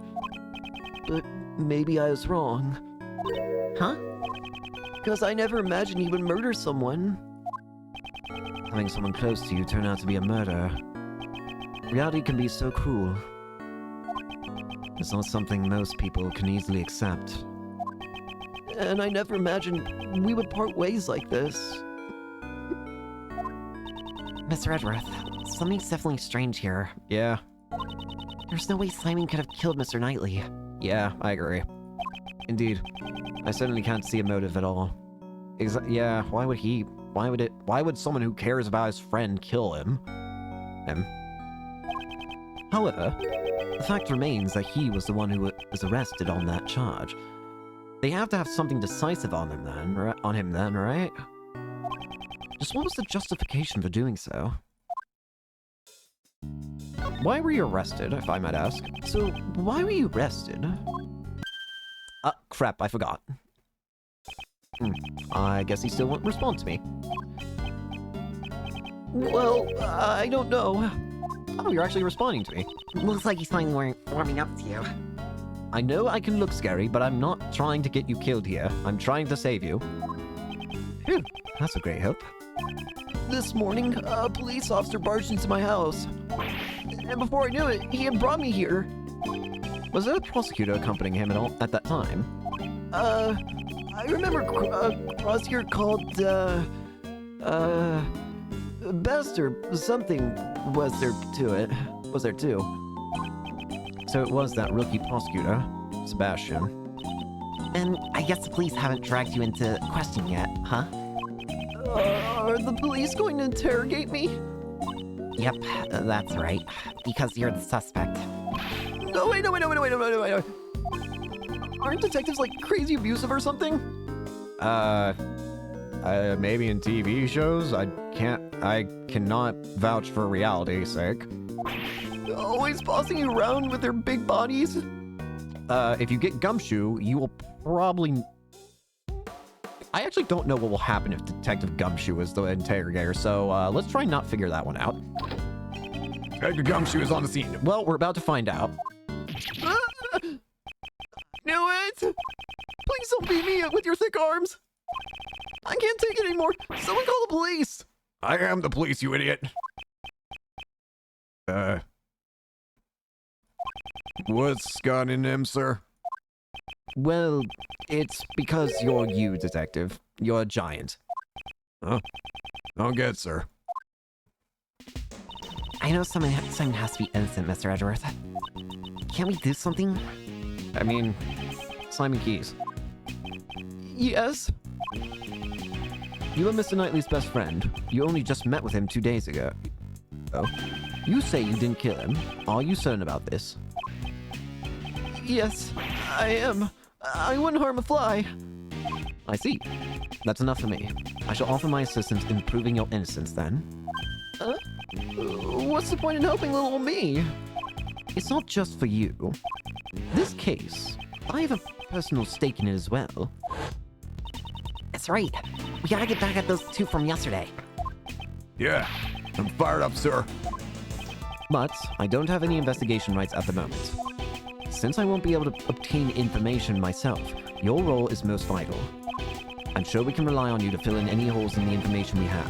But maybe I was wrong. Huh? Because I never imagined he would murder someone. Having someone close to you turn out to be a murder. Reality can be so cruel. It's not something most people can easily accept. And I never imagined we would part ways like this. Mr. Edgeworth, something's definitely strange here. Yeah, There's no way Simon could have killed Mr. Knightley. yeah, I agree. Indeed. I certainly can't see a motive at all. Yeah, why would someone who cares about his friend kill him? However, the fact remains that he was the one who was arrested on that charge. They have to have something decisive on him then, right? Just what was the justification for doing so? Why were you arrested, if I might ask? So, why were you arrested? Crap, I forgot. I guess he still won't respond to me. Well, I don't know. Oh, you're actually responding to me. Looks like he's finally warming up to you. I know I can look scary, but I'm not trying to get you killed here. I'm trying to save you. Phew, that's a great hope. This morning, a police officer barged into my house. And before I knew it, he had brought me here. Was there a prosecutor accompanying him at that time? I remember a prosecutor called, Best or something was there too. So it was that rookie prosecutor, Sebastian. And I guess the police haven't dragged you into question yet, huh? Are the police going to interrogate me? Yep, that's right. Because you're the suspect. No, wait. Aren't detectives like crazy abusive or something? Maybe in TV shows? I cannot vouch for reality's sake. Always bossing you around with their big bodies? If you get Gumshoe, you will probably... I actually don't know what will happen if Detective Gumshoe is the interrogator, so let's try and not figure that one out. Edgar Gumshoe is on the scene. Well, we're about to find out. Knew it! Please don't beat me with your thick arms! I can't take it anymore! Someone call the police! I am the police, you idiot. What's got in him, sir? Well, it's because you're you, Detective. You're a giant. Huh? Don't get, sir. I know someone has to be innocent, Mr. Edgeworth. Can't we do something? I mean, Simon Keys. Yes? You are Mr. Knightley's best friend. You only just met with him 2 days ago. Oh? You say you didn't kill him. Are you certain about this? Yes, I am. I wouldn't harm a fly. I see. That's enough for me. I shall offer my assistance in proving your innocence then. What's the point in helping little me? It's not just for you. This case, I have a personal stake in it as well. That's right. We gotta get back at those two from yesterday. Yeah, I'm fired up, sir. But I don't have any investigation rights at the moment. Since I won't be able to obtain information myself, your role is most vital. I'm sure we can rely on you to fill in any holes in the information we have.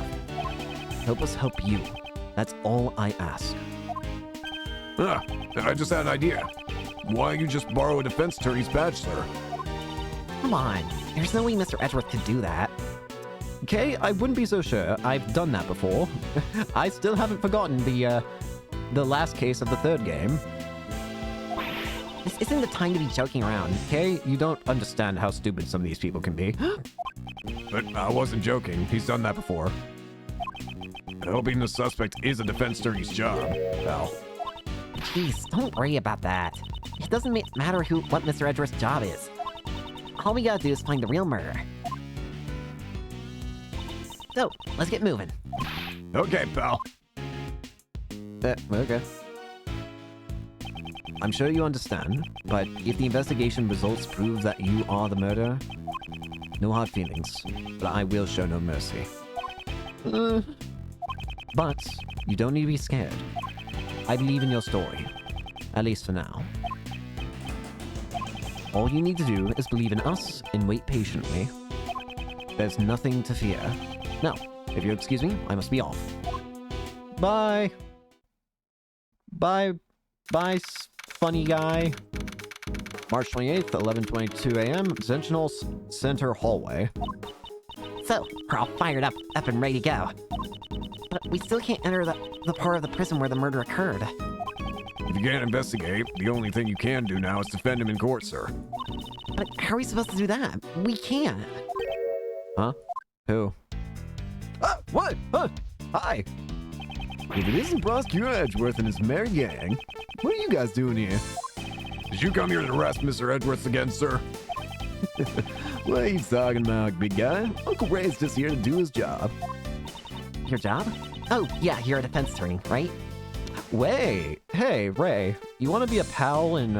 Help us help you. That's all I ask. I just had an idea. Why don't you just borrow a defense attorney's badge, sir? Come on. There's no way Mr. Edgeworth could do that. Okay, I wouldn't be so sure. I've done that before. I still haven't forgotten the last case of the third game. This isn't the time to be joking around. Okay, you don't understand how stupid some of these people can be. But I wasn't joking. He's done that before. Helping the suspect is a defense attorney's job, pal. Jeez, don't worry about that. It doesn't matter what Mr. Edgeworth's job is. All we gotta do is find the real murderer. So, let's get moving. Okay, pal. Okay. I'm sure you understand, but if the investigation results prove that you are the murderer, no hard feelings, but I will show no mercy. But you don't need to be scared. I believe in your story, at least for now. All you need to do is believe in us and wait patiently. There's nothing to fear. Now, if you'll excuse me, I must be off. Bye. Bye, funny guy. March 28th, 11:22 a.m., Sentinel Center Hallway. So, we're all fired up and ready to go. But we still can't enter the part of the prison where the murder occurred. If you can't investigate, the only thing you can do now is defend him in court, sir. But how are we supposed to do that? We can't. Huh? Who? What? Hi. If it isn't Prosecutor Edgeworth and his merry gang, what are you guys doing here? Did you come here to arrest Mr. Edgeworth again, sir? What are you talking about, big guy? Uncle Ray's just here to do his job. Your job? Oh, yeah, you're a defense attorney, right? Wait, hey, Ray, you want to be a pal and,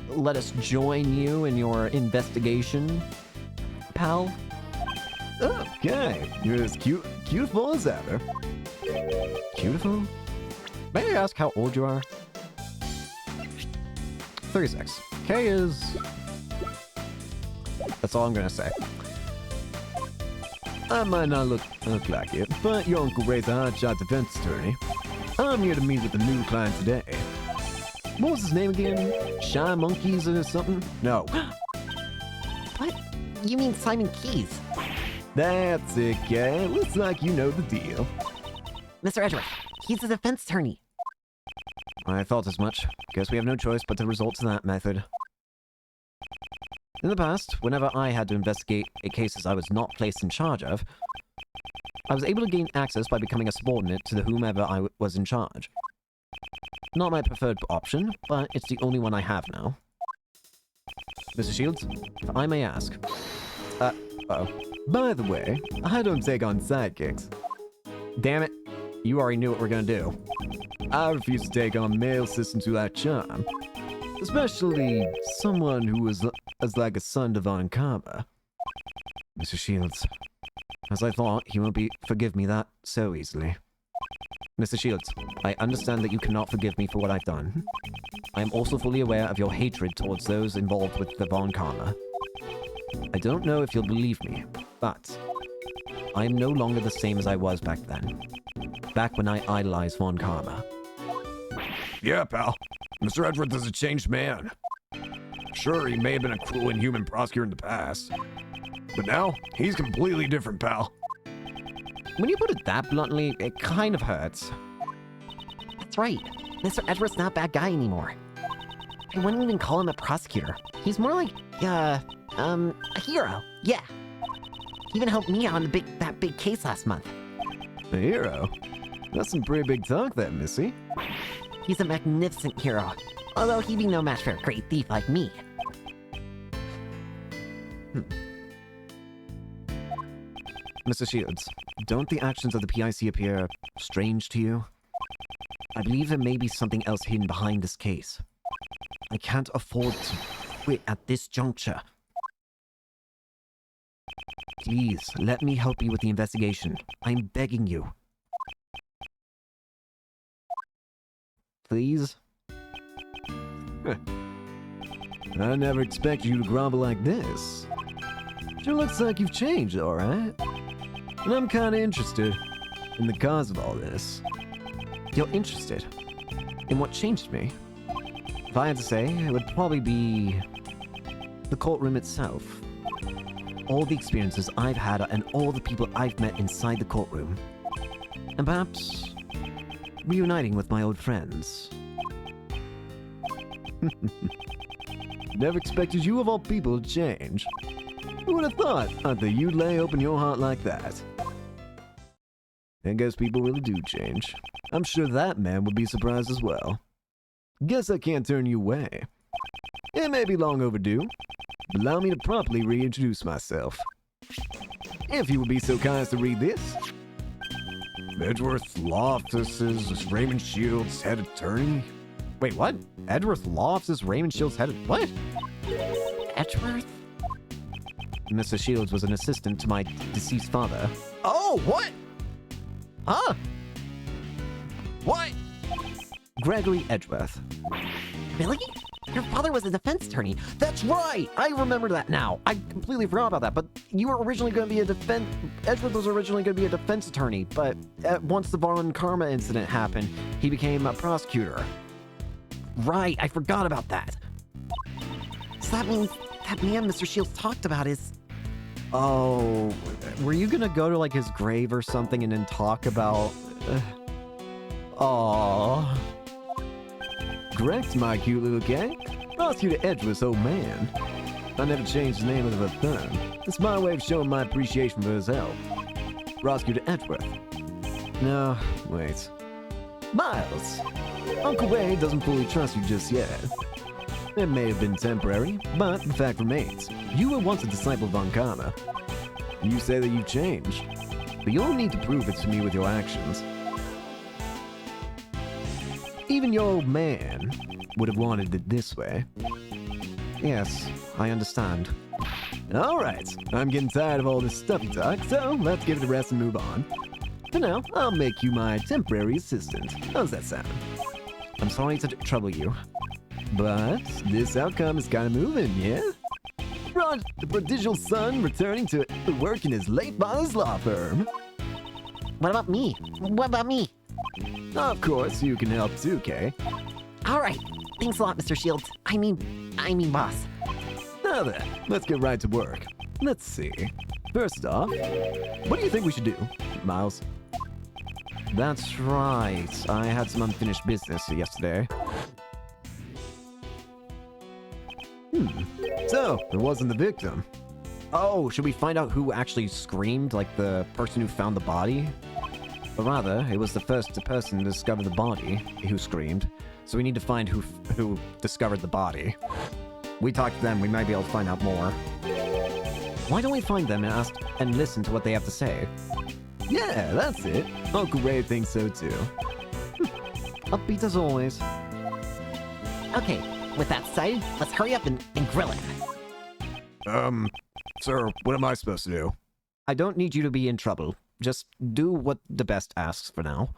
let us join you in your investigation, pal? Okay, you're as beautiful as ever. Beautiful? May I ask how old you are? 36. K is... That's all I'm gonna say. I might not look like it, but your Uncle Ray's a hotshot defense attorney. I'm here to meet with a new client today. What was his name again? Shy Monkeys or something? No. What? You mean Simon Keys? That's it, guy. Looks like you know the deal. Mr. Edgeworth, he's a defense attorney. I thought as much. Guess we have no choice but to resort to that method. In the past, whenever I had to investigate cases I was not placed in charge of, I was able to gain access by becoming a subordinate to the whomever was in charge. Not my preferred option, but it's the only one I have now. Mr. Shields, if I may ask. Uh-oh. By the way, I don't take on sidekicks. Damn it. You already knew what we're gonna do. I refuse to take on male assistants who lack charm. Especially someone who is like a son to Von Karma. Mr. Shields, as I thought, he won't forgive me that so easily. Mr. Shields, I understand that you cannot forgive me for what I've done. I am also fully aware of your hatred towards those involved with the Von Karma. I don't know if you'll believe me, but I am no longer the same as I was back then. Back when I idolized Von Karma. Yeah, pal. Mr. Edgeworth is a changed man. Sure, he may have been a cruel, inhuman prosecutor in the past. But now, he's completely different, pal. When you put it that bluntly, it kind of hurts. That's right. Mr. Edward's not a bad guy anymore. I wouldn't even call him a prosecutor. He's more like, a hero. Yeah. He even helped me out on that big case last month. A hero? That's some pretty big talk there, Missy. He's a magnificent hero. Although he'd be no match for a great thief like me. Mr. Shields, don't the actions of the PIC appear strange to you? I believe there may be something else hidden behind this case. I can't afford to quit at this juncture. Please, let me help you with the investigation. I'm begging you. Please? I never expected you to grumble like this. Sure looks like you've changed, alright? And I'm kinda interested in the cause of all this. You're interested in what changed me? If I had to say, it would probably be the courtroom itself. All the experiences I've had and all the people I've met inside the courtroom. And perhaps reuniting with my old friends. Never expected you of all people to change. Who would have thought, Arthur, you'd lay open your heart like that? I guess people really do change. I'm sure that man would be surprised as well. Guess I can't turn you away. It may be long overdue, but allow me to properly reintroduce myself. If you would be so kind as to read this. Edgeworth Law Offices is Raymond Shields, head attorney. Wait, what? Edgeworth Law Office Raymond Shields headed. What? Edgeworth? Mr. Shields was an assistant to my deceased father. Oh, what? Huh? What? Gregory Edgeworth. Really? Your father was a defense attorney. That's right! I remember that now. I completely forgot about that, but you were originally going to be Edgeworth was originally going to be a defense attorney, but once the Von Karma incident happened, he became a prosecutor. Right, I forgot about that. So that means that man Mr. Shields talked about is... Oh, were you gonna go to like his grave or something and then talk about... Aww. Correct, my cute little cat. Prosecutor Edgeworth's old man. I never changed the name of a thumb. It's my way of showing my appreciation for his help. Prosecutor Edgeworth. No, wait. Miles! Uncle Wade doesn't fully trust you just yet. It may have been temporary, but the fact remains. You were once a disciple of Von Karma. You say that you've changed, but you'll need to prove it to me with your actions. Even your old man would have wanted it this way. Yes, I understand. Alright, I'm getting tired of all this stuffy talk, so let's give it a rest and move on. For now, I'll make you my temporary assistant. How's that sound? I'm sorry to trouble you. But this outcome is kind of moving, yeah? The prodigal son returning to work in his late father's law firm. What about me? What about me? Of course, you can help too, Kay. All right. Thanks a lot, Mr. Shields. I mean, boss. Now then, let's get right to work. Let's see. First off, what do you think we should do, Miles? That's right. I had some unfinished business yesterday. So, it wasn't the victim. Oh, should we find out who actually screamed, like the person who found the body? Or rather, it was the first person to discover the body who screamed. So we need to find who discovered the body. We talk to them, we might be able to find out more. Why don't we find them and ask and listen to what they have to say? Yeah, that's it. Uncle Ray thinks so too. Upbeat as always. Okay, with that said, let's hurry up and grill it. Sir, what am I supposed to do? I don't need you to be in trouble. Just do what the best asks for now.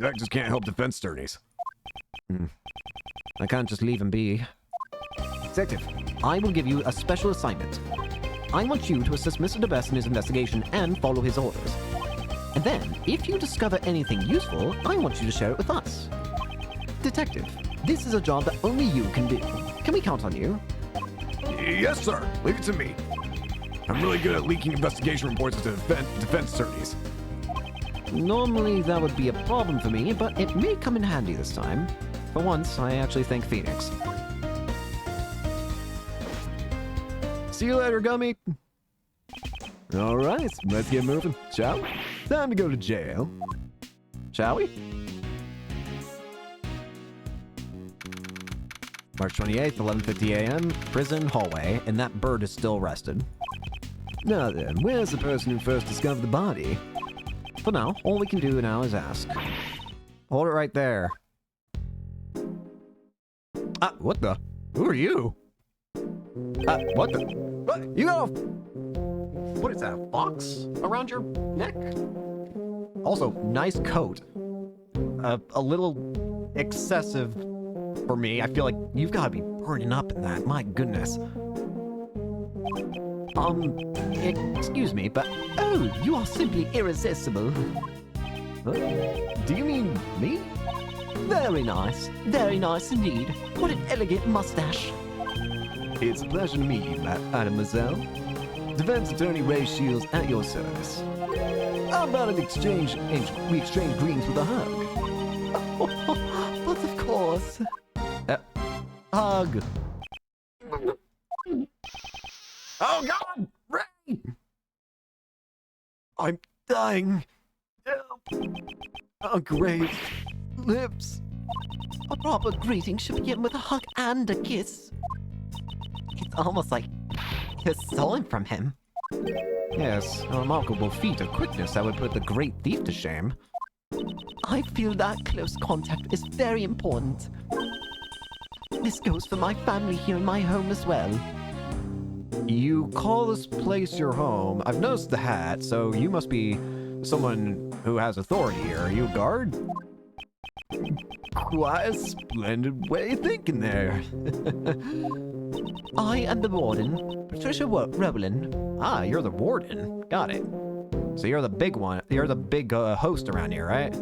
I just can't help defense attorneys. I can't just leave him be. Detective, I will give you a special assignment. I want you to assist Mr. DeBest in his investigation and follow his orders. And then, if you discover anything useful, I want you to share it with us. Detective, this is a job that only you can do. Can we count on you? Yes, sir. Leave it to me. I'm really good at leaking investigation reports to defense attorneys. Normally that would be a problem for me, but it may come in handy this time. For once, I actually thank Phoenix. See you later, Gummy. All right, let's get moving, shall we? Time to go to jail. Shall we? March 28th, 11:50 a.m., prison hallway, and that bird is still rested. Now then, where's the person who first discovered the body? For now, all we can do now is ask. Hold it right there. Ah, what the? Who are you? What the? What? You got a... What is that, a fox around your neck? Also, nice coat. A little excessive for me. I feel like you've got to be burning up in that. My goodness. Excuse me, but... Oh, you are simply irresistible. Huh? Do you mean me? Very nice indeed. What an elegant mustache. It's a pleasure to meet you, mademoiselle. Defense Attorney Ray Shields at your service. How about we exchange greetings with a hug? But of course. Hug. Oh God, Ray! I'm dying. Help. Uncle Ray's lips. A proper greeting should begin with a hug and a kiss. It's almost like you stole it from him. Yes, a remarkable feat of quickness that would put the great thief to shame. I feel that close contact is very important. This goes for my family here in my home as well. You call this place your home. I've noticed the hat, so you must be someone who has authority here. Are you a guard? Quite a splendid way of thinking there. I am the warden, Patricia Rowland. Ah, you're the warden. Got it. So you're the big one. You're the big host around here, right?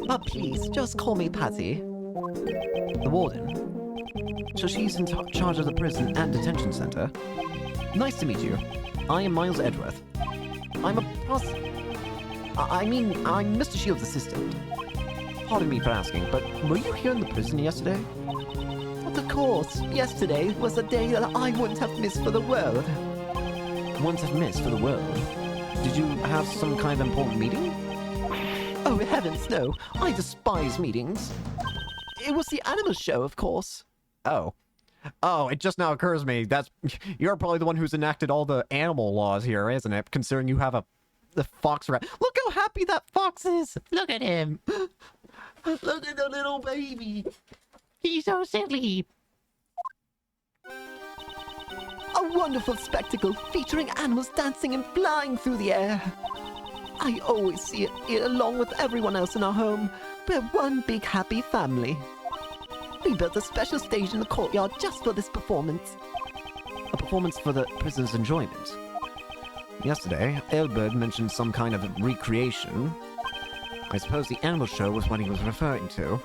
But please, just call me Patty. The warden. So she's in charge of the prison and detention center. Nice to meet you. I am Miles Edgeworth. I'm Mr. Shields' assistant. Pardon me for asking, but were you here in the prison yesterday? But of course, yesterday was a day that I wouldn't have missed for the world. Wouldn't have missed for the world. Did you have some kind of important meeting? Oh heavens, no. I despise meetings. It was the animal show, of course. Oh. Oh, it just now occurs to me. You're probably the one who's enacted all the animal laws here, isn't it? Considering you have the fox rat. Look how happy that fox is! Look at him! Look at the little baby! He's so silly! A wonderful spectacle featuring animals dancing and flying through the air. I always see it along with everyone else in our home. We're one big happy family. We built a special stage in the courtyard just for this performance. A performance for the prisoner's enjoyment. Yesterday, Elbert mentioned some kind of recreation. I suppose the animal show was what he was referring to.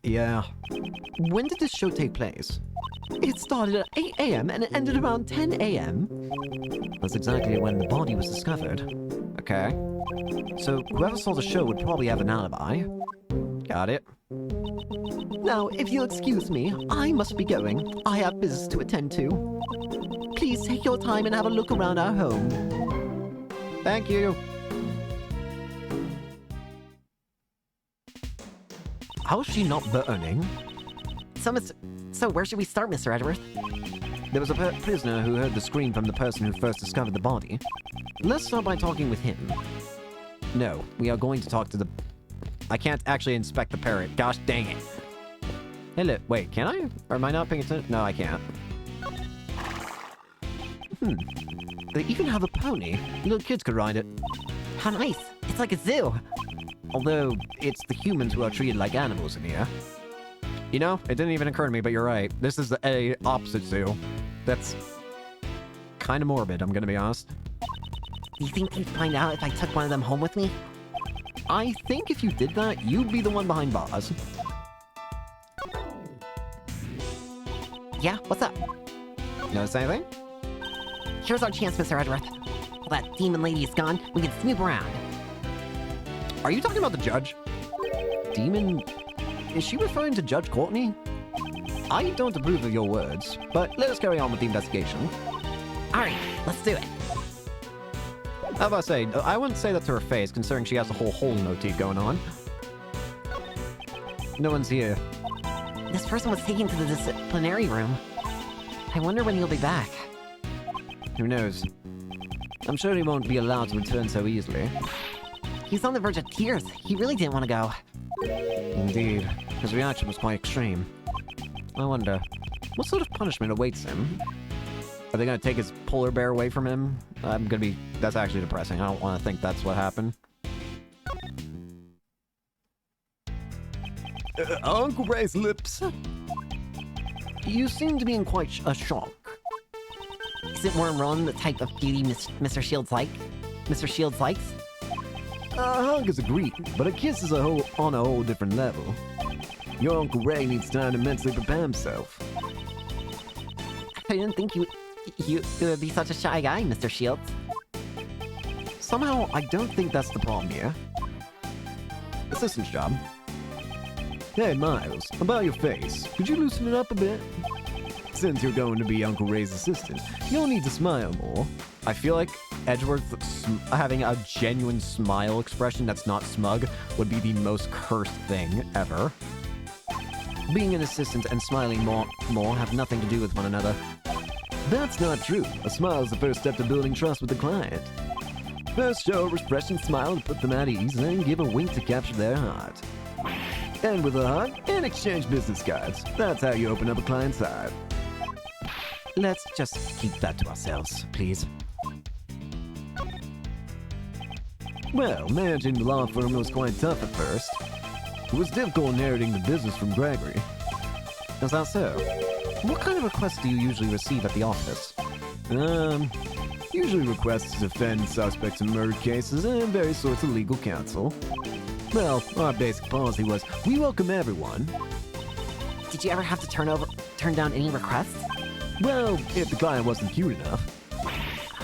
Yeah. When did this show take place? It started at 8 a.m. and it ended around 10 a.m. That's exactly when the body was discovered. Okay. So whoever saw the show would probably have an alibi. Got it. Now, if you'll excuse me, I must be going. I have business to attend to. Please take your time and have a look around our home. Thank you. How's she not burning? So where should we start, Mr. Edgeworth? There was a prisoner who heard the scream from the person who first discovered the body. Let's start by talking with him. No, we are going to talk to the... I can't actually inspect the parrot. Gosh dang it. Hello. Wait, can I? Or am I not paying attention? No, I can't. They even have a pony. Little kids could ride it. How nice. It's like a zoo. Although, it's the humans who are treated like animals in here. You know, it didn't even occur to me, but you're right. This is the opposite zoo. That's kind of morbid, I'm gonna be honest. Do you think they'd find out if I took one of them home with me? I think if you did that, you'd be the one behind bars. Yeah, what's up? Notice anything? Here's our chance, Mr. Edgeworth. While that demon lady is gone, we can snoop around. Are you talking about the judge? Demon? Is she referring to Judge Courtney? I don't approve of your words, but let us carry on with the investigation. Alright, let's do it. How about I say, I wouldn't say that to her face, considering she has a whole holy motif going on. No one's here. This person was taken to the disciplinary room. I wonder when he'll be back. Who knows? I'm sure he won't be allowed to return so easily. He's on the verge of tears. He really didn't want to go. Indeed. His reaction was quite extreme. I wonder, what sort of punishment awaits him? Are they gonna take his polar bear away from him? That's actually depressing. I don't want to think that's what happened. Uncle Ray's lips. You seem to be in quite a shock. Isn't Worm Run the type of beauty Mr. Shields likes? A hug is a greeting, but a kiss is on a whole different level. Your Uncle Ray needs time to mentally prepare himself. I didn't think you would be such a shy guy, Mr. Shields. Somehow, I don't think that's the problem here. Assistant's job. Hey, Miles, about your face, could you loosen it up a bit? Since you're going to be Uncle Ray's assistant, you'll need to smile more. I feel like Edgeworth having a genuine smile expression that's not smug would be the most cursed thing ever. Being an assistant and smiling more have nothing to do with one another. That's not true. A smile is the first step to building trust with the client. First, show a refreshing smile to put them at ease, then give a wink to capture their heart. End with a hug and exchange business cards. That's how you open up a client's heart. Let's just keep that to ourselves, please. Well, managing the law firm was quite tough at first. It was difficult inheriting the business from Gregory. Is that so? What kind of requests do you usually receive at the office? Usually requests to defend suspects in murder cases and various sorts of legal counsel. Well, our basic policy was, we welcome everyone. Did you ever have to turn down any requests? Well, if the client wasn't cute enough.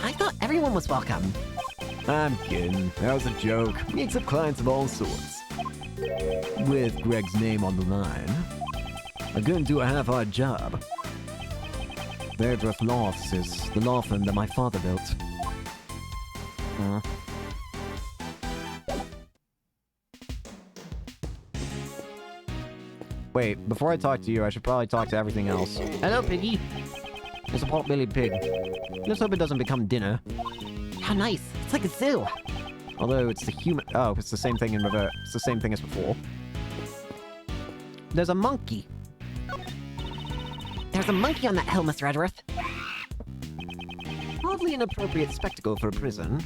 I thought everyone was welcome. I'm kidding. That was a joke. We accept clients of all sorts. With Greg's name on the line. I couldn't do a half-hard job. The Edgeworth Law Office is the law firm that my father built. Wait, before I talk to you, I should probably talk to everything else. Hello, Piggy! It's a pot-bellied pig. Let's hope it doesn't become dinner. How nice. It's like a zoo. Although it's the human... Oh, it's the same thing in reverse. It's the same thing as before. There's a monkey. There's a monkey on that hill, Mr. Edgeworth. Probably an appropriate spectacle for a prison.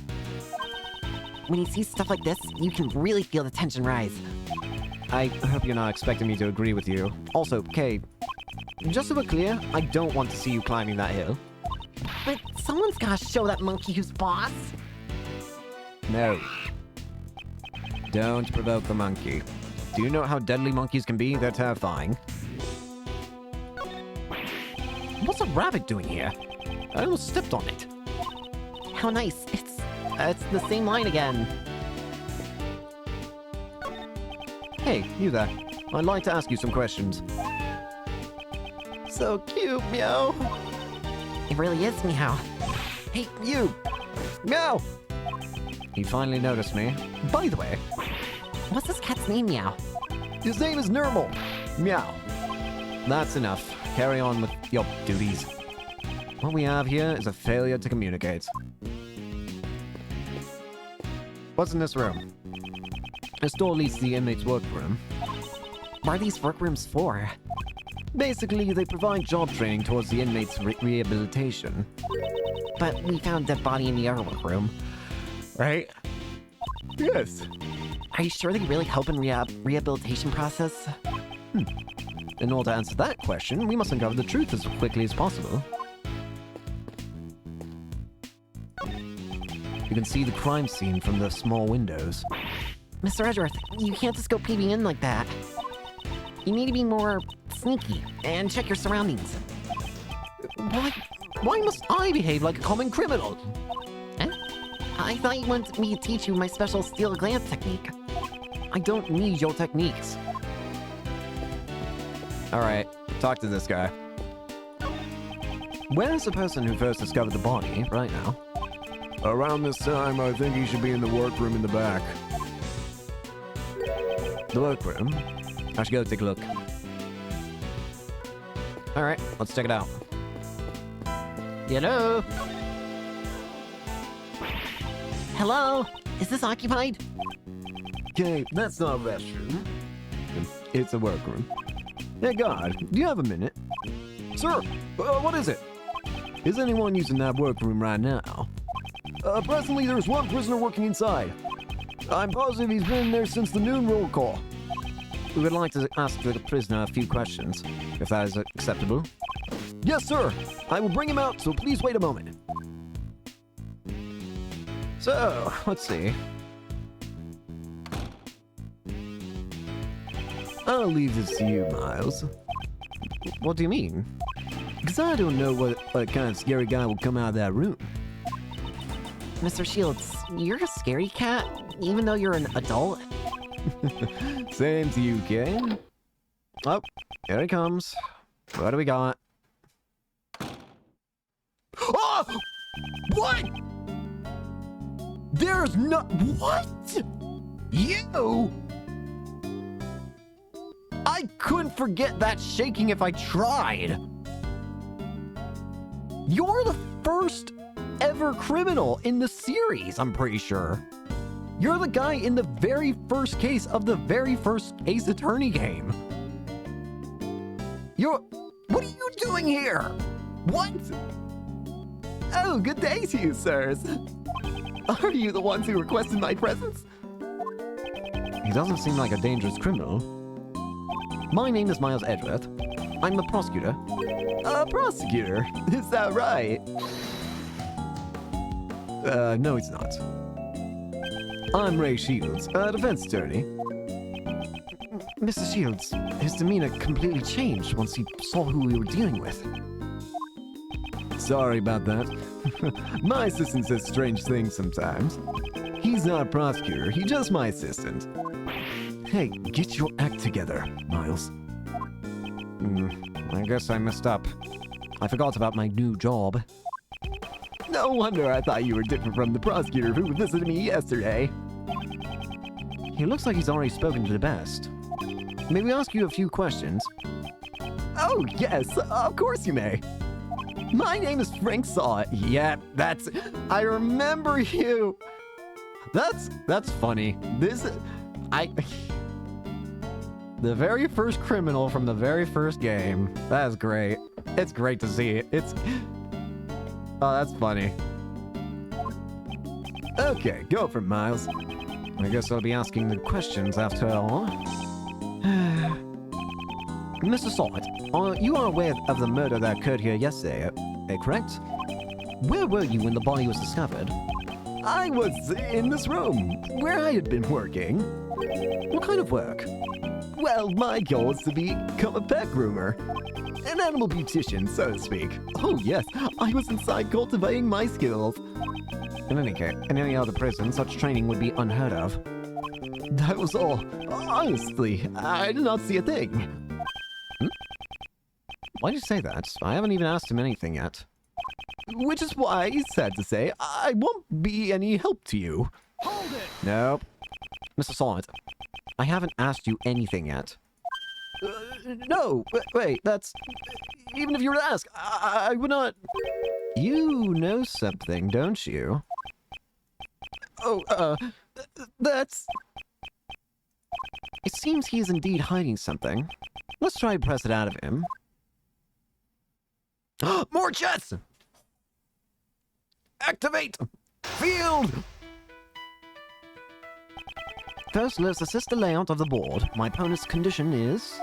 When you see stuff like this, you can really feel the tension rise. I hope you're not expecting me to agree with you. Also, Kay, just so we're clear, I don't want to see you climbing that hill. But someone's gotta show that monkey who's boss. No. Don't provoke the monkey. Do you know how deadly monkeys can be? They're terrifying. What's a rabbit doing here? I almost stepped on it. How nice. It's the same line again. Hey, you there. I'd like to ask you some questions. So cute, meow. It really is meow. Hey, you! Meow! He finally noticed me. By the way, What's this cat's name, meow? his name is Normal. Meow. That's enough. Carry on with your duties. What we have here is a failure to communicate. What's in this room? This door leads to the inmate's workroom. What are these workrooms for? Basically, they provide job training towards the inmate's rehabilitation. But we found a dead body in the other workroom. Right? Yes. Are you sure they really help in rehabilitation process? In order to answer that question, we must uncover the truth as quickly as possible. You can see the crime scene from the small windows. Mr. Edgeworth, you can't just go peeping in like that. You need to be more sneaky and check your surroundings. Why must I behave like a common criminal? Eh? I thought you wanted me to teach you my special steal glance technique. I don't need your techniques. Alright, talk to this guy. Where's the person who first discovered the body right now? Around this time, I think he should be in the workroom in the back. The workroom? I should go take a look. Alright, let's check it out. Hello? Hello? Is this occupied? Okay, that's not a restroom. It's a workroom. Hey, God, do you have a minute? Sir, what is it? Is anyone using that workroom right now? Presently, there's one prisoner working inside. I'm positive he's been there since the noon roll call. We would like to ask the prisoner a few questions, if that is acceptable. Yes, sir. I will bring him out, so please wait a moment. So, let's see. I'll leave this to you, Miles. What do you mean? Because I don't know what kind of scary guy will come out of that room. Mr. Shields, you're a scary cat, even though you're an adult? Same to you, Kane. Oh, here he comes. What do we got? Oh! What? There's no... What? You? I couldn't forget that shaking if I tried. You're the first ever criminal in the series, I'm pretty sure. You're the guy in the very first case of the very first Ace Attorney game. What are you doing here? What? Oh, good day to you, sirs. Are you the ones who requested my presence? He doesn't seem like a dangerous criminal. My name is Miles Edgeworth. I'm a prosecutor. A prosecutor? Is that right? No, it's not. I'm Ray Shields, a defense attorney. Mr. Shields, his demeanor completely changed once he saw who we were dealing with. Sorry about that. My assistant says strange things sometimes. He's not a prosecutor, he's just my assistant. Hey, get your act together, Miles. I guess I messed up. I forgot about my new job. No wonder I thought you were different from the prosecutor who visited me yesterday. He looks like he's already spoken to the best. May we ask you a few questions? Oh, yes, of course you may. My name is Frank Saw. Yeah, I remember you. That's funny. The very first criminal from the very first game. That is great. It's great to see it. Oh, that's funny. Okay, go for it, Miles. I guess I'll be asking the questions after all. Mr. Salt, you are aware of the murder that occurred here yesterday, correct? Where were you when the body was discovered? I was in this room, where I had been working. What kind of work? Well, my goal is to become a pet groomer. An animal beautician, so to speak. Oh yes, I was inside cultivating my skills. In any case, in any other prison, such training would be unheard of. That was all. Honestly, I did not see a thing. Why did you say that? I haven't even asked him anything yet. Which is why, sad to say, I won't be any help to you. Hold it! Nope. Mr. Solid, I haven't asked you anything yet. No, wait, that's... Even if you were to ask, I would not... You know something, don't you? Oh, that's... It seems he is indeed hiding something. Let's try and press it out of him. More chess! Activate! Field! First, let's assess the layout of the board. My opponent's condition is...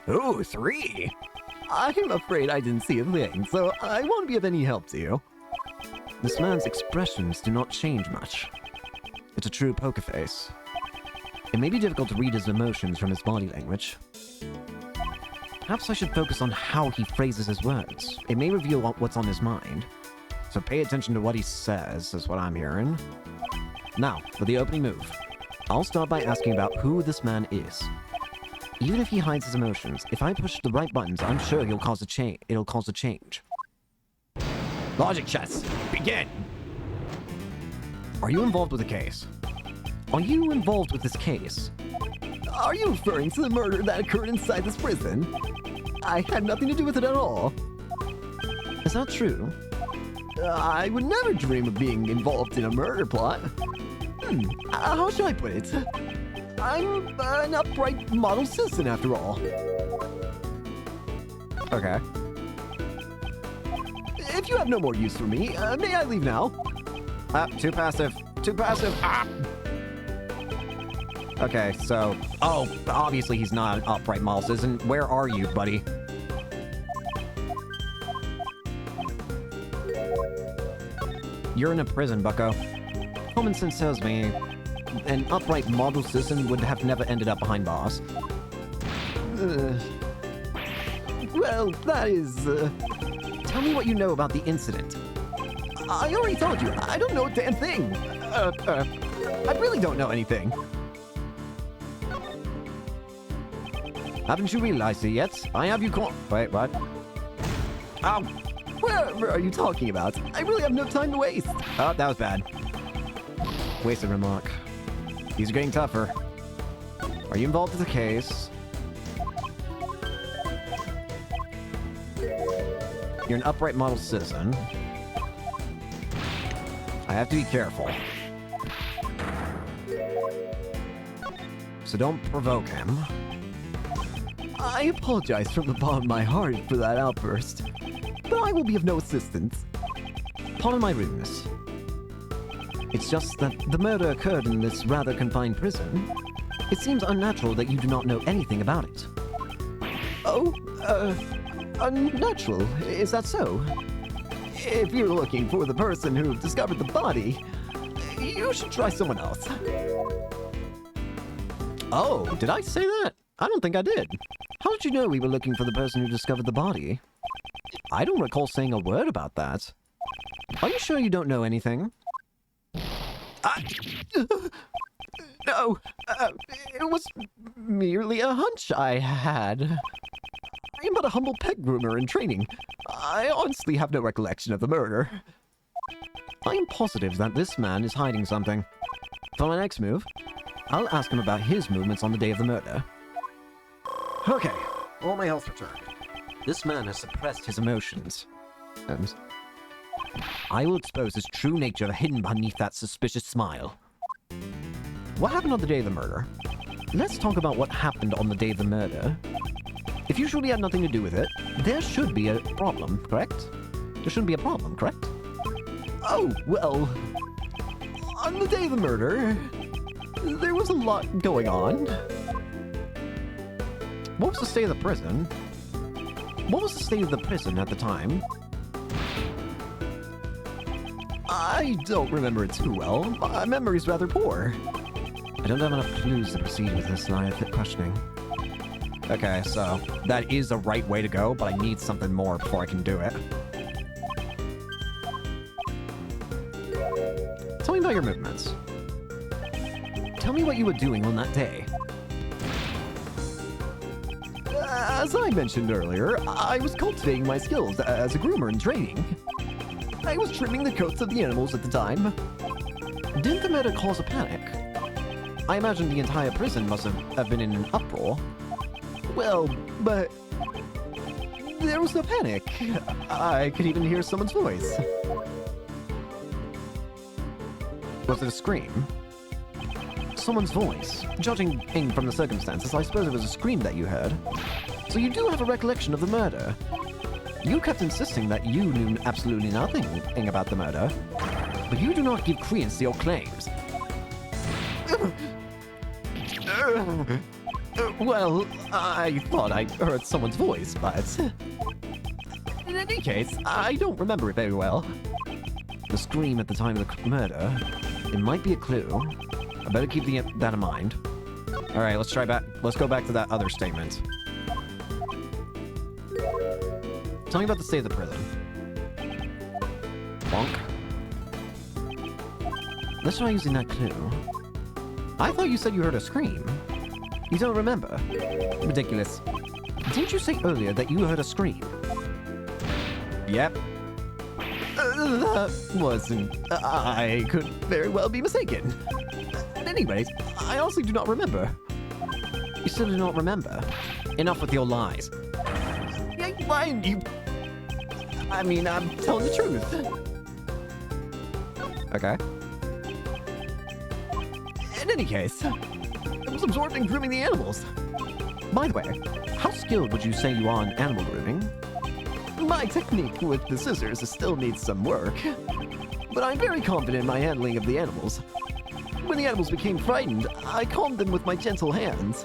Ooh, 3! I'm afraid I didn't see a thing, so I won't be of any help to you. This man's expressions do not change much. It's a true poker face. It may be difficult to read his emotions from his body language. Perhaps I should focus on how he phrases his words. It may reveal what's on his mind. So pay attention to what he says, is what I'm hearing. Now, for the opening move. I'll start by asking about who this man is. Even if he hides his emotions, if I push the right buttons, I'm sure it'll cause a change. Logic chess, begin! Are you involved with the case? Are you involved with this case? Are you referring to the murder that occurred inside this prison? I had nothing to do with it at all. Is that true? I would never dream of being involved in a murder plot. How should I put it? I'm an upright model citizen after all. Okay. If you have no more use for me, may I leave now? Too passive. Too passive. Ah! Okay, so... Oh, obviously he's not an upright model citizen. Where are you, buddy? You're in a prison, bucko. Common sense tells me an upright model citizen would have never ended up behind bars. Well, that is... Tell me what you know about the incident. I already told you, I don't know a damn thing. I really don't know anything. Haven't you realized it yet? I have you caught. Wait, what? Ow! Where are you talking about? I really have no time to waste. Oh, that was bad. Wasted remark. These are getting tougher. Are you involved with the case? You're an upright model citizen. I have to be careful. So don't provoke him. I apologize from the bottom of my heart for that outburst, but I will be of no assistance. Pardon my rudeness. It's just that the murder occurred in this rather confined prison. It seems unnatural that you do not know anything about it. Oh, unnatural? Is that so? If you're looking for the person who discovered the body, you should try someone else. Oh, did I say that? I don't think I did. How did you know we were looking for the person who discovered the body? I don't recall saying a word about that. Are you sure you don't know anything? No, it was merely a hunch I had. I am but a humble peg groomer in training. I honestly have no recollection of the murder. I am positive that this man is hiding something. For my next move, I'll ask him about his movements on the day of the murder. Okay, all my health returned. This man has suppressed his emotions. And I will expose his true nature hidden beneath that suspicious smile. What happened on the day of the murder? Let's talk about what happened on the day of the murder. If you truly had nothing to do with it, there should be a problem, correct? There shouldn't be a problem, correct? Oh, well... On the day of the murder, there was a lot going on. What was the state of the prison? What was the state of the prison at the time? I don't remember it too well. My memory's rather poor. I don't have enough clues to proceed with this line of questioning. Okay, so that is the right way to go, but I need something more before I can do it. Tell me about your movements. tell me what you were doing on that day. As I mentioned earlier, I was cultivating my skills as a groomer in training. I was trimming the coats of the animals at the time. Didn't the murder cause a panic? I imagine the entire prison must have been in an uproar. Well, but there was no panic. I could even hear someone's voice. Was it a scream? Someone's voice. Judging from the circumstances, I suppose it was a scream that you heard. So you do have a recollection of the murder. You kept insisting that you knew absolutely nothing about the murder, but you do not give credence to your claims. Well, I thought I heard someone's voice, but... In any case, I don't remember it very well. The scream at the time of the murder, it might be a clue. I better keep that in mind. Alright, let's go back to that other statement. Tell me about the state of the prison. Bonk. Let's try using that clue. I thought you said you heard a scream. You don't remember? Ridiculous. Didn't you say earlier that you heard a scream? Yep. That wasn't... I could very well be mistaken. Anyways, I honestly do not remember. You still do not remember? Enough with your lies. Yeah, why you... I mean, I'm telling the truth. Okay. In any case, I was absorbed in grooming the animals. By the way, how skilled would you say you are in animal grooming? My technique with the scissors still needs some work, but I'm very confident in my handling of the animals. When the animals became frightened, I calmed them with my gentle hands.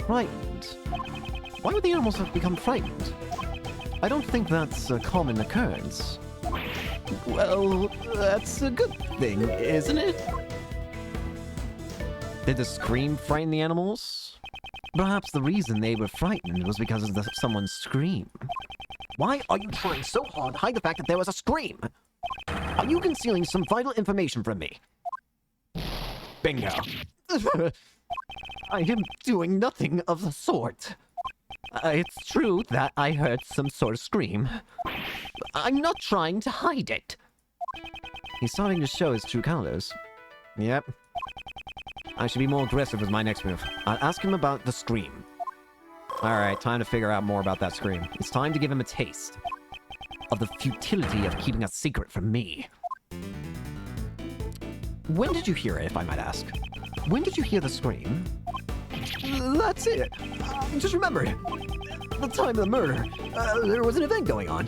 Frightened? Why would the animals have become frightened? I don't think that's a common occurrence. Well, that's a good thing, isn't it? Did the scream frighten the animals? Perhaps the reason they were frightened was because of someone's scream. Why are you trying so hard to hide the fact that there was a scream? Are you concealing some vital information from me? Bingo. I am doing nothing of the sort. It's true that I heard some sort of scream. I'm not trying to hide it. He's starting to show his true colors. Yep. I should be more aggressive with my next move. I'll ask him about the scream. Alright, time to figure out more about that scream. It's time to give him a taste of the futility of keeping a secret from me. When did you hear it, if I might ask? When did you hear the scream? That's it. I just remembered. The time of the murder, there was an event going on.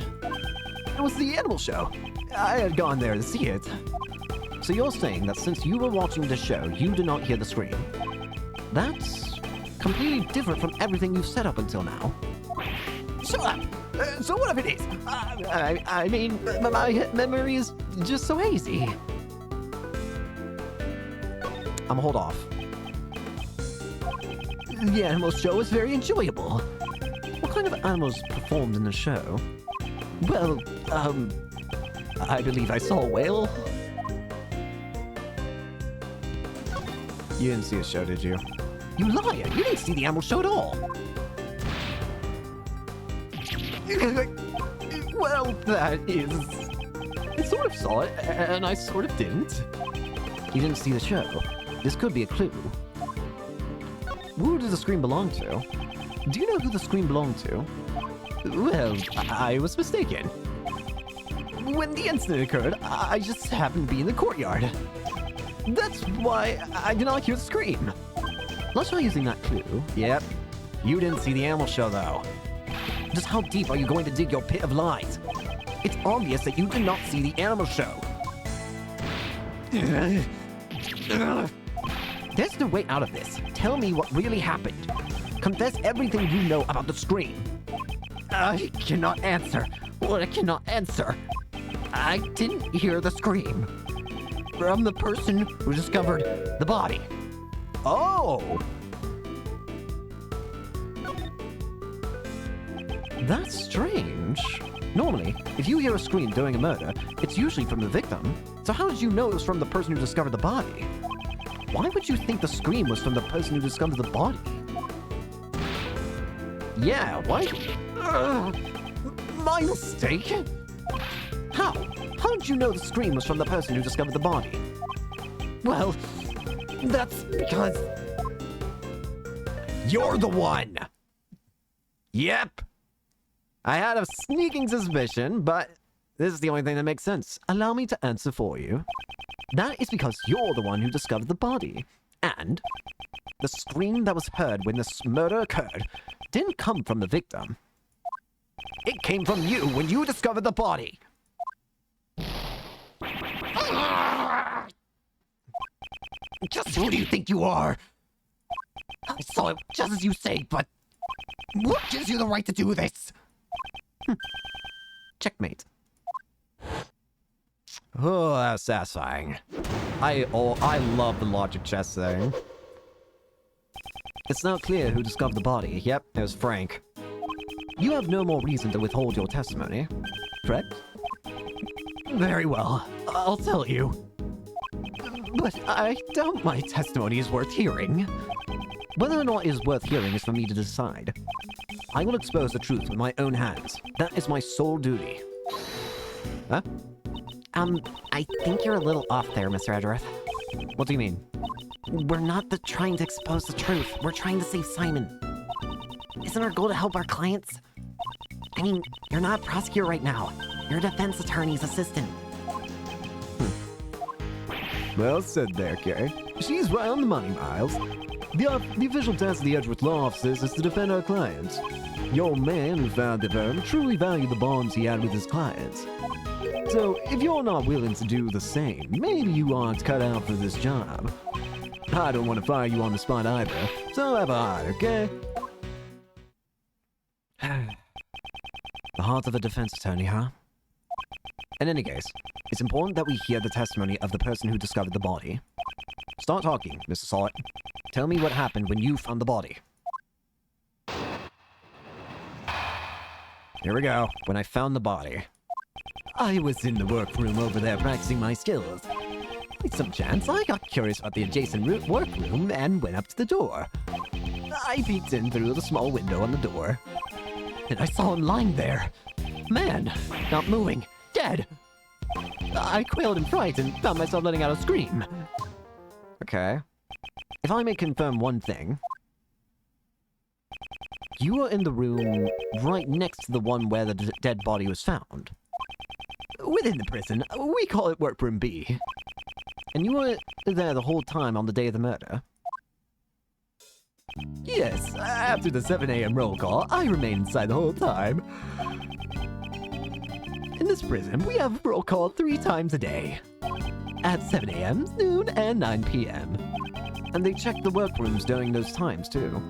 It was the animal show. I had gone there to see it. So you're saying that since you were watching the show, you did not hear the scream? That's completely different from everything you've said up until now. Shut up! So what if it is? I mean, my memory is just so hazy. I'm gonna hold off. The animal show was very enjoyable. What kind of animals performed in the show? Well, I believe I saw a whale. You didn't see a show, did you? You liar! You didn't see the animal show at all! Well, that is... I sort of saw it, and I sort of didn't. You didn't see the show. This could be a clue. Who did the scream belong to? Do you know who the scream belonged to? Well, I was mistaken. When the incident occurred, I just happened to be in the courtyard. That's why I did not hear the scream. Let's try using that clue. Yep. You didn't see the animal show, though. Just how deep are you going to dig your pit of lies? It's obvious that you did not see the animal show. There's no way out of this. Tell me what really happened. Confess everything you know about the scream. I cannot answer. What I cannot answer. I didn't hear the scream. From the person who discovered the body. Oh! That's strange. Normally, if you hear a scream during a murder, it's usually from the victim. So how did you know it was from the person who discovered the body? Why would you think the scream was from the person who discovered the body? Yeah, what? My mistake? How? How did you know the scream was from the person who discovered the body? Well, that's because... You're the one! Yep! I had a sneaking suspicion, but this is the only thing that makes sense. Allow me to answer for you. That is because you're the one who discovered the body. And the scream that was heard when this murder occurred didn't come from the victim. It came from you when you discovered the body. Just who do you think you are? I saw it just as you say, but what gives you the right to do this? Checkmate. Oh, that's satisfying. I love the logic chess thing. It's now clear who discovered the body. Yep, it was Frank. You have no more reason to withhold your testimony, correct? Very well, I'll tell you. But I doubt my testimony is worth hearing. Whether or not it is worth hearing is for me to decide. I will expose the truth with my own hands. That is my sole duty. Huh? I think you're a little off there, Mr. Edgeworth. What do you mean? We're not trying to expose the truth. We're trying to save Simon. Isn't our goal to help our clients? I mean, you're not a prosecutor right now. You're a defense attorney's assistant. Well said there, Kay. She's right on the money, Miles. The official task of the Edgeworth Law Offices is to defend our clients. Your man who founded the firm truly valued the bonds he had with his clients. So, if you're not willing to do the same, maybe you aren't cut out for this job. I don't want to fire you on the spot either, so have a heart, okay? The heart of a defense attorney, huh? In any case, it's important that we hear the testimony of the person who discovered the body. Start talking, Mr. Salt. Tell me what happened when you found the body. Here we go. When I found the body. I was in the workroom over there practicing my skills. By some chance, I got curious about the adjacent workroom and went up to the door. I peeked in through the small window on the door, and I saw him lying there. Man, not moving, dead. I quailed in fright and found myself letting out a scream. Okay. If I may confirm one thing. You were in the room right next to the one where the dead body was found. Within the prison, we call it Workroom B. And you were there the whole time on the day of the murder? Yes, after the 7 a.m. roll call, I remained inside the whole time. In this prison, we have roll call 3 times a day. At 7 a.m., noon, and 9 p.m. And they checked the workrooms during those times, too.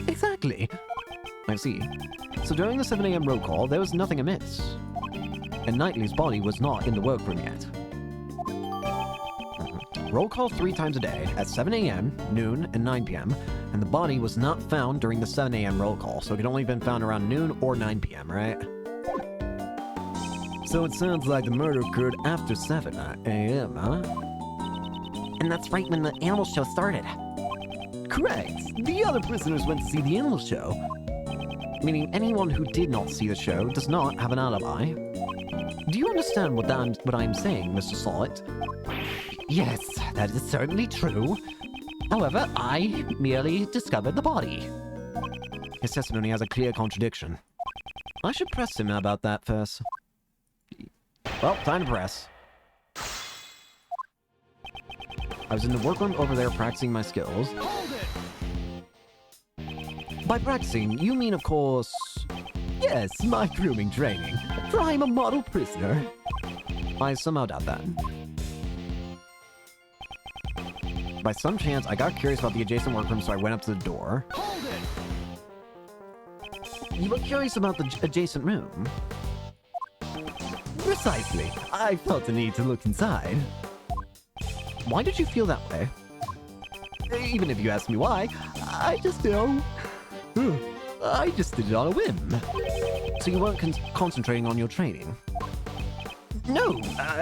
Exactly. I see. So during the 7 a.m. roll call, there was nothing amiss. And Knightley's body was not in the workroom yet. Roll call 3 times a day at 7 a.m., noon, and 9 p.m., and the body was not found during the 7 a.m. roll call, so it could only have been found around noon or 9 p.m., right? So it sounds like the murder occurred after 7 a.m., huh? And that's right when the animal show started. Correct. The other prisoners went to see the animal show. Meaning anyone who did not see the show does not have an alibi. Do you understand what I'm saying, Mr. Solid? Yes, that is certainly true. However, I merely discovered the body. His testimony has a clear contradiction. I should press him about that first. Well, time to press. I was in the workroom over there practicing my skills. Hold it! By practicing, you mean, of course... Yes, my grooming training. For I'm a model prisoner. I somehow doubt that. By some chance, I got curious about the adjacent workroom, so I went up to the door. Hold it! You were curious about the adjacent room. Precisely. I felt the need to look inside. Why did you feel that way? Even if you ask me why, I just know. I just did it on a whim. So you weren't concentrating on your training? No,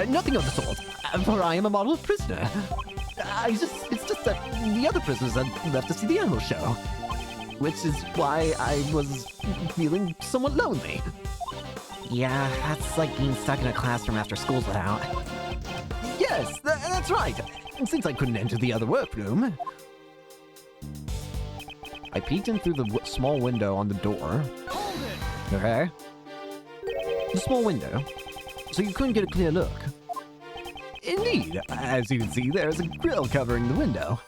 nothing of the sort. For I am a model prisoner. It's just that the other prisoners had left to see the animal show. Which is why I was feeling somewhat lonely. Yeah, that's like being stuck in a classroom after school's let out. Yes, that's right. Since I couldn't enter the other workroom. I peeked in through the small window on the door. Okay. The small window. So you couldn't get a clear look. Indeed, as you can see, there's a grill covering the window.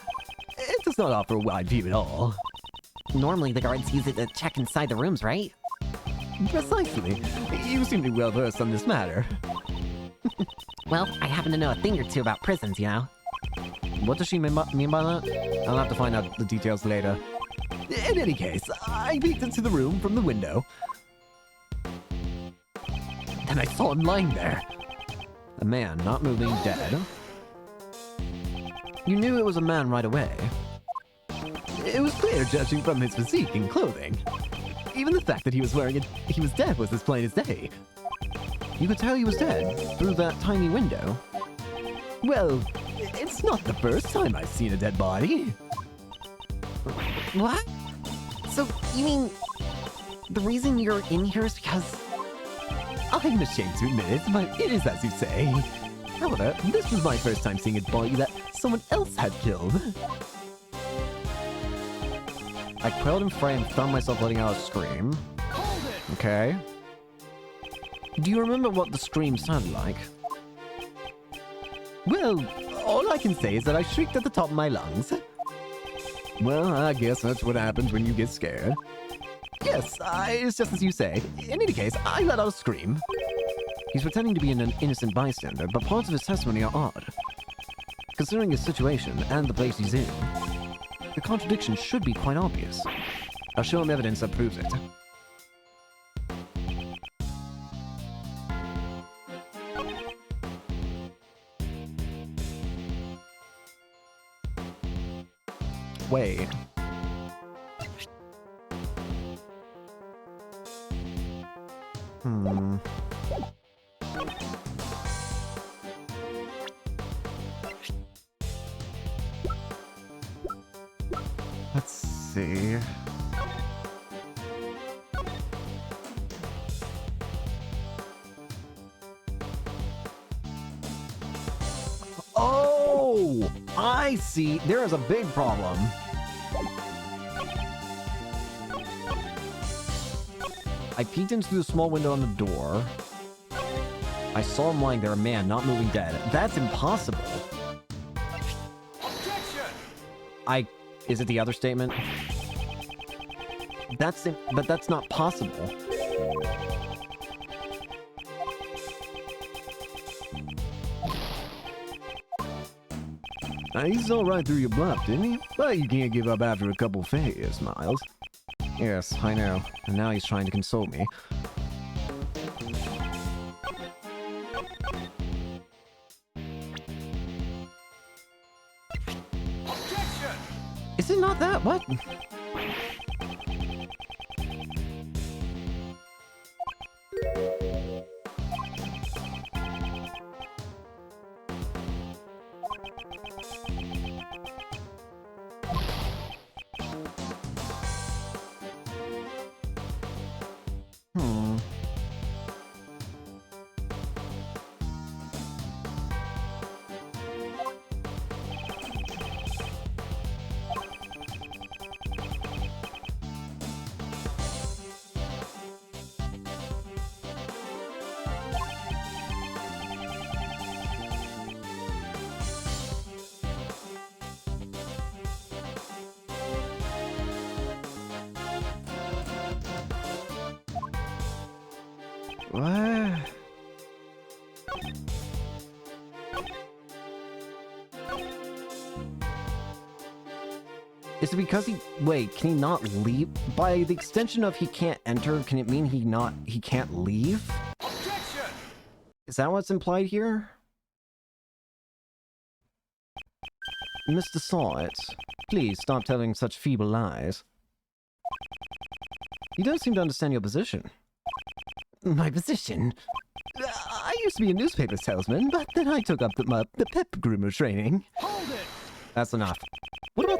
It does not offer a wide view at all. Normally the guards use it to check inside the rooms, right? Precisely. You seem to be well versed on this matter. Well, I happen to know a thing or two about prisons, you know? What does she mean by that? I'll have to find out the details later. In any case, I peeked into the room from the window. Then I saw him lying there. A man, not moving, dead. You knew it was a man right away. It was clear, judging from his physique and clothing. Even the fact that he was dead was as plain as day. You could tell he was dead through that tiny window. Well, it's not the first time I've seen a dead body. What? So, you mean... the reason you're in here is because... I'm ashamed to admit it, but it is as you say. However, this was my first time seeing a body that someone else had killed. I quailed in fright and found myself letting out a scream. Okay. Do you remember what the scream sounded like? Well, all I can say is that I shrieked at the top of my lungs. Well, I guess that's what happens when you get scared. Yes, it's just as you say. In any case, I let out a scream. He's pretending to be an innocent bystander, but parts of his testimony are odd. Considering his situation and the place he's in, the contradiction should be quite obvious. I'll show him evidence that proves it. Wait. Let's see. Oh, I see. There is a big problem. I peeked into the small window on the door. I saw him lying there, a man, not moving, dead. That's impossible. Objection! Is it the other statement? But that's not possible. He saw right through your bluff, didn't he? But you can't give up after a couple failures, Miles. Yes, I know. And now he's trying to console me. Objection! Is it not that? What? What? Is it because he... Wait, can he not leave? By the extension of he can't enter, can it mean he can't leave? Objection! Is that what's implied here? Mr. Sawit, please stop telling such feeble lies. You don't seem to understand your position. My position? I used to be a newspaper salesman, but then I took up the pep groomer training. Hold it! That's enough.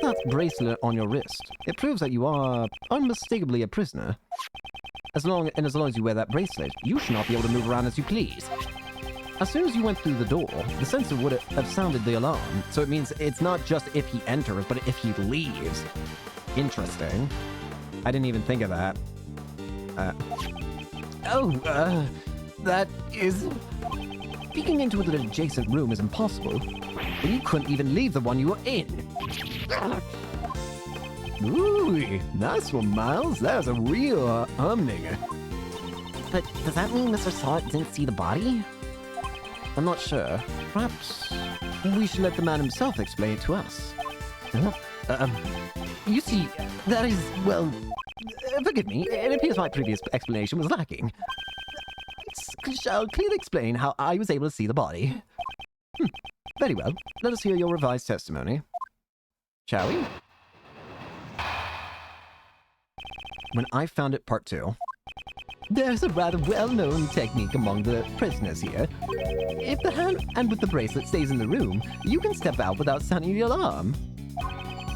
that bracelet on your wrist. It proves that you are unmistakably a prisoner. As long as you wear that bracelet, you should not be able to move around as you please. As soon as you went through the door, the sensor would have sounded the alarm. So it means it's not just if he enters, but if he leaves. Interesting. I didn't even think of that. That is... Peeking into the adjacent room is impossible. But you couldn't even leave the one you were in. Ooh, nice one, Miles. That was a real humdinger. But does that mean Mr. Solid didn't see the body? I'm not sure. Perhaps we should let the man himself explain it to us. You see, that is, well... forgive me, it appears my previous explanation was lacking. I shall clearly explain how I was able to see the body. Very well, let us hear your revised testimony. Shall we? When I Found It Part 2. There's a rather well-known technique among the prisoners here. If the hand with the bracelet stays in the room, you can step out without sounding the alarm.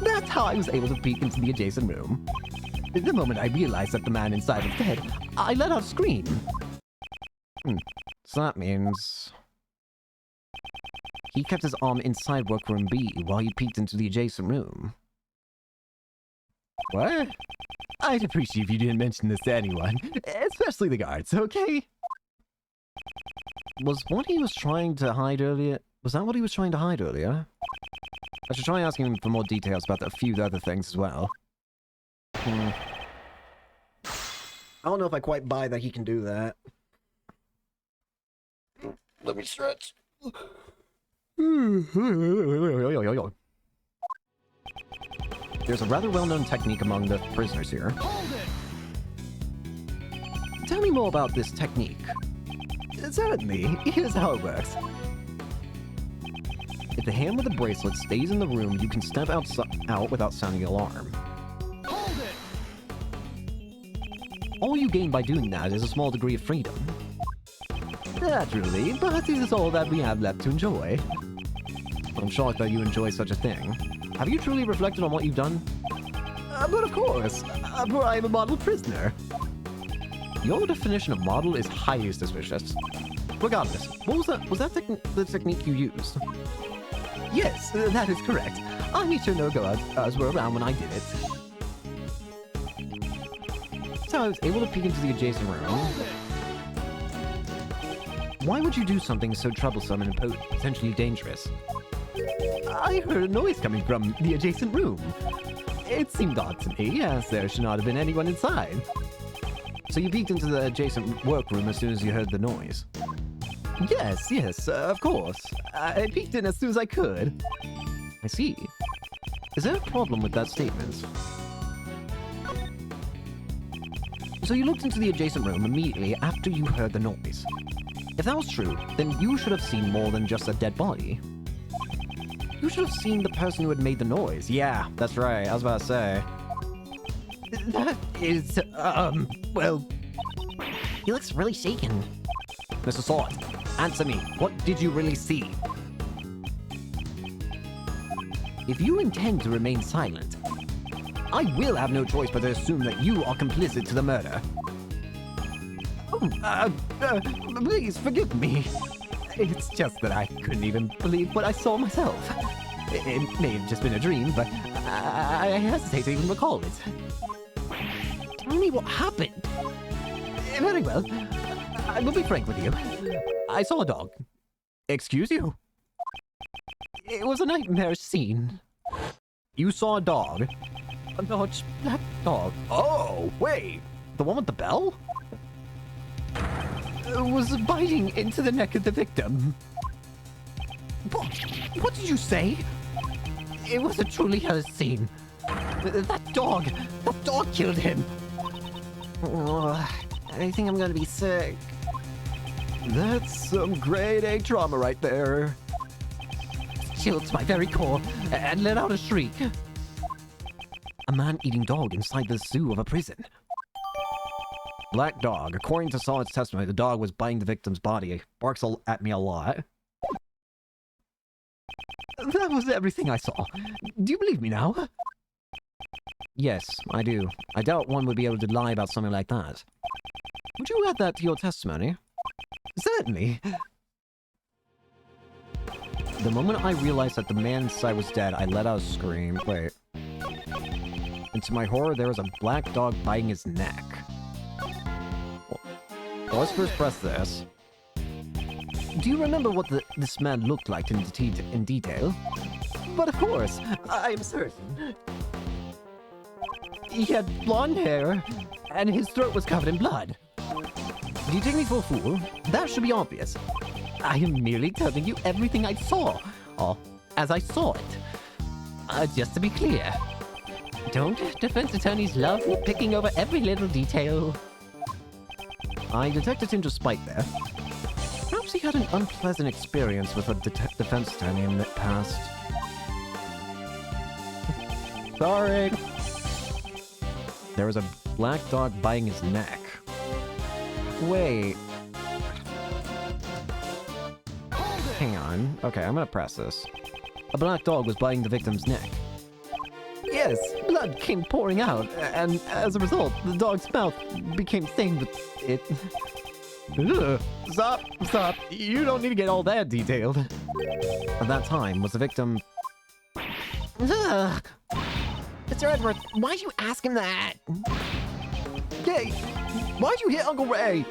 That's how I was able to peek into the adjacent room. The moment I realized that the man inside was dead, I let out a scream. So that means... he kept his arm inside workroom B while you peeked into the adjacent room. What? I'd appreciate if you didn't mention this to anyone, especially the guards, okay? Was what he was trying to hide earlier... was that what he was trying to hide earlier? I should try asking him for more details about a few other things as well. I don't know if I quite buy that he can do that. Let me stretch. There's a rather well-known technique among the prisoners here. Hold it! Tell me more about this technique. Certainly. Here's how it works. If the hand with the bracelet stays in the room, you can step out without sounding the alarm. Hold it! All you gain by doing that is a small degree of freedom. Naturally, but this is all that we have left to enjoy. I'm shocked that you enjoy such a thing. Have you truly reflected on what you've done? But of course, for I am a model prisoner. Your definition of model is highly suspicious. Regardless, what was that? Was that the technique you used? Yes, that is correct. I need to know guards were around when I did it. So I was able to peek into the adjacent room. Hold it! Why would you do something so troublesome and potentially dangerous? I heard a noise coming from the adjacent room. It seemed odd to me, as there should not have been anyone inside. So you peeked into the adjacent workroom as soon as you heard the noise? Yes, of course. I peeked in as soon as I could. I see. Is there a problem with that statement? So you looked into the adjacent room immediately after you heard the noise. If that was true, then you should have seen more than just a dead body. You should have seen the person who had made the noise. Yeah, that's right. I was about to say. That is, well... He looks really shaken. Mr. Sword, answer me. What did you really see? If you intend to remain silent, I will have no choice but to assume that you are complicit to the murder. Please forgive me. It's just that I couldn't even believe what I saw myself. It may have just been a dream, but I hesitate to even recall it. Tell me what happened. Very well. I will be frank with you. I saw a dog. Excuse you? It was a nightmarish scene. You saw a dog? A large black dog. Oh, wait. The one with the bell? Was biting into the neck of the victim. What did you say? It was a truly hellish scene. That dog killed him. Oh, I think I'm gonna be sick. That's some grade A trauma right there. Chilled to my very core and let out a shriek. A man-eating dog inside the zoo of a prison. Black dog. According to Solid's testimony, the dog was biting the victim's body. Barks at me a lot. That was everything I saw. Do you believe me now? Yes, I do. I doubt one would be able to lie about something like that. Would you add that to your testimony? Certainly. The moment I realized that the man inside was dead, I let out a scream. Wait. And to my horror, there was a black dog biting his neck. Well, let's first press this. Do you remember what this man looked like in detail? But of course, I am certain. He had blonde hair, and his throat was covered in blood. Do you take me for a fool? That should be obvious. I am merely telling you everything I saw, or as I saw it. Just to be clear, don't defense attorneys love picking over every little detail? I detected him to spite there. Perhaps he had an unpleasant experience with a defense attorney in the past. Sorry. There was a black dog biting his neck. Wait. Hang on. Okay, I'm gonna press this. A black dog was biting the victim's neck. Yes, blood came pouring out, and as a result, the dog's mouth became stained with it. Ugh. Stop. You don't need to get all that detailed. At that time, was the victim... Ugh. Mr. Edward, why'd you ask him that? Hey, why'd you hit Uncle Ray?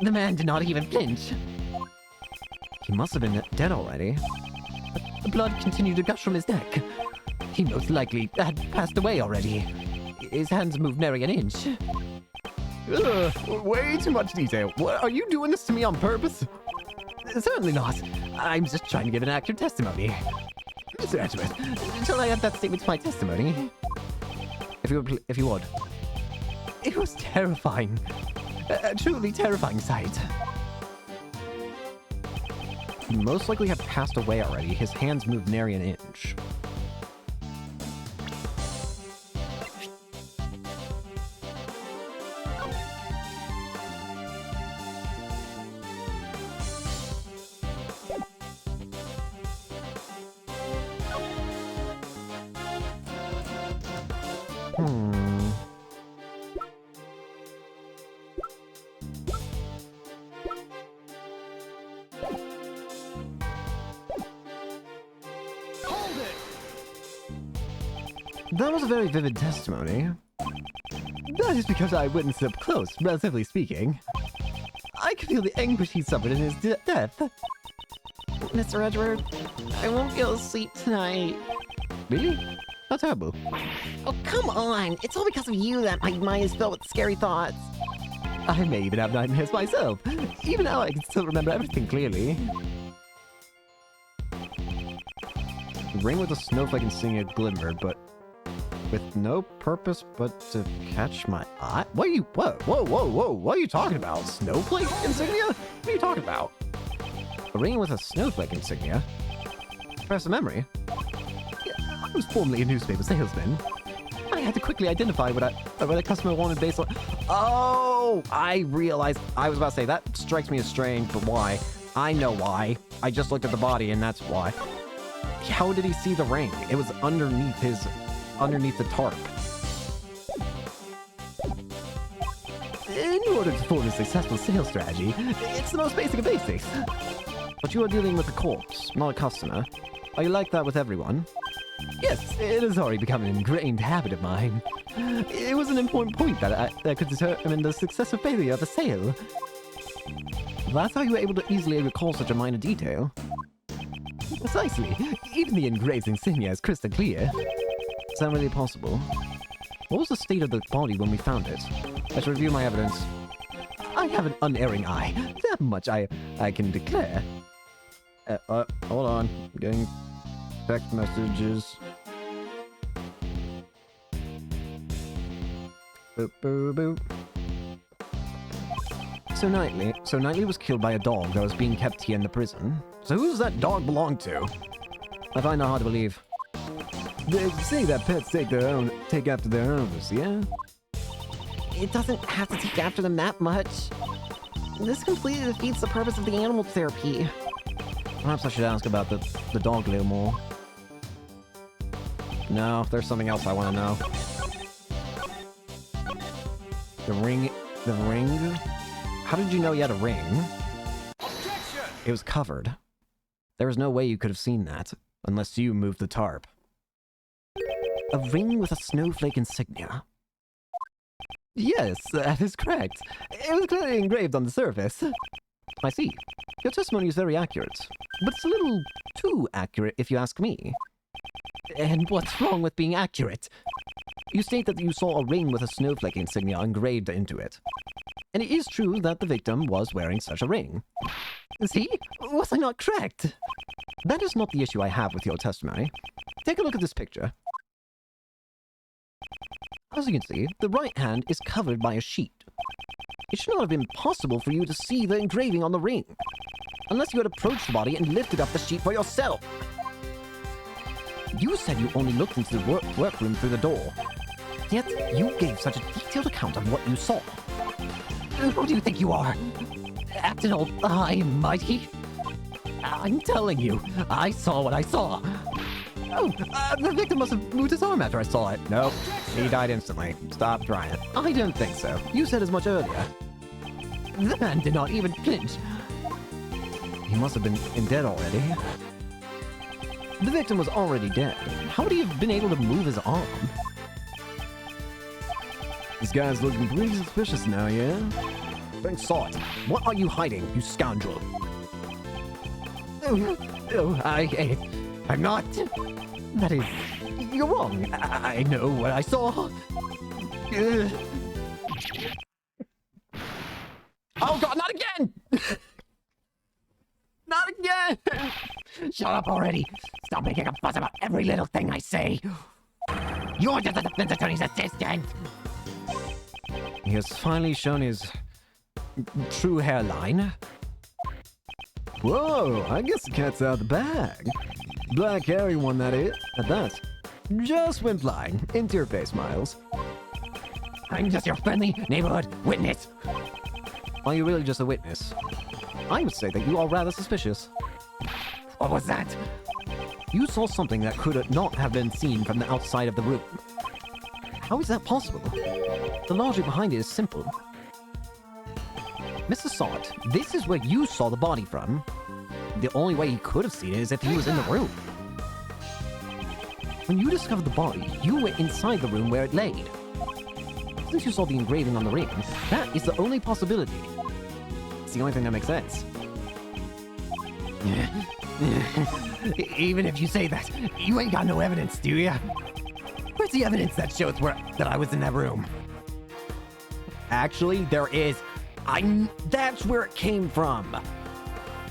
The man did not even flinch. He must have been dead already. The blood continued to gush from his neck. He most likely had passed away already. His hands moved nary an inch. Ugh, way too much detail. What, are you doing this to me on purpose? Certainly not. I'm just trying to give an accurate testimony. Mr. Edward, shall I add that statement to my testimony? If you would. It was terrifying. A truly terrifying sight. He most likely had passed away already. His hands moved nary an inch. That was a very vivid testimony. That is because I witnessed it up close, relatively speaking. I could feel the anguish he suffered in his death. Mr. Edward, I won't be able to sleep tonight. Really? How terrible. Oh, come on! It's all because of you that my mind is filled with scary thoughts. I may even have nightmares myself. Even now I can still remember everything clearly. The ring with a snowflake insignia glimmered, but with no purpose but to catch my eye? What are you... Whoa, what are you talking about? Snowflake insignia? What are you talking about? A ring with a snowflake insignia? Press a memory? I was formerly a newspaper salesman. I had to quickly identify what a customer wanted based on... Oh! I realized... I was about to say, that strikes me as strange, but why? I know why. I just looked at the body and that's why. How did he see the ring? It was underneath the tarp. In order to form a successful sales strategy, it's the most basic of basics. But you are dealing with a corpse, not a customer. Are you like that with everyone? Yes, it has already become an ingrained habit of mine. It was an important point that could determine the success or failure of a sale. That's how you were able to easily recall such a minor detail. Precisely. Even the engraved insignia is crystal clear. Is that really possible? What was the state of the body when we found it? I should review my evidence. I have an unerring eye. That much I can declare. Hold on. I'm getting text messages. Boop, boop, boop. So Knightley was killed by a dog that was being kept here in the prison. So who does that dog belong to? I find that hard to believe. They say that pets take after their owners, yeah? It doesn't have to take after them that much. This completely defeats the purpose of the animal therapy. Perhaps I should ask about the dog a little more. No, there's something else I want to know. The ring... The ring? How did you know you had a ring? Objection! It was covered. There was no way you could have seen that, unless you moved the tarp. A ring with a snowflake insignia. Yes, that is correct. It was clearly engraved on the surface. I see. Your testimony is very accurate, but it's a little too accurate if you ask me. And what's wrong with being accurate? You state that you saw a ring with a snowflake insignia engraved into it. And it is true that the victim was wearing such a ring. See? Was I not correct? That is not the issue I have with your testimony. Take a look at this picture. As you can see, the right hand is covered by a sheet. It should not have been possible for you to see the engraving on the ring, unless you had approached the body and lifted up the sheet for yourself. You said you only looked into the workroom through the door, yet you gave such a detailed account of what you saw. Who do you think you are? Acting all high and mighty? I'm telling you, I saw what I saw. Oh, the victim must have moved his arm after I saw it. Nope, he died instantly. Stop trying it. I don't think so. You said as much earlier. The man did not even flinch. He must have been dead already. The victim was already dead. How would he have been able to move his arm? This guy's looking pretty suspicious now, yeah? Then saw it. What are you hiding, you scoundrel? I'm not. That is, you're wrong. I know what I saw. Oh god, not again! Not again! Shut up already. Stop making a fuss about every little thing I say. You're just a defense attorney's assistant. He has finally shown his true hairline. Whoa, I guess the cat's out of the bag. Black hairy one, that is. At that, just went flying into your face, Miles. I'm just your friendly neighborhood witness. Are you really just a witness? I would say that you are rather suspicious. What was that? You saw something that could not have been seen from the outside of the room. How is that possible? The logic behind it is simple. Mr. Salt, this is where you saw the body from. The only way he could have seen it is if he was in the room. When you discovered the body, you were inside the room where it laid. Since you saw the engraving on the ring, that is the only possibility. It's the only thing that makes sense. Even if you say that, you ain't got no evidence, do ya? Where's the evidence that shows that I was in that room? Actually, there is. That's where it came from.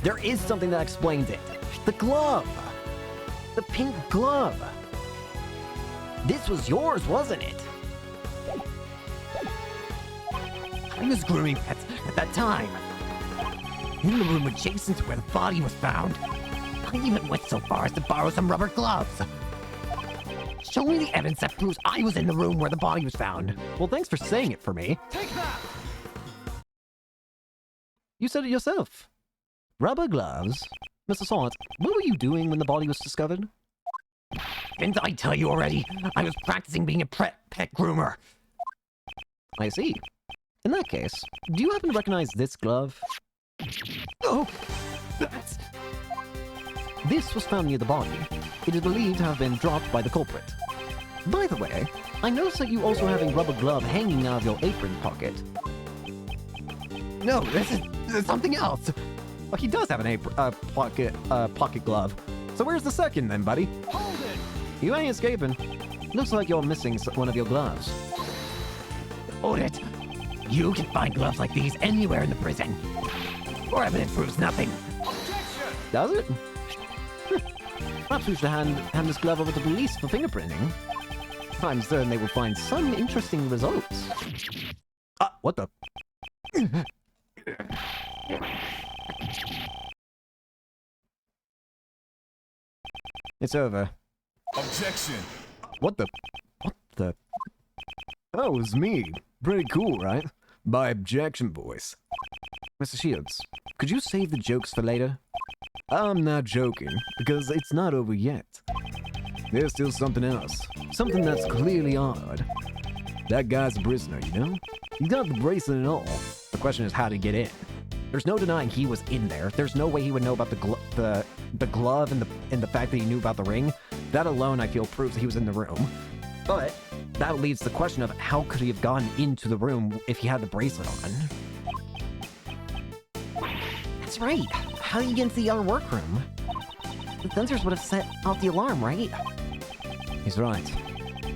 There is something that explains it. The glove. The pink glove. This was yours, wasn't it? I was grooming pets at that time. In the room adjacent to where the body was found. I even went so far as to borrow some rubber gloves. Show me the evidence that proves I was in the room where the body was found. Well, thanks for saying it for me. Take that! You said it yourself. Rubber gloves. Mr. Salt, what were you doing when the body was discovered? Didn't I tell you already? I was practicing being a pet groomer. I see. In that case, do you happen to recognize this glove? Oh, that's... This was found near the body. It is believed to have been dropped by the culprit. By the way, I noticed that you also have a rubber glove hanging out of your apron pocket. No, this is something else. Well, he does have an pocket glove. So where's the second then, buddy? Hold it! You ain't escaping. Looks like you're missing one of your gloves. Hold it. You can find gloves like these anywhere in the prison. Or evidence proves nothing. Objection! Does it? Perhaps we should hand this glove over to police for fingerprinting. I'm certain they will find some interesting results. Ah, what the? It's over. Objection! What the? What the? Oh, it was me. Pretty cool, right? By objection, boys. Mr. Shields, could you save the jokes for later? I'm not joking, because it's not over yet. There's still something else. something that's clearly odd. That guy's a prisoner, you know? He got the bracelet and all. The question is how to get in. There's no denying he was in there. There's no way he would know about the glove and the fact that he knew about the ring. That alone, I feel, proves that he was in the room. But that leaves the question of how could he have gone into the room if he had the bracelet on? That's right. How do you get into the other workroom? The sensors would have set off the alarm, right? He's right.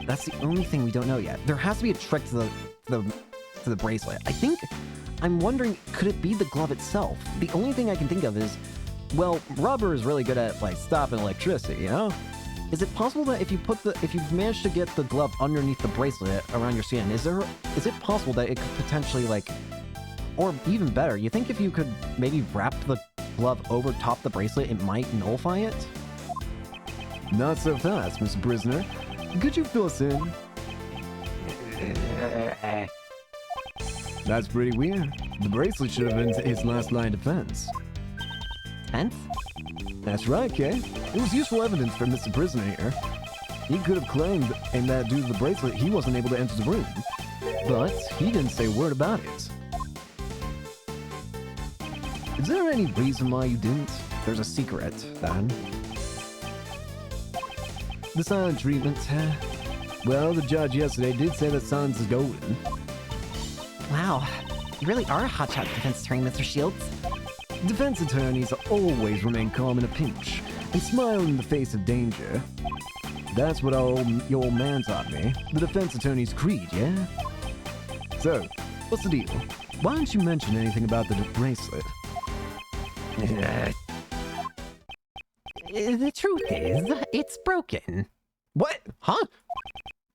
That's the only thing we don't know yet. There has to be a trick to the bracelet. I'm wondering, could it be the glove itself? The only thing I can think of is, well, rubber is really good at like stopping electricity, you know? Is it possible that if you manage to get the glove underneath the bracelet around your skin, is it possible that it could potentially like, or even better, you think if you could maybe wrap the glove over top the bracelet, it might nullify it? Not so fast, Mr. Prisoner. Could you fill us in? That's pretty weird. The bracelet should have been his last line of defense. Tense? That's right, Kay. It was useful evidence for Mr. Prisoner here. He could have claimed, and that due to the bracelet, he wasn't able to enter the room. But he didn't say a word about it. Is there any reason why you didn't? There's a secret, then. The silent treatment. Well, the judge yesterday did say that silence is golden. Wow. You really are a hotshot defense attorney, Mr. Shields. Defense attorneys always remain calm in a pinch and smile in the face of danger. That's what your old man taught me. The defense attorney's creed, yeah? So, what's the deal? Why don't you mention anything about the bracelet? The truth is, it's broken. What? Huh?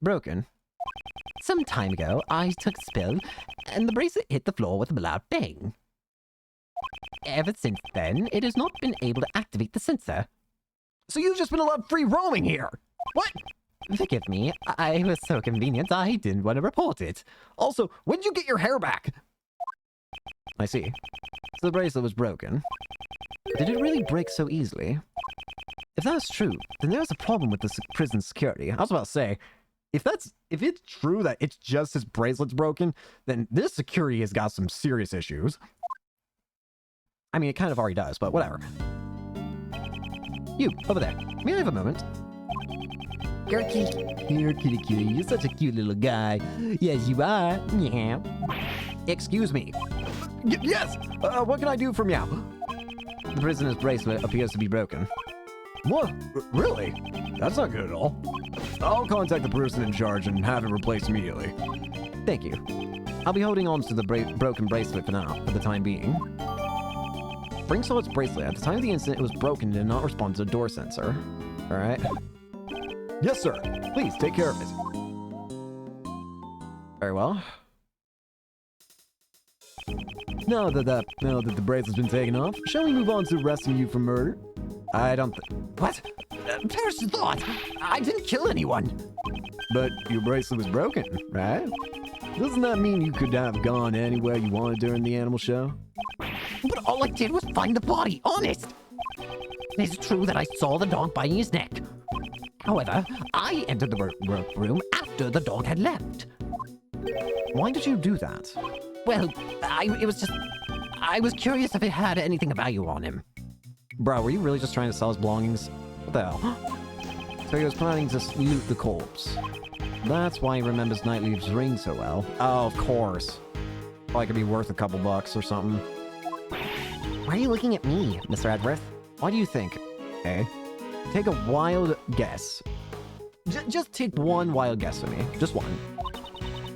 Broken? Some time ago, I took a spill, and the bracelet hit the floor with a loud bang. Ever since then, it has not been able to activate the sensor. So you've just been allowed free roaming here? What? Forgive me, I was so convenient I didn't want to report it. Also, when did you get your hair back? I see. So the bracelet was broken. Did it really break so easily? If that's true, then there's a problem with the prison security. I was about to say, if it's true that it's just his bracelet's broken, then this security has got some serious issues. I mean, it kind of already does, but whatever. You, over there. May I have a moment? Gertie. Here, kitty kitty. You're such a cute little guy. Yes, you are. Meow. Excuse me. Yes! What can I do for meow? The prisoner's bracelet appears to be broken. What? Really? That's not good at all. I'll contact the person in charge and have it replaced immediately. Thank you. I'll be holding on to the broken bracelet for now, for the time being. Bring Solid's bracelet. At the time of the incident, it was broken and did not respond to the door sensor. Alright. Yes, sir. Please, take care of it. Very well. Now that the bracelet's been taken off, shall we move on to arresting you for murder? I don't What? First thought, I didn't kill anyone. But your bracelet was broken, right? Doesn't that mean you could have gone anywhere you wanted during the animal show? But all I did was find the body, honest. It's true that I saw the dog biting his neck. However, I entered the room after the dog had left. Why did you do that? Well, I was curious if it had anything of value on him. Bro, were you really just trying to sell his belongings? What the hell? So he was planning to loot the corpse. That's why he remembers Nightleaf's ring so well. Oh, of course. Probably could be worth a couple bucks or something. Why are you looking at me, Mr. Edworth? Why do you think? Eh? Take a wild guess. Just take one wild guess for me. Just one.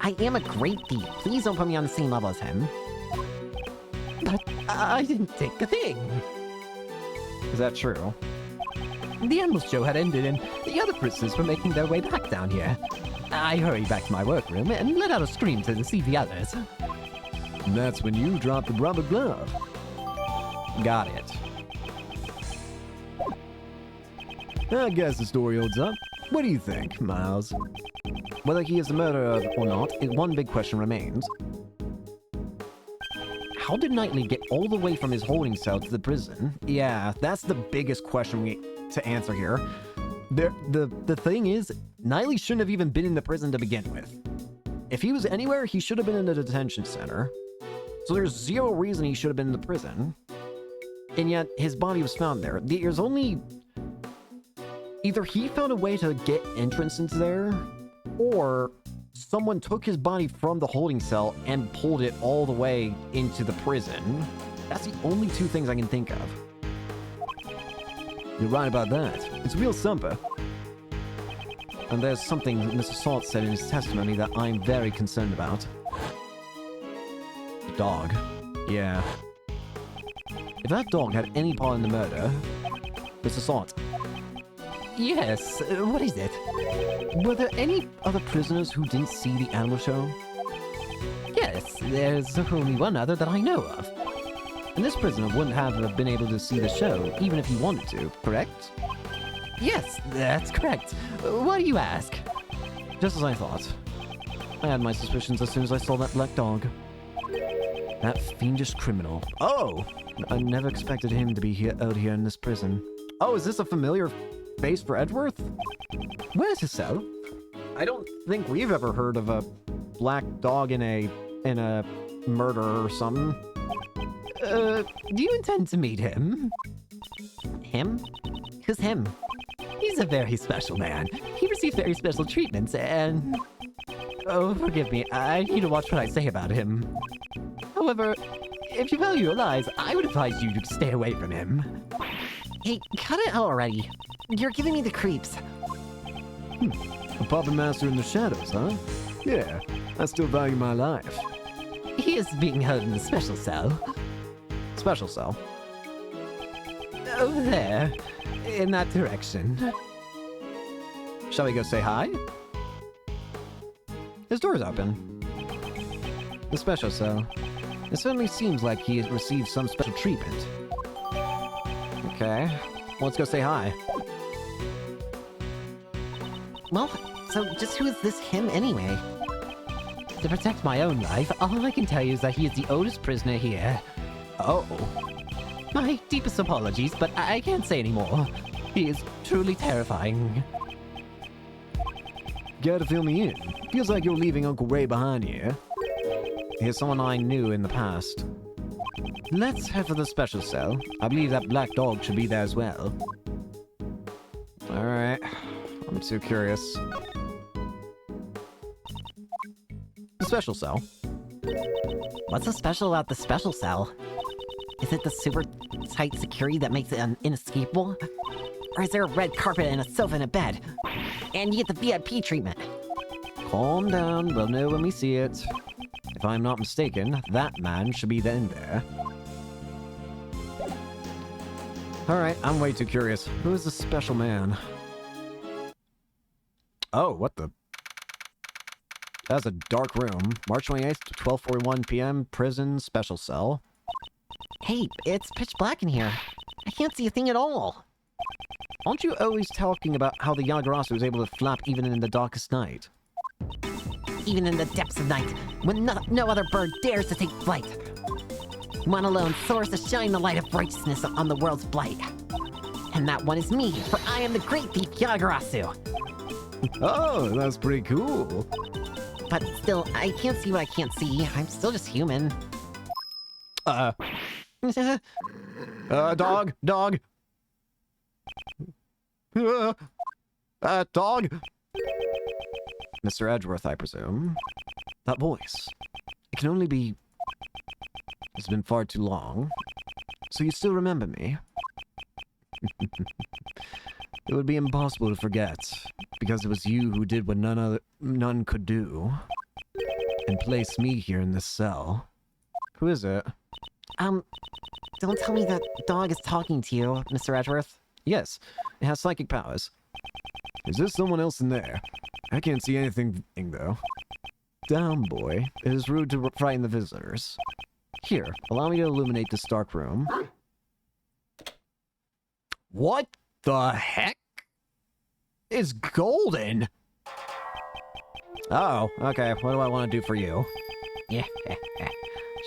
I am a great thief. Please don't put me on the same level as him. But I didn't take a thing. Is that true? The animal show had ended and the other prisoners were making their way back down here. I hurried back to my workroom and let out a scream to deceive the others. And that's when you dropped the rubber glove. Got it. I guess the story holds up. What do you think, Miles? Whether he is the murderer or not, one big question remains. How did Knightley get all the way from his holding cell to the prison? Yeah, that's the biggest question to answer here. The thing is, Niley shouldn't have even been in the prison to begin with. If he was anywhere, he should have been in a detention center. So there's zero reason he should have been in the prison. And yet, his body was found there. There's only... Either he found a way to get entrance into there, or someone took his body from the holding cell and pulled it all the way into the prison. That's the only two things I can think of. You're right about that. It's real sumper. And there's something that Mr. Salt said in his testimony that I'm very concerned about. The dog. Yeah. If that dog had any part in the murder... Mr. Salt. Yes, what is it? Were there any other prisoners who didn't see the animal show? Yes, there's only one other that I know of. And this prisoner wouldn't have been able to see the show, even if he wanted to, correct? Yes, that's correct. Why do you ask? Just as I thought. I had my suspicions as soon as I saw that black dog. That fiendish criminal. Oh! I never expected him to be out here in this prison. Oh, is this a familiar face for Edgeworth? Where's his cell? I don't think we've ever heard of a black dog in a murder or something. Do you intend to meet him? Him? Who's him? He's a very special man. He received very special treatments, and... Oh, forgive me, I need to watch what I say about him. However, if you value your lives, I would advise you to stay away from him. Hey, cut it out already. You're giving me the creeps. A puppet master in the shadows, huh? Yeah, I still value my life. He is being held in a special cell. Special cell. Over there, in that direction. Shall we go say hi? His door's open. The special cell. It certainly seems like he has received some special treatment. Okay, let's go say hi. Well, so just who is this him anyway? To protect my own life, all I can tell you is that he is the oldest prisoner here. Oh. My deepest apologies, but I can't say anymore. He is truly terrifying. Care to fill me in? Feels like you're leaving Uncle Ray behind here. He's someone I knew in the past. Let's head for the special cell. I believe that black dog should be there as well. Alright. I'm too curious. The special cell. What's so special about the special cell? Is it the super tight security that makes it inescapable? Or is there a red carpet and a sofa and a bed? And you get the VIP treatment. Calm down, we'll know when we see it. If I'm not mistaken, that man should be in there. Alright, I'm way too curious. Who is this special man? Oh, what the... That's a dark room. March 28th, 12:41 p.m., prison, special cell. Hey, it's pitch black in here. I can't see a thing at all. Aren't you always talking about how the Yagarasu was able to flap even in the darkest night? Even in the depths of night, when no other bird dares to take flight. One alone soars to shine the light of righteousness on the world's blight. And that one is me, for I am the great thief Yagarasu. Oh, that's pretty cool. But still, I can't see what I can't see. I'm still just human. Dog! Dog! Dog! Mr. Edgeworth, I presume. That voice. It can only be... It's been far too long. So you still remember me? It would be impossible to forget, because it was you who did what none could do, and placed me here in this cell. Who is it? Don't tell me that dog is talking to you, Mr. Edgeworth. Yes, it has psychic powers. Is there someone else in there? I can't see anything, though. Down, boy. It is rude to frighten the visitors. Here, allow me to illuminate this dark room. What the heck? It's golden! Oh, okay. What do I want to do for you? Yeah.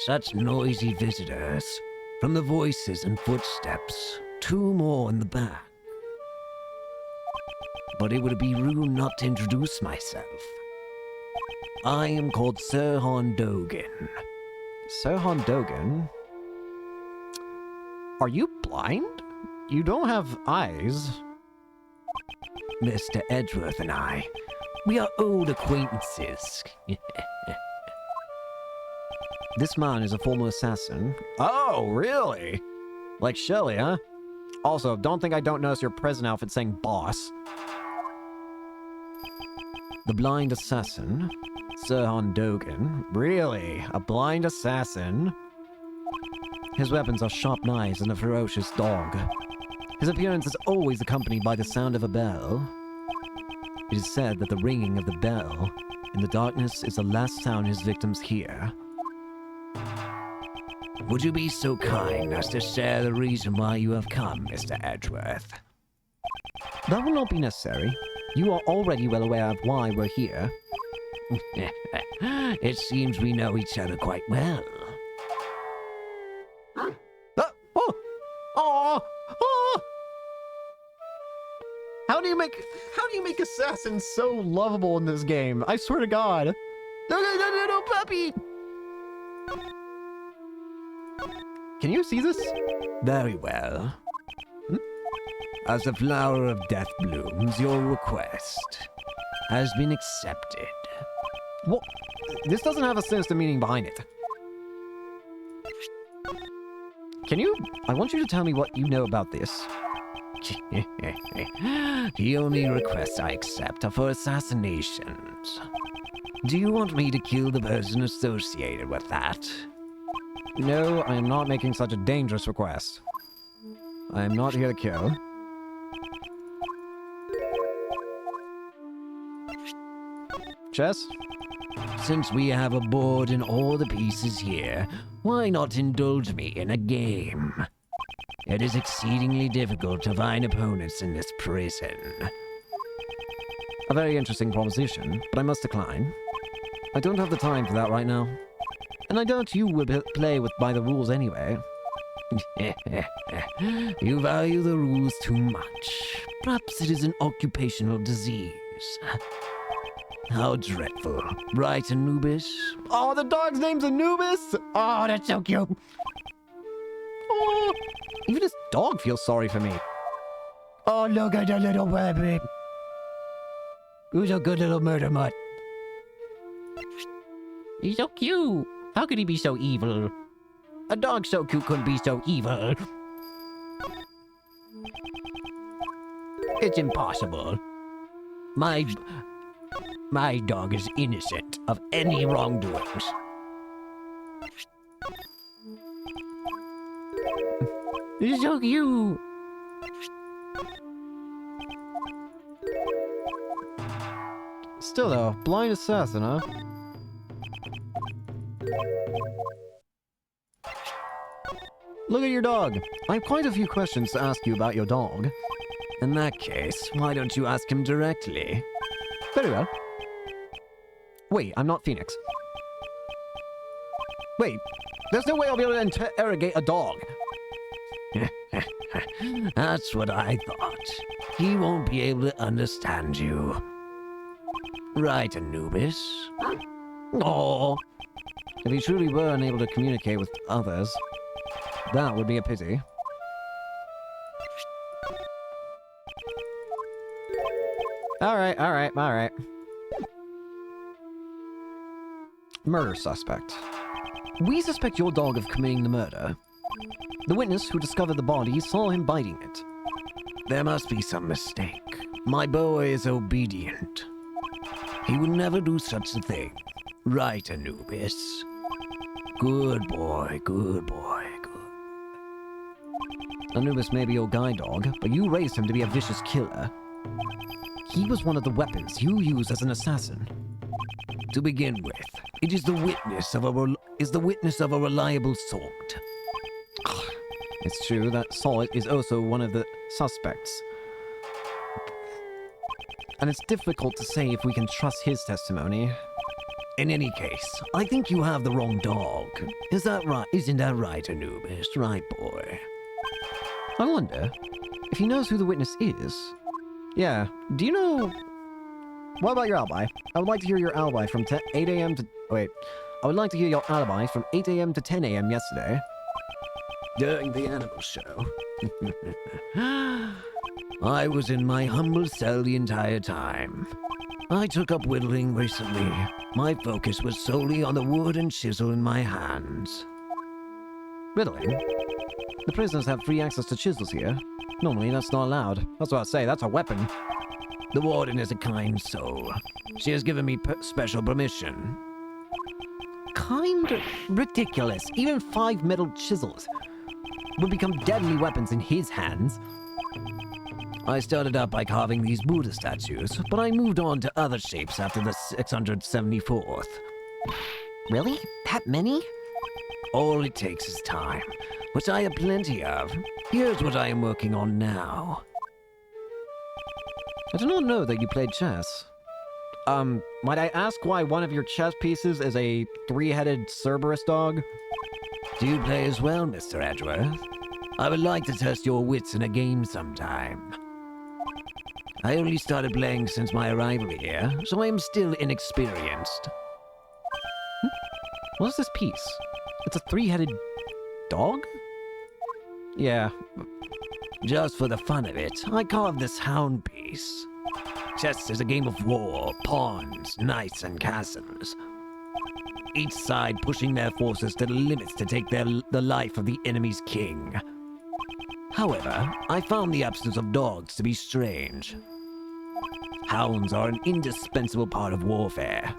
Such noisy visitors. From the voices and footsteps, 2 more in the back. but it would be rude not to introduce myself. I am called Sir Hondogan. Sir Hondogan? Are you blind? You don't have eyes. Mr. Edgeworth and I, we are old acquaintances. This man is a former assassin. Oh, really? Like Shelley, huh? Also, don't think I don't notice your present outfit saying boss. The blind assassin, Sir Hondogan. Really? A blind assassin? His weapons are sharp knives and a ferocious dog. His appearance is always accompanied by the sound of a bell. It is said that the ringing of the bell in the darkness is the last sound his victims hear. Would you be so kind as to share the reason why you have come, Mr. Edgeworth? That will not be necessary. You are already well aware of why we're here. It seems we know each other quite well. How do you make assassins so lovable in this game? I swear to God. No, puppy! Can you see this? Very well. As the flower of death blooms, your request has been accepted. What? This doesn't have a sinister meaning behind it. I want you to tell me what you know about this. The only requests I accept are for assassinations. Do you want me to kill the person associated with that? No, I am not making such a dangerous request. I am not here to kill. Chess? Since we have a board and all the pieces here, why not indulge me in a game? It is exceedingly difficult to find opponents in this prison. A very interesting proposition, but I must decline. I don't have the time for that right now. And I doubt you would play by the rules anyway. You value the rules too much. Perhaps it is an occupational disease. How dreadful. Right, Anubis? Oh, the dog's name's Anubis? Oh, that's so cute. Oh, even his dog feels sorry for me. Oh, look at the little baby. Who's a good little murder mutt? He's so cute. How could he be so evil? A dog so cute couldn't be so evil. It's impossible. My dog is innocent of any wrongdoings. He's so cute. Still though, blind assassin, huh? Look at your dog. I have quite a few questions to ask you about your dog. In that case, why don't you ask him directly? Very well. Wait, I'm not Phoenix. Wait, there's no way I'll be able to interrogate a dog. That's what I thought. He won't be able to understand you. Right, Anubis? Oh, if he truly were unable to communicate with others, that would be a pity. Alright. Murder suspect. We suspect your dog of committing the murder. The witness who discovered the body saw him biting it. There must be some mistake. My boy is obedient. He would never do such a thing. Right, Anubis? Good boy, good boy, good. Anubis may be your guide dog, but you raised him to be a vicious killer. He was one of the weapons you used as an assassin. To begin with, it is the witness of a reliable sort. It's true that Solid is also one of the suspects. And it's difficult to say if we can trust his testimony. In any case, I think you have the wrong dog. Is that right? Isn't that right, Anubis? Right, boy? I wonder, if he knows who the witness is Yeah. Do you know... What about your alibi? I would like to hear your alibi from 8 a.m. to... Wait. I would like to hear your alibi from 8 a.m. to 10 a.m. yesterday. During the animal show. I was in my humble cell the entire time. I took up whittling recently. My focus was solely on the wood and chisel in my hands. Whittling? The prisoners have free access to chisels here. Normally, that's not allowed. That's what I say, that's a weapon. The warden is a kind soul. She has given me special permission. Kind? Ridiculous. Even 5 metal chisels would become deadly weapons in his hands. I started out by carving these Buddha statues, but I moved on to other shapes after the 674th. Really? That many? All it takes is time, which I have plenty of. Here's what I am working on now. I did not know that you played chess. Might I ask why one of your chess pieces is a 3-headed Cerberus dog? Do you play as well, Mr. Edgeworth? I would like to test your wits in a game sometime. I only started playing since my arrival here, so I am still inexperienced. What is this piece? It's a 3-headed dog? Yeah. Just for the fun of it, I carved this hound piece. Chess is a game of war, pawns, knights, and castles. Each side pushing their forces to the limits to take the life of the enemy's king. However, I found the absence of dogs to be strange. Hounds are an indispensable part of warfare.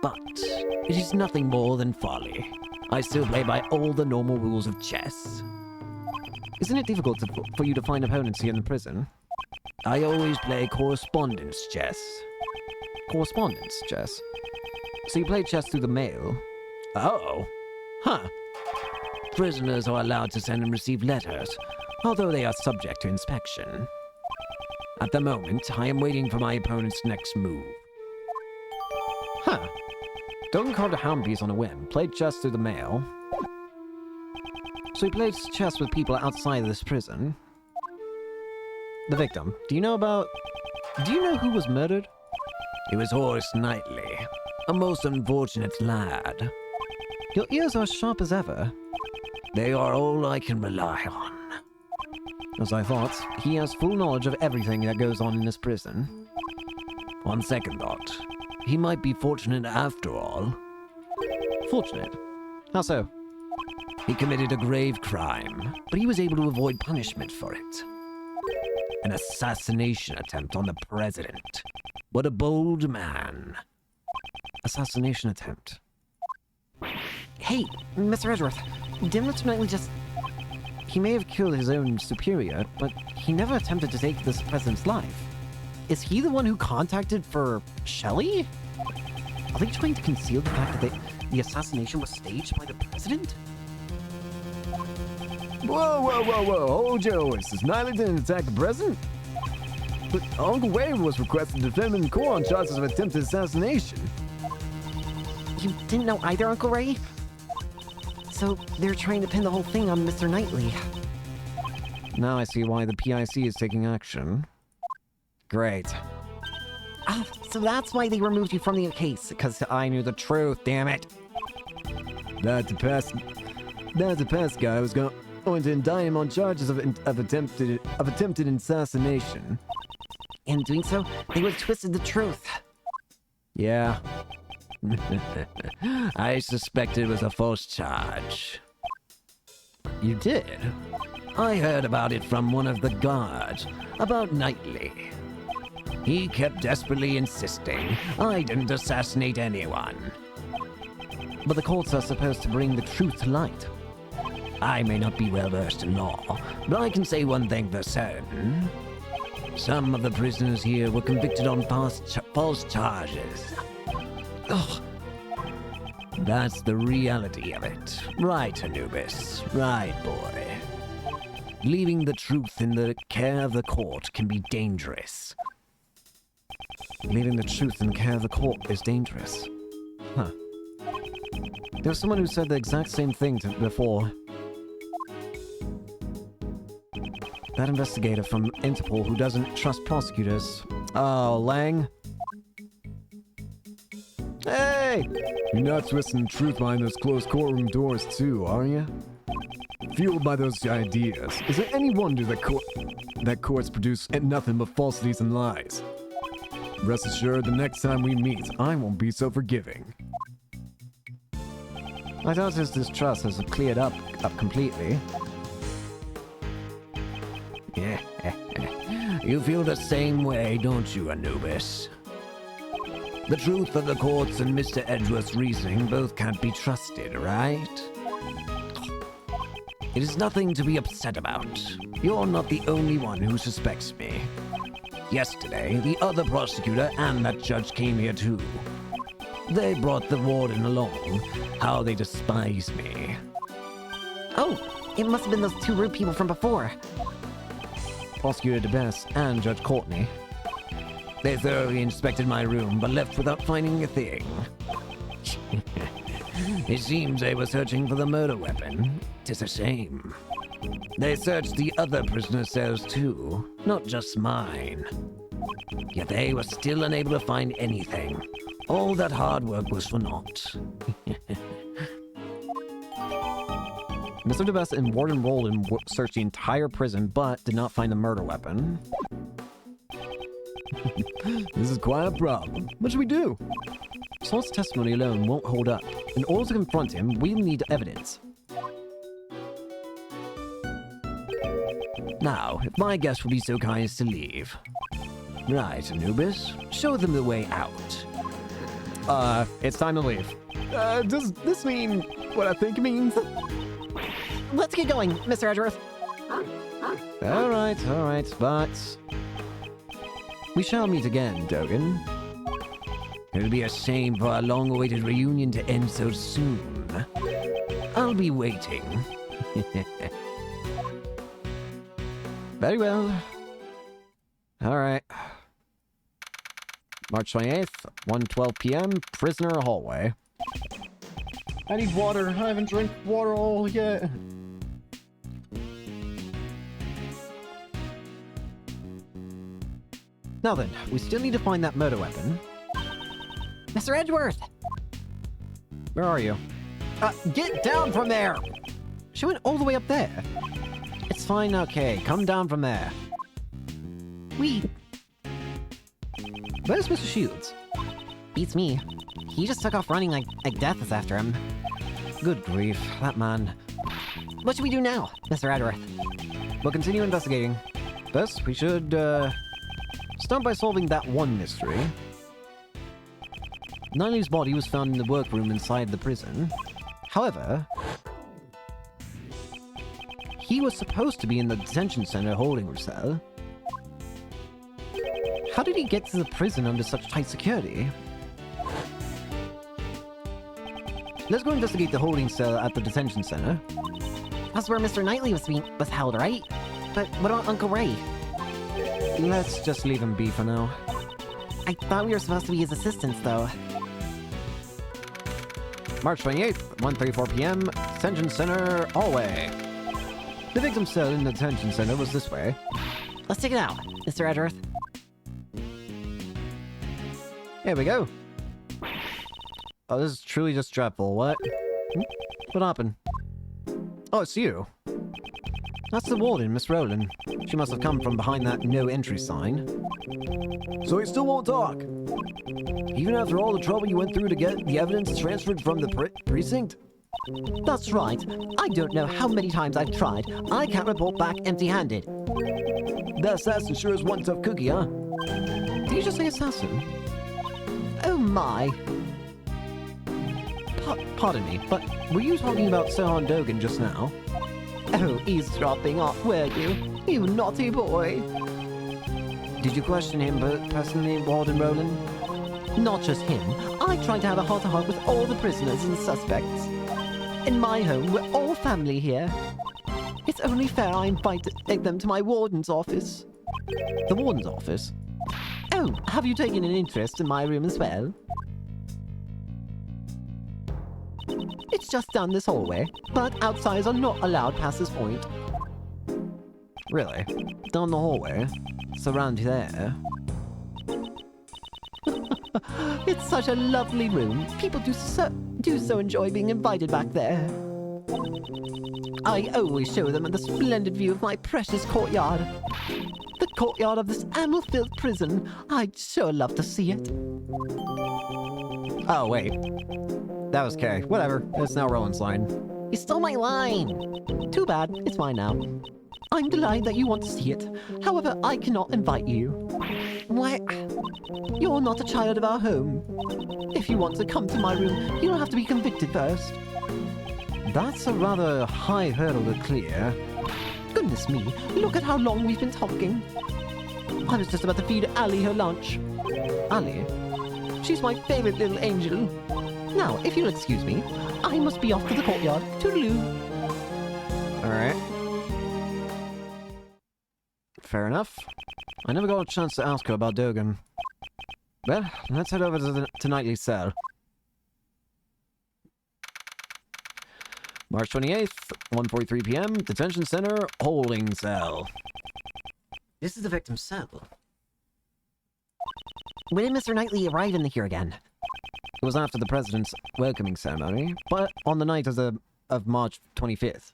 But it is nothing more than folly. I still play by all the normal rules of chess. Isn't it difficult for you to find opponents here in the prison? I always play correspondence chess. Correspondence chess? So you play chess through the mail? Oh. Huh. Prisoners are allowed to send and receive letters, although they are subject to inspection. At the moment, I am waiting for my opponent's next move. Huh. Dogan carved a hound piece on a whim, played chess through the mail. So he plays chess with people outside of this prison. The victim. Do you know who was murdered? It was Horace Knightley, a most unfortunate lad. Your ears are sharp as ever. They are all I can rely on. As I thought, he has full knowledge of everything that goes on in this prison. On second thought, he might be fortunate after all. Fortunate? How so? He committed a grave crime, but he was able to avoid punishment for it. An assassination attempt on the president. What a bold man. Assassination attempt. Hey, Mr. Edgeworth, didn't Mr. Knightley just... He may have killed his own superior, but he never attempted to take this president's life. Is he the one who contacted for Shelley? Are they trying to conceal the fact that the assassination was staged by the president? Whoa, hold your horses. Knightley didn't attack the president? But Uncle Wade was requested to defend him in court on charges of attempted assassination. You didn't know either, Uncle Ray? So they're trying to pin the whole thing on Mr. Knightley. Now I see why the PIC is taking action. Great. Ah, so that's why they removed you from the case. Because I knew the truth, damn it. That's the past guy was going to indict him on charges of attempted assassination. In doing so, they would have twisted the truth. Yeah. I suspected it was a false charge. You did? I heard about it from one of the guards, about Knightley. He kept desperately insisting I didn't assassinate anyone. But the courts are supposed to bring the truth to light. I may not be well versed in law, but I can say one thing for certain. Some of the prisoners here were convicted on false charges. Ugh. That's the reality of it. Right, Anubis. Right, boy. Leaving the truth in the care of the court can be dangerous. Leaving the truth in the care of the court is dangerous. Huh. There was someone who said the exact same thing before. That investigator from Interpol who doesn't trust prosecutors. Oh, Lang? Hey! You're not twisting the truth behind those closed courtroom doors too, are you? Fueled by those ideas, is it any wonder that courts produce nothing but falsities and lies? Rest assured, the next time we meet, I won't be so forgiving. I doubt his distrust has cleared up completely. You feel the same way, don't you, Anubis? The truth of the courts and Mr. Edgeworth's reasoning both can't be trusted, right? It is nothing to be upset about. You're not the only one who suspects me. Yesterday, the other prosecutor and that judge came here too. They brought the warden along. How they despise me. Oh, it must have been those two rude people from before. Prosecutor DeBess and Judge Courtney. They thoroughly inspected my room, but left without finding a thing. It seems they were searching for the murder weapon. 'Tis a shame. They searched the other prisoner's cells too, not just mine. Yet they were still unable to find anything. All that hard work was for naught. Mr. DeBess and Warden Roland searched the entire prison, but did not find the murder weapon. This is quite a problem. What should we do? Saul's testimony alone won't hold up. In order to confront him, we need evidence. Now, if my guest will be so kind as to leave. Right, Anubis, show them the way out. It's time to leave. Does this mean what I think it means? Let's get going, Mr. Edgeworth. Alright, but... we shall meet again, Dogen. It'll be a shame for our long-awaited reunion to end so soon. I'll be waiting. Very well. Alright. March 28th, 1:12 p.m., prisoner hallway. I need water. I haven't drank water all yet. Now then, we still need to find that murder weapon. Mr. Edgeworth! Where are you? Get down from there! She went all the way up there. It's fine, okay. Come down from there. Where's Mr. Shields? Beats me. He just took off running like death is after him. Good grief, that man. What should we do now, Mr. Edgeworth? We'll continue investigating. First, we should, start by solving that one mystery. Niley's body was found in the workroom inside the prison. However, he was supposed to be in the detention center holding cell. How did he get to the prison under such tight security? Let's go investigate the holding cell at the detention center. That's where Mr. Knightley was held, right? But what about Uncle Ray? Let's just leave him be for now. I thought we were supposed to be his assistants, though. March 28th, 1:34 p.m., detention center hallway. The victim's cell in the detention center was this way. Let's take it out, Mr. Edgeworth. Here we go. Oh, this is truly just dreadful. What? What happened? Oh, it's you. That's the warden, Miss Rowland. She must have come from behind that no entry sign. So he still won't talk? Even after all the trouble you went through to get the evidence transferred from the precinct? That's right. I don't know how many times I've tried. I can't report back empty-handed. That assassin sure is one tough cookie, huh? Did you just say assassin? Oh my. Pardon me, but were you talking about Sohan Dogen just now? Oh, eavesdropping, were you? You naughty boy. Did you question him personally, Warden Roland? Not just him. I tried to have a heart-to-heart with all the prisoners and suspects. In my home, we're all family here. It's only fair I invite them to my warden's office. The warden's office? Oh, have you taken an interest in my room as well? It's just down this hallway, but outsiders are not allowed past this point. Really? Down the hallway? It's around there. It's such a lovely room. People do so enjoy being invited back there. I always show them the splendid view of my precious courtyard. The courtyard of this animal-filled prison. I'd sure love to see it. Oh, wait. That was Kay. Whatever. It's now Rowan's line. You stole my line. Too bad. It's mine now. I'm delighted that you want to see it. However, I cannot invite you. Why? You're not a child of our home. If you want to come to my room, you'll have to be convicted first. That's a rather high hurdle to clear. Goodness me, look at how long we've been talking. I was just about to feed Ali her lunch. Ali? She's my favorite little angel. Now, if you'll excuse me, I must be off to the courtyard. Toodaloo. Alright. Fair enough. I never got a chance to ask her about Dogen. Well, let's head over to Knightley's cell. March 28th, 1:43 p.m., Detention Center, holding cell. This is the victim's cell. When did Mr. Knightley arrive in here again? It was after the president's welcoming ceremony, but on the night of March 25th.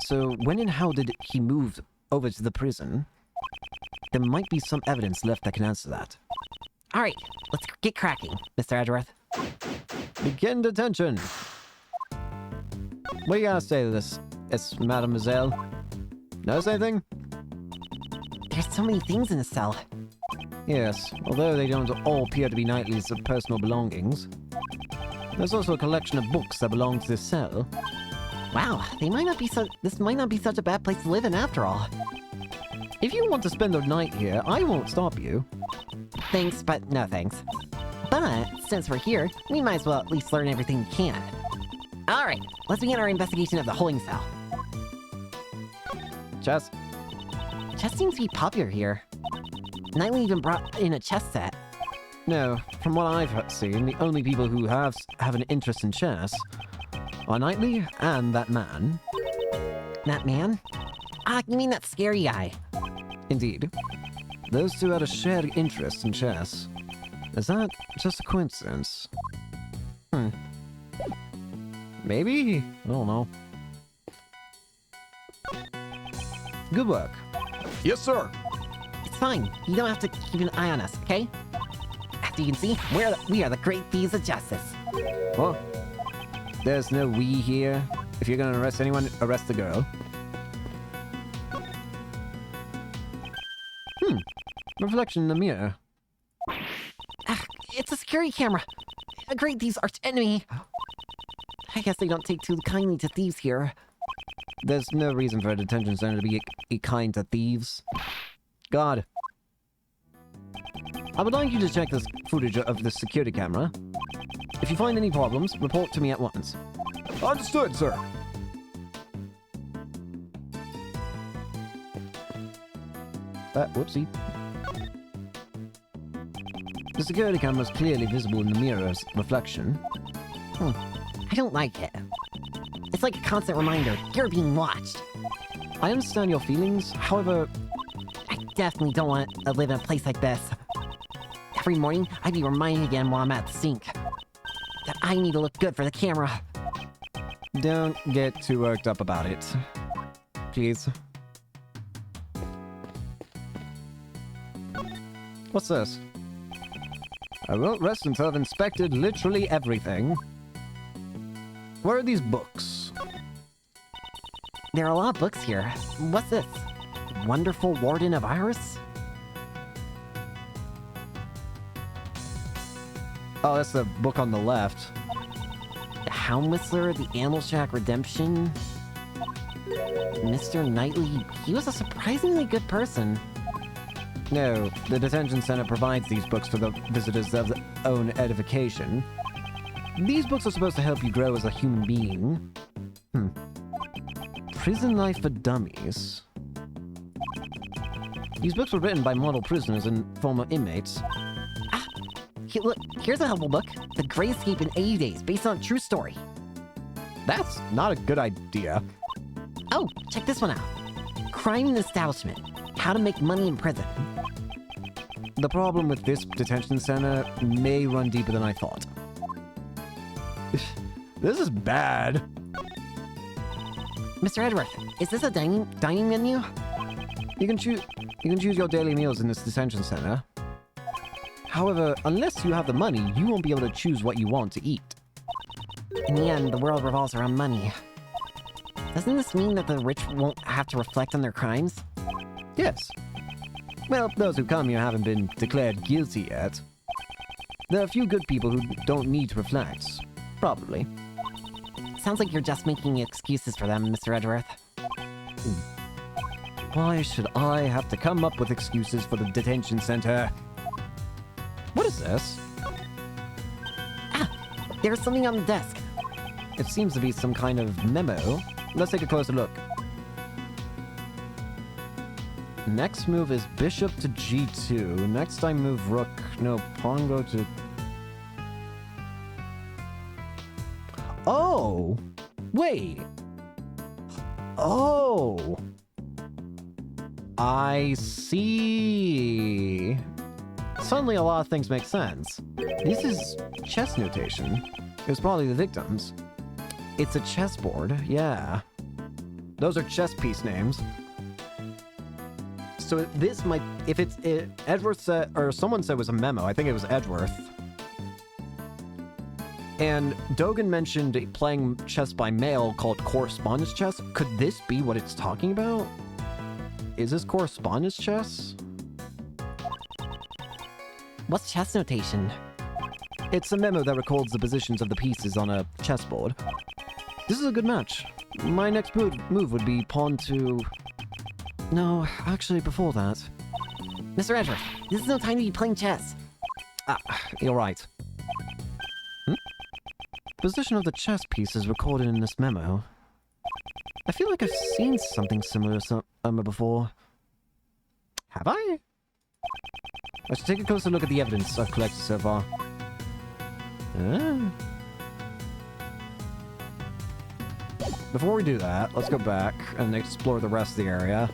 So when and how did he move over to the prison? There might be some evidence left that can answer that. All right, let's get cracking, Mr. Edgeworth. Begin detention! What do you gotta say to this, mademoiselle? Notice anything? There's so many things in the cell. Yes, although they don't all appear to be Knightley's personal belongings. There's also a collection of books that belong to this cell. Wow, this might not be such a bad place to live in after all. If you want to spend the night here, I won't stop you. Thanks, but no thanks. But since we're here, we might as well at least learn everything we can. All right, let's begin our investigation of the holding cell. Chess? Chess seems to be popular here. Knightley even brought in a chess set. No, from what I've seen, the only people who have an interest in chess are Knightley and that man. That man? Ah, you mean that scary guy? Indeed. Those two had a shared interest in chess. Is that just a coincidence? Maybe? I don't know. Good work. Yes, sir. It's fine. You don't have to keep an eye on us, okay? As you can see, we are the great thieves of justice. What? There's no we here. If you're gonna arrest anyone, arrest the girl. Reflection in the mirror. Ah, it's a security camera. A great thieves' arch enemy. I guess they don't take too kindly to thieves here. There's no reason for a detention center to be kind to thieves. God. I would like you to check this footage of the security camera. If you find any problems, report to me at once. Understood, sir. Whoopsie. The security camera is clearly visible in the mirror's reflection. I don't like it. It's like a constant reminder, you're being watched. I understand your feelings, however... I definitely don't want to live in a place like this. Every morning, I'd be reminded again while I'm at the sink that I need to look good for the camera. Don't get too worked up about it. Please. What's this? I won't rest until I've inspected literally everything. Where are these books? There are a lot of books here. What's this? Wonderful Warden of Iris? Oh, that's the book on the left. The Hound Whistler, The Animal Shack Redemption. Mr. Knightley, he was a surprisingly good person. No, the detention center provides these books for the visitors' of their own edification. These books are supposed to help you grow as a human being. Prison Life for Dummies. These books were written by model prisoners and former inmates. Look, here's a helpful book. The Great Escape in 80 Days, based on a true story. That's not a good idea. Oh, check this one out. Crime in the establishment. How to make money in prison. The problem with this detention center may run deeper than I thought. This is bad. Mr. Edward, is this a dining menu? You can choose your daily meals in this detention center. However, unless you have the money, you won't be able to choose what you want to eat. In the end, the world revolves around money. Doesn't this mean that the rich won't have to reflect on their crimes? Yes. Well, those who come here haven't been declared guilty yet. There are a few good people who don't need to reflect. Probably. Sounds like you're just making excuses for them, Mr. Edgeworth. Why should I have to come up with excuses for the detention center? What is this? There's something on the desk. It seems to be some kind of memo. Let's take a closer look. Next move is bishop to g2. Next time move rook. No, pawn go to... Oh! Wait! Oh! I see. Suddenly a lot of things make sense. This is chess notation. It was probably the victims. It's a chessboard, yeah. Those are chess piece names. So this might, if it's, Edgeworth said, or someone said it was a memo, I think it was Edgeworth. And Dogen mentioned playing chess by mail called correspondence chess. Could this be what it's talking about? Is this correspondence chess? What's chess notation? It's a memo that records the positions of the pieces on a chessboard. This is a good match. My next move would be pawn to... No, actually before that. Mr. Edgeworth, this is no time to be playing chess. You're right. The position of the chess piece is recorded in this memo. I feel like I've seen something similar before. Have I? I should take a closer look at the evidence I've collected so far. Before we do that, let's go back and explore the rest of the area.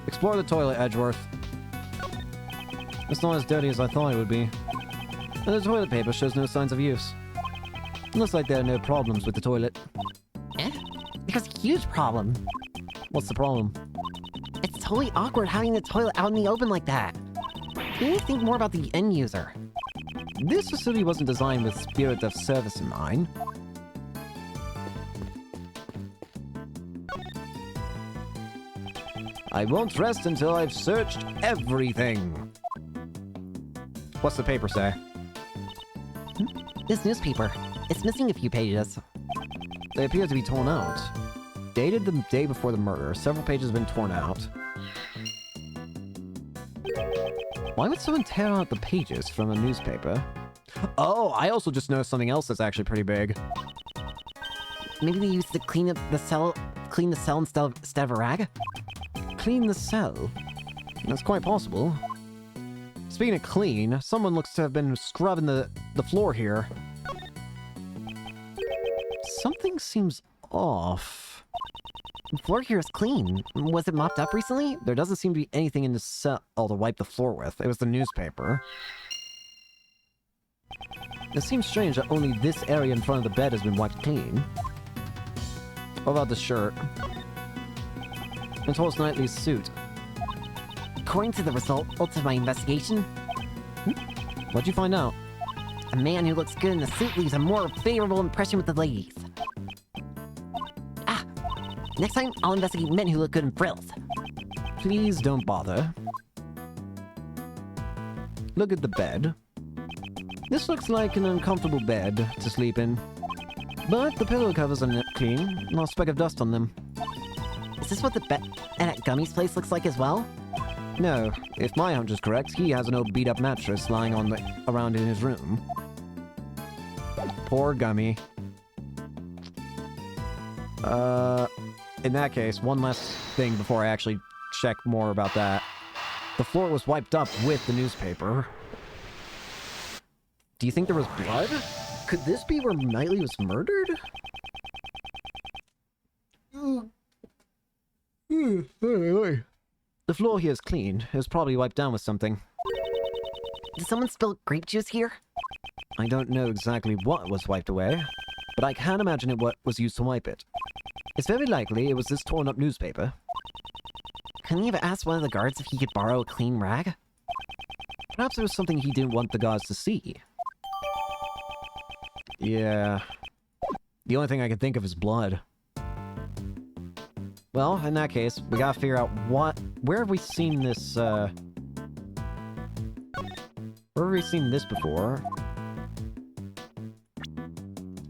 Explore the toilet, Edgeworth. It's not as dirty as I thought it would be. And the toilet paper shows no signs of use. It looks like there are no problems with the toilet. There's a huge problem. What's the problem? It's totally awkward having the toilet out in the open like that. You need to think more about the end user. This facility wasn't designed with spirit of service in mind. I won't rest until I've searched everything. What's the paper say? This newspaper, it's missing a few pages. They appear to be torn out. Dated the day before the murder, several pages have been torn out. Why would someone tear out the pages from a newspaper? Oh, I also just noticed something else that's actually pretty big. Maybe they used to clean the cell instead of a rag? Clean the cell? That's quite possible. Speaking of clean, someone looks to have been scrubbing the floor here. Something seems off. The floor here is clean. Was it mopped up recently? There doesn't seem to be anything in the cell to wipe the floor with. It was the newspaper. It seems strange that only this area in front of the bed has been wiped clean. What about the shirt? And Tor's Knightley's suit. According to the results of my investigation, What'd you find out? a man who looks good in a suit leaves a more favorable impression with the ladies. Next time, I'll investigate men who look good in frills. Please don't bother. Look at the bed. This looks like an uncomfortable bed to sleep in. But the pillow covers are clean, not a speck of dust on them. Is this what the bed at Gummy's place looks like as well? No, if my hunch is correct, he has an old beat-up mattress lying around in his room. Poor Gummy. In that case, one last thing before I actually check more about that. The floor was wiped up with the newspaper. Do you think there was blood? Could this be where Knightley was murdered? The floor here is clean. It was probably wiped down with something. Did someone spill grape juice here? I don't know exactly what was wiped away, but I can imagine it was used to wipe it. It's very likely it was this torn up newspaper. Couldn't he have asked one of the guards if he could borrow a clean rag? Perhaps it was something he didn't want the guards to see. Yeah. The only thing I can think of is blood. Well, in that case, we gotta figure out where have we seen this, where have we seen this before?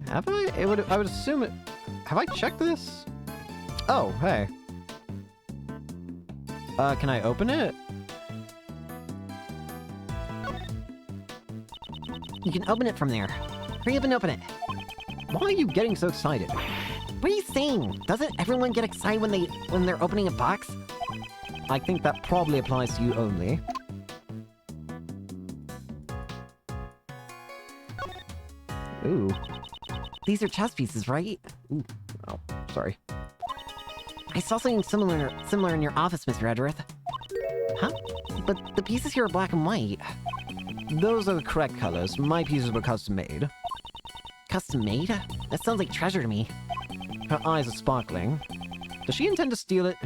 Have I? I would assume it... Have I checked this? Oh, hey. Can I open it? You can open it from there. Hurry up and open it. Why are you getting so excited? What are you saying? Doesn't everyone get excited when they're opening a box? I think that probably applies to you only. Ooh. These are chess pieces, right? Ooh. Oh, sorry. I saw something similar in your office, Mr. Edgeworth. Huh? But the pieces here are black and white. Those are the correct colors. My pieces were custom made. Custom made? That sounds like treasure to me. Her eyes are sparkling. Does she intend to steal it?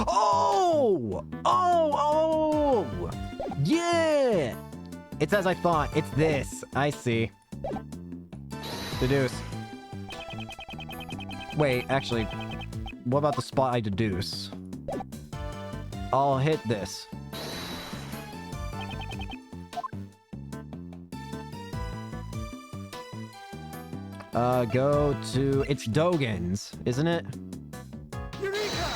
Oh! Yeah! It's as I thought. It's this. I see. Deduce. Wait, actually, what about the spot I deduce? I'll hit this. Go to... It's Dogen's, isn't it? Eureka!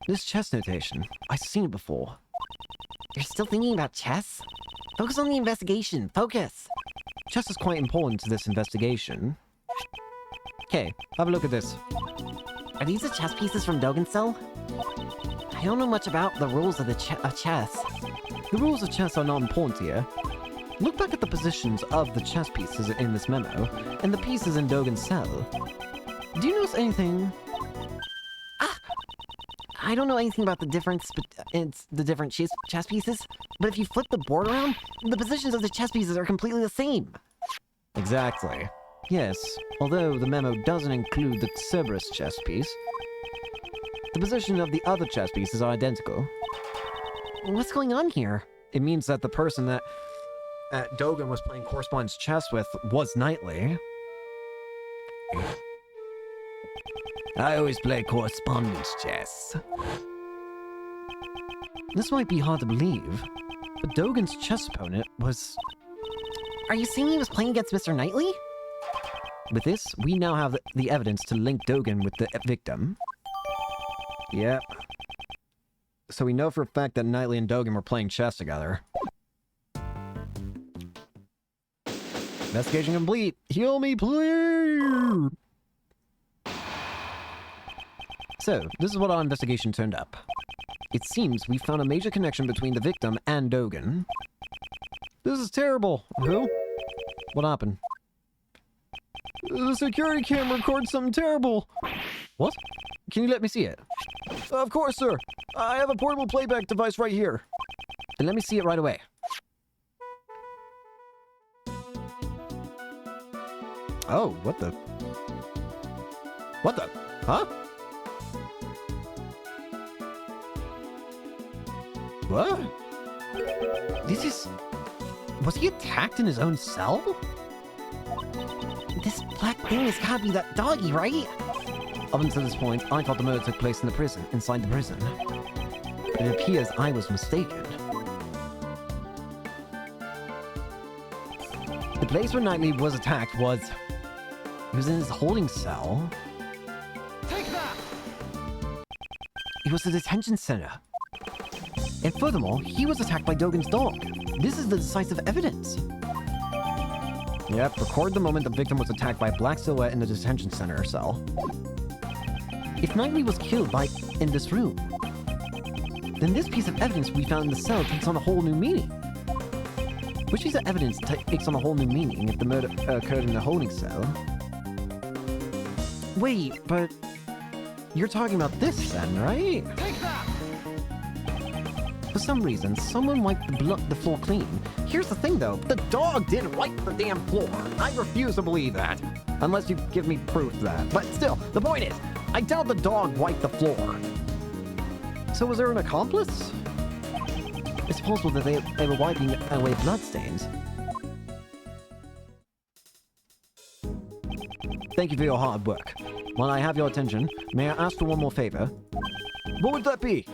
This chess notation. I've seen it before. You're still thinking about chess? Focus on the investigation. Focus! Chess is quite important to this investigation. Okay, have a look at this. Are these the chess pieces from Dogen's cell? I don't know much about the rules of chess. The rules of chess are not important here. Look back at the positions of the chess pieces in this memo, and the pieces in Dogen's cell. Do you notice anything? I don't know anything about the difference in the different chess pieces, but if you flip the board around, the positions of the chess pieces are completely the same. Exactly. Yes, although the memo doesn't include the Cerberus chess piece, the position of the other chess pieces are identical. What's going on here? It means that the person that Dogen was playing correspondence chess with was Knightley. I always play correspondence chess. This might be hard to believe, but Dogen's chess opponent was... Are you saying he was playing against Mr. Knightley? With this, we now have the evidence to link Dogen with the victim. Yep. So we know for a fact that Knightley and Dogen were playing chess together. Investigation complete. Heal me, please! So, this is what our investigation turned up. It seems we found a major connection between the victim and Dogen. This is terrible. Who? What happened? The security camera recorded something terrible. What? Can you let me see it? Of course, sir. I have a portable playback device right here. Then let me see it right away. Oh, what the? What the? Huh? What? This is... Was he attacked in his own cell? This black thing has gotta be that doggy, right? Up until this point, I thought the murder took place in the prison, inside the prison. But it appears I was mistaken. place where Knightley was attacked was... He was in his holding cell. Take that! It was the detention center. And furthermore, he was attacked by Dogen's dog. This is the decisive evidence. Yep, record the moment the victim was attacked by a black silhouette in the detention center cell. If Knightley was killed in this room, then this piece of evidence we found in the cell takes on a whole new meaning. Which piece of evidence takes on a whole new meaning if the murder occurred in the holding cell? Wait, but you're talking about this then, right? Take that! For some reason, someone wiped the floor clean. Here's the thing though, the dog didn't wipe the damn floor. I refuse to believe that. Unless you give me proof of that. But still, the point is, I doubt the dog wiped the floor. So was there an accomplice? It's possible that they were wiping away bloodstains. Thank you for your hard work. While I have your attention, may I ask for one more favor? What would that be?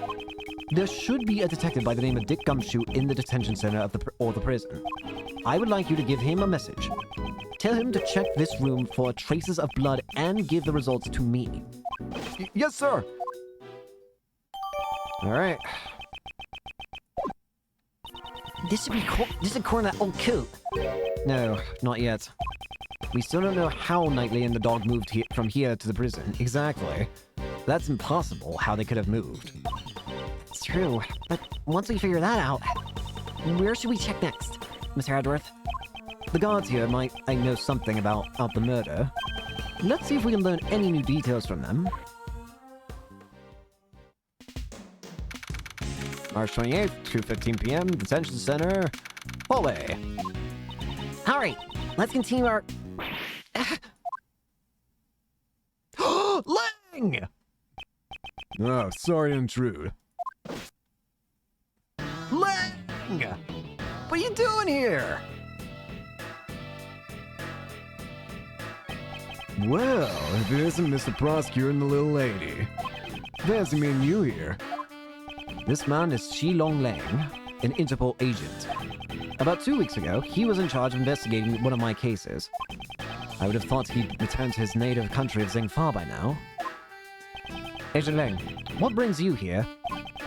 There should be a detective by the name of Dick Gumshoe in the detention center of the prison. I would like you to give him a message. Tell him to check this room for traces of blood and give the results to me. Yes, sir. All right. This should corner that old coot. No, not yet. We still don't know how Knightley and the dog moved from here to the prison. Exactly. That's impossible how they could have moved. It's true, but once we figure that out, where should we check next, Mr. Edworth? The guards here might know something about the murder. Let's see if we can learn any new details from them. March 28th, 2:15 p.m., detention center, hallway. All right, let's continue our... Lang! Oh, sorry to intrude. Lang! What are you doing here? Well, if it isn't Mr. Prosecutor and the little lady. Fancy meeting you here. This man is Shilong Lang, an Interpol agent. About 2 weeks ago, he was in charge of investigating one of my cases. I would have thought he'd returned to his native country of Zingfa by now. Agent Lang, what brings you here?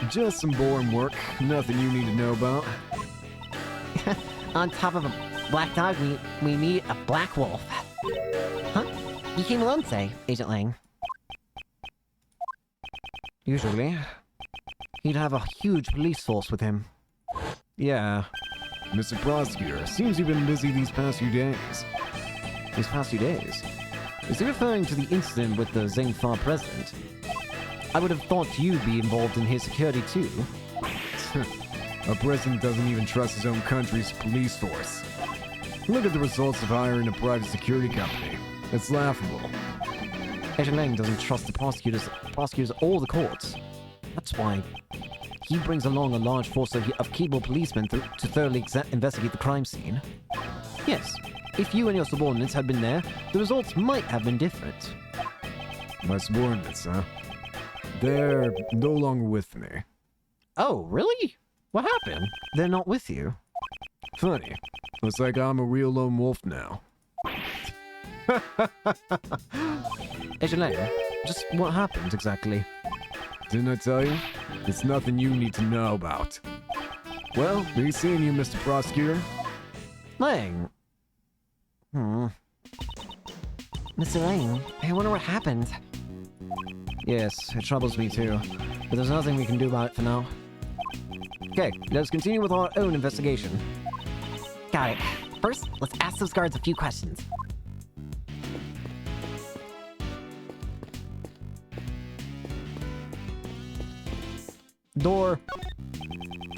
Just some boring work. Nothing you need to know about. On top of a black dog, we meet a black wolf. Huh? You came alone today, Agent Lang. Usually, he'd have a huge police force with him. Yeah. Mr. Prosecutor, seems you've been busy these past few days. These past few days? Is he referring to the incident with the Zingfa president? I would have thought you'd be involved in his security too. A president doesn't even trust his own country's police force. Look at the results of hiring a private security company. It's laughable. Agent Lang doesn't trust the prosecutors or the courts. That's why he brings along a large force of capable policemen to thoroughly investigate the crime scene. Yes, if you and your subordinates had been there, the results might have been different. My subordinates, huh? They're no longer with me. Oh, really? What happened? They're not with you. Funny. Looks like I'm a real lone wolf now. Agent Lang, just what happened exactly? Didn't I tell you? It's nothing you need to know about. Well, be seeing you, Mr. Prosecutor. Lang. Mr. Lang, I wonder what happened. Yes, it troubles me too. But there's nothing we can do about it for now. Okay, let's continue with our own investigation. Got it. First, let's ask those guards a few questions. Door.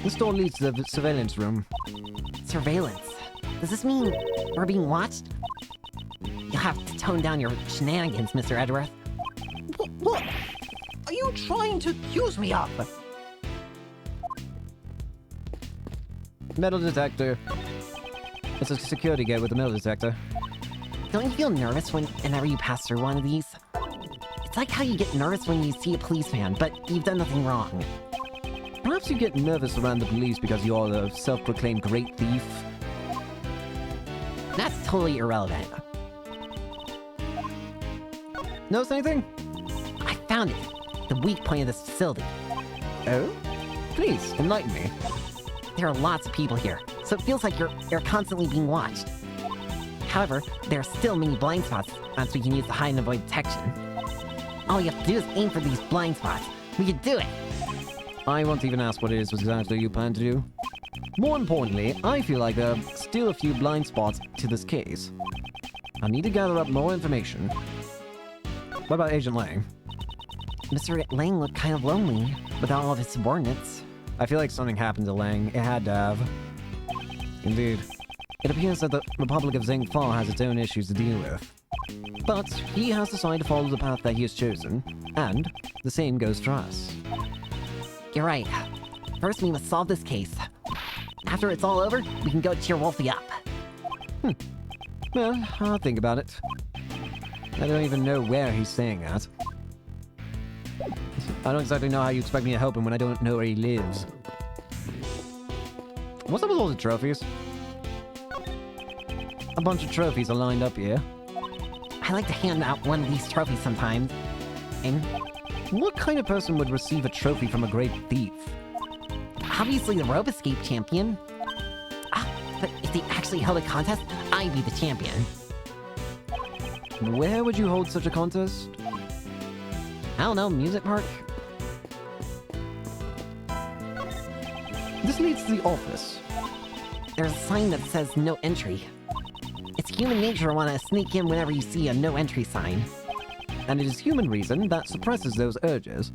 This door leads to the surveillance room. Surveillance? Does this mean we're being watched? You'll have to tone down your shenanigans, Mr. Edworth. What are you trying to accuse me of? Metal detector. It's a security gate with a metal detector. Don't you feel nervous whenever you pass through one of these? It's like how you get nervous when you see a policeman, but you've done nothing wrong. Perhaps you get nervous around the police because you're the self-proclaimed great thief. That's totally irrelevant. Notice anything? I found it. The weak point of this facility. Oh? Please, enlighten me. There are lots of people here, so it feels like you're constantly being watched. However, there are still many blind spots once we can use the hide and avoid detection. All you have to do is aim for these blind spots. We can do it! I won't even ask what it is exactly you plan to do. More importantly, I feel like there are still a few blind spots to this case. I need to gather up more information. What about Agent Lang? Mr. Lang looked kind of lonely without all of his subordinates. I feel like something happened to Lang. It had to have. Indeed. It appears that the Republic of Zingfa has its own issues to deal with. But he has decided to follow the path that he has chosen, and the same goes for us. You're right. First, we must solve this case. After it's all over, we can go cheer Wolfie up. Well, I'll think about it. I don't even know where he's staying at. I don't exactly know how you expect me to help him when I don't know where he lives. What's up with all the trophies? A bunch of trophies are lined up here. I like to hand out one of these trophies sometimes. And What kind of person would receive a trophy from a great thief? obviously the rope escape champion. Ah, but if they actually held a contest, I'd be the champion. Where would you hold such a contest? I don't know, music park? This leads to the office. There's a sign that says no entry. It's human nature to want to sneak in whenever you see a no entry sign. And it is human reason that suppresses those urges.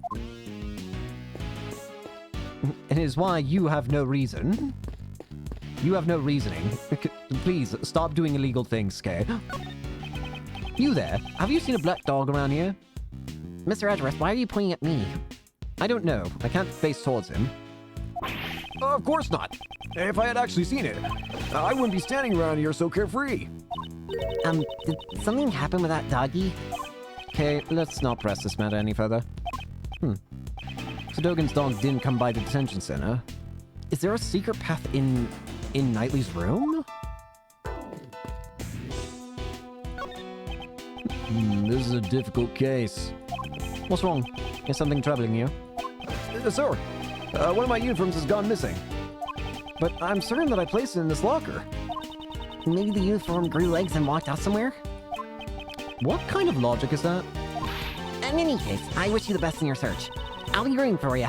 It is why you have no reason. You have no reasoning. Please, stop doing illegal things, Kay. You there, have you seen a black dog around here? Mr. Edgeworth, why are you pointing at me? I don't know. I can't face towards him. Of course not. If I had actually seen it, I wouldn't be standing around here so carefree. Did something happen with that doggy? Okay, let's not press this matter any further. So Dogen's dog didn't come by the detention center. Is there a secret path in Knightley's room? This is a difficult case. What's wrong? Is something troubling you? Sir, one of my uniforms has gone missing. But I'm certain that I placed it in this locker. Maybe the uniform grew legs and walked out somewhere? What kind of logic is that? In any case, I wish you the best in your search. I'll be rooting for you.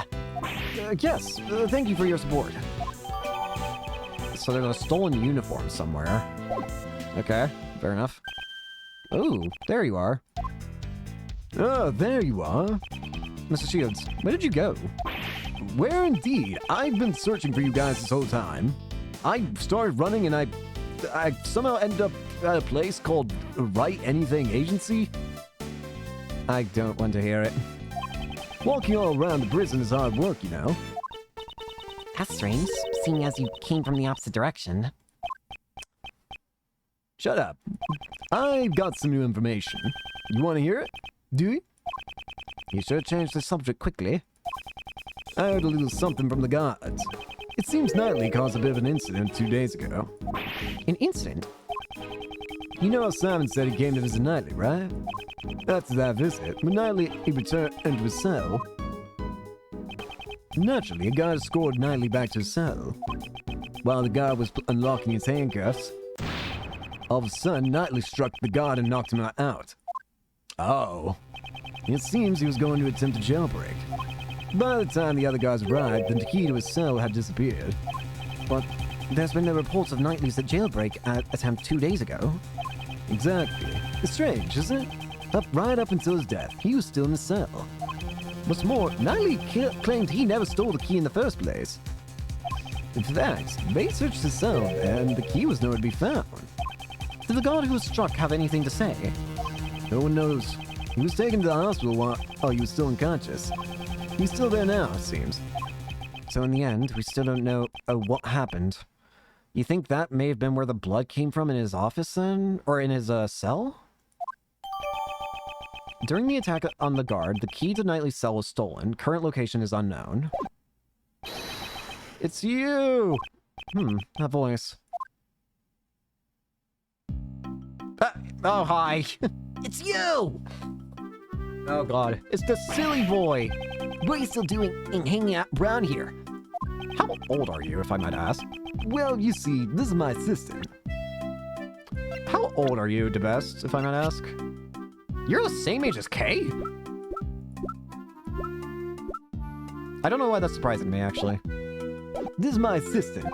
Yes, thank you for your support. So there's a stolen uniform somewhere. Okay, fair enough. Oh, there you are. Oh, there you are. Mr. Shields, where did you go? Where indeed? I've been searching for you guys this whole time. I started running and I somehow ended up at a place called Right Anything Agency. I don't want to hear it. Walking all around the prison is hard work, you know. That's strange, seeing as you came from the opposite direction. Shut up. I've got some new information. You want to hear it? Do you? You sure changed the subject quickly. I heard a little something from the guards. It seems Knightley caused a bit of an incident 2 days ago. An incident? You know how Simon said he came to visit Knightley, right? After that visit, when Knightley returned to his cell, naturally, a guard escorted Knightley back to his cell. While the guard was unlocking his handcuffs, all of a sudden, Knightley struck the guard and knocked him out. Oh. It seems he was going to attempt a jailbreak. By the time the other guards arrived, the key to his cell had disappeared. But there's been no reports of Knightley's jailbreak attempt 2 days ago. Exactly. It's strange, isn't it? Right up until his death, he was still in his cell. What's more, Knightley claimed he never stole the key in the first place. In fact, they searched his cell, and the key was nowhere to be found. Did the guard who was struck have anything to say? No one knows. He was taken to the hospital while he was still unconscious. He's still there now, it seems. So in the end, we still don't know what happened. You think that may have been where the blood came from in his office then? Or in his cell? During the attack on the guard, the key to Knightley's cell was stolen. Current location is unknown. It's you! That voice. Oh, hi. It's you! Oh, God. It's the silly boy. What are you still doing hanging out around here? How old are you, if I might ask? Well, you see, this is my assistant. How old are you, DeBest, if I might ask? You're the same age as Kay? I don't know why that's surprising me, actually. This is my assistant.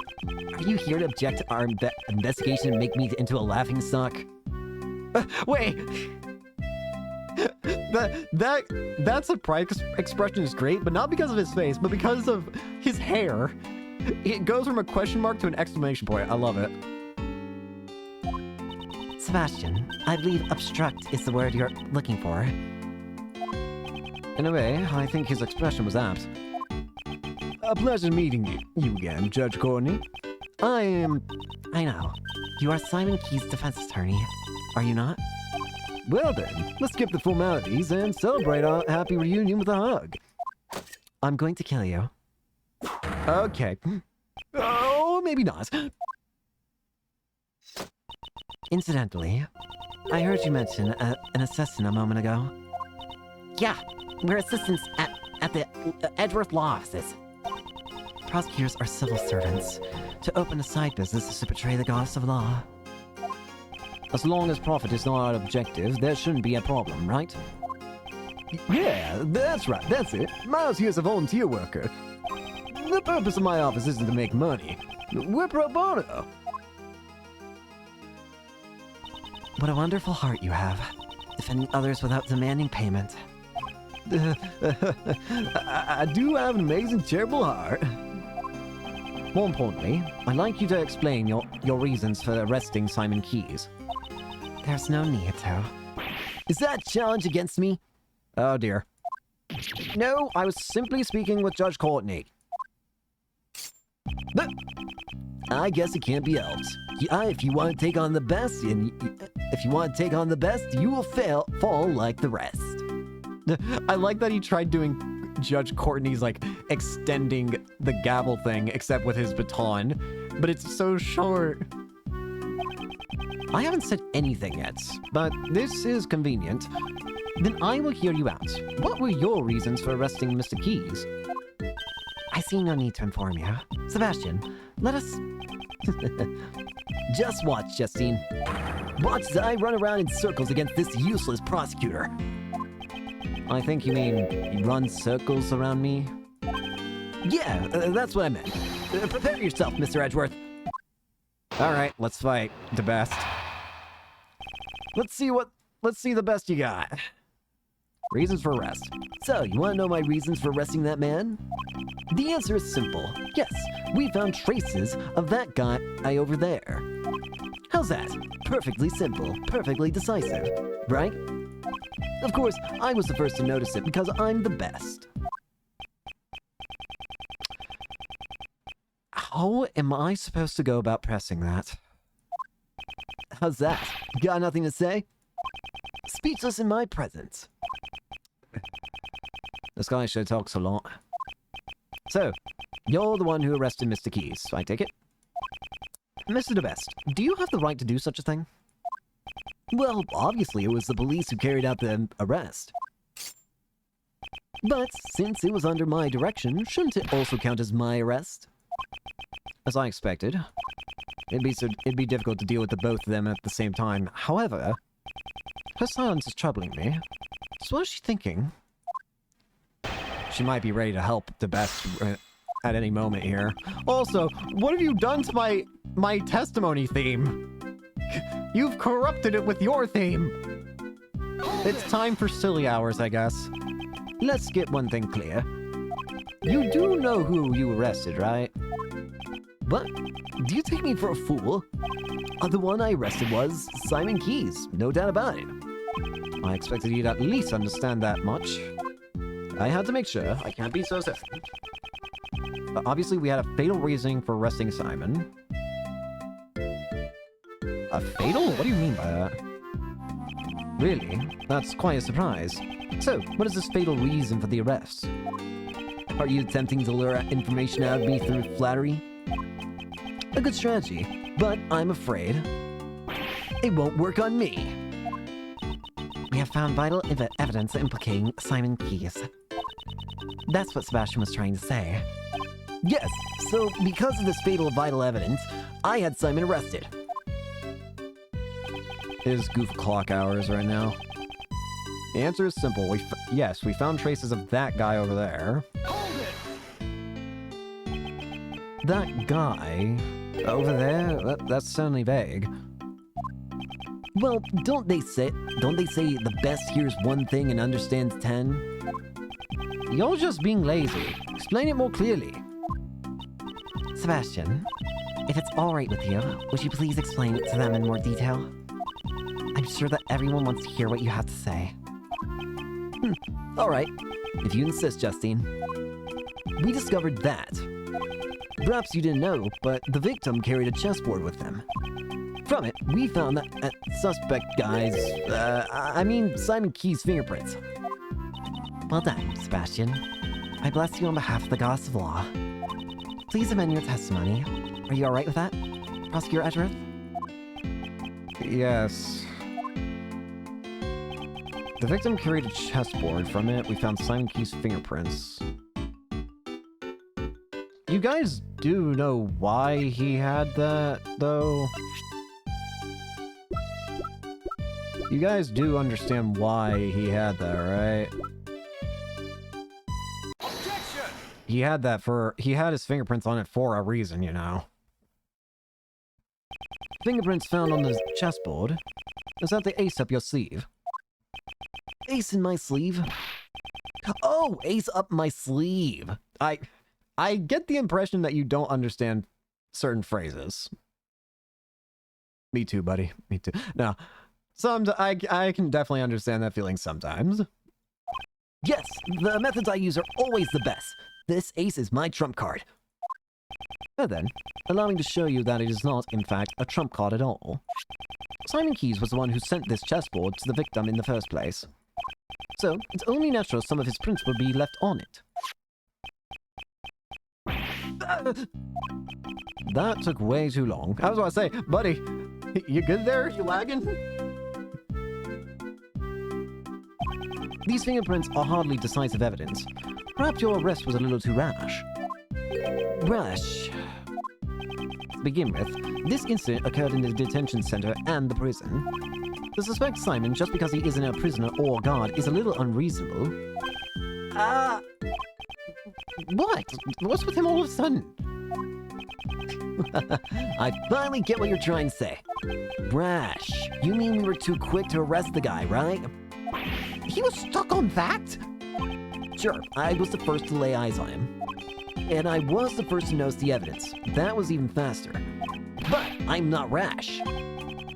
Are you here to object to our investigation and make me into a laughingstock? Wait! that surprise expression is great, but not because of his face, but because of his hair. It goes from a question mark to an exclamation point. I love it. Sebastian, I believe obstruct is the word you're looking for. In a way, I think his expression was apt. A pleasure meeting you again, Judge Courtney. I know. You are Simon Key's defense attorney, are you not? Well then, let's skip the formalities and celebrate our happy reunion with a hug. I'm going to kill you. Okay. Oh, maybe not. Incidentally, I heard you mention an assistant a moment ago. Yeah, we're assistants at the Edgeworth Law Offices. Prosecutors are civil servants. To open a side business is to betray the goddess of law. As long as profit is not our objective, there shouldn't be a problem, right? Yeah, that's right, that's it. Miles here's a volunteer worker. The purpose of my office isn't to make money. We're pro bono. What a wonderful heart you have, defending others without demanding payment. I do have an amazing charitable heart. More importantly, I'd like you to explain your reasons for arresting Simon Keyes. There's no need to. Is that a challenge against me? Oh dear. No, I was simply speaking with Judge Courtney. But I guess it can't be helped. If you want to take on the best, you will fall like the rest. I like that he tried doing Judge Courtney's, like, extending the gavel thing, except with his baton. But it's so short. I haven't said anything yet, but this is convenient. Then I will hear you out. What were your reasons for arresting Mr. Keyes? I see no need to inform you. Sebastian, let us... Just watch, Justine. Watch as I run around in circles against this useless prosecutor. I think you mean he runs circles around me? Yeah, that's what I meant. Prepare yourself, Mr. Edgeworth. Alright, let's fight. The best. Let's see the best you got. Reasons for arrest. So, you want to know my reasons for arresting that man? The answer is simple. Yes, we found traces of that guy over there. How's that? Perfectly simple, perfectly decisive, right? Of course, I was the first to notice it because I'm the best. How am I supposed to go about pressing that? How's that? Got nothing to say? Speechless in my presence. This guy sure talks a lot. So, you're the one who arrested Mr. Keyes, I take it? Mr. DeBest, do you have the right to do such a thing? Well, obviously it was the police who carried out the arrest. But since it was under my direction, shouldn't it also count as my arrest? As I expected. It'd be difficult to deal with the both of them at the same time. However, her silence is troubling me. So what is she thinking? She might be ready to help DeBest at any moment here. Also, what have you done to my testimony theme? You've corrupted it with your theme. It's time for silly hours, I guess. Let's get one thing clear. You do know who you arrested, right? What? Do you take me for a fool? The one I arrested was Simon Keyes, no doubt about it. I expected you to at least understand that much. I had to make sure. I can't be so certain. Obviously, we had a fatal reasoning for arresting Simon. A fatal? What do you mean by that? Really? That's quite a surprise. So, what is this fatal reason for the arrest? Are you attempting to lure information out of me through flattery? A good strategy, but I'm afraid it won't work on me. we have found vital evidence implicating Simon Keys. That's what Sebastian was trying to say. Yes, so because of this fatal vital evidence, I had Simon arrested. His goof clock hours right now. The answer is simple. Yes, we found traces of that guy over there. That guy over there? That's certainly vague. Well, don't they say the best hears one thing and understands 10? You're just being lazy. Explain it more clearly. Sebastian, if it's alright with you, would you please explain it to them in more detail? I'm sure that everyone wants to hear what you have to say. Alright, if you insist, Justine. We discovered that. Perhaps you didn't know, but the victim carried a chessboard with them. From it, we found that suspect guy's, Simon Key's fingerprints. Well done, Sebastian. I bless you on behalf of the goddess of law. Please amend your testimony. Are you alright with that, Prosecutor Edgeworth? Yes. The victim carried a chessboard. From it, we found Simon Key's fingerprints. You guys do know why he had that, though? You guys do understand why he had that, right? Objection! He had his fingerprints on it for a reason, you know. Fingerprints found on the chessboard. Is that the ace up your sleeve? Ace in my sleeve? Oh, ace up my sleeve. I get the impression that you don't understand certain phrases. Me too, buddy. Me too. No. I can definitely understand that feeling sometimes. Yes, the methods I use are always the best. This ace is my trump card. And then, allow me to show you that it is not, in fact, a trump card at all. Simon Keys was the one who sent this chessboard to the victim in the first place. So, it's only natural some of his prints would be left on it. That took way too long. I was about to say, buddy, you good there? You lagging? These fingerprints are hardly decisive evidence. Perhaps your arrest was a little too rash. Rash. To begin with, this incident occurred in the detention center and the prison. To suspect Simon just because he isn't a prisoner or guard is a little unreasonable. What? What's with him all of a sudden? I finally get what you're trying to say. Rash. You mean we were too quick to arrest the guy, right? He was stuck on that? Sure, I was the first to lay eyes on him. And I was the first to notice the evidence. That was even faster. But I'm not rash.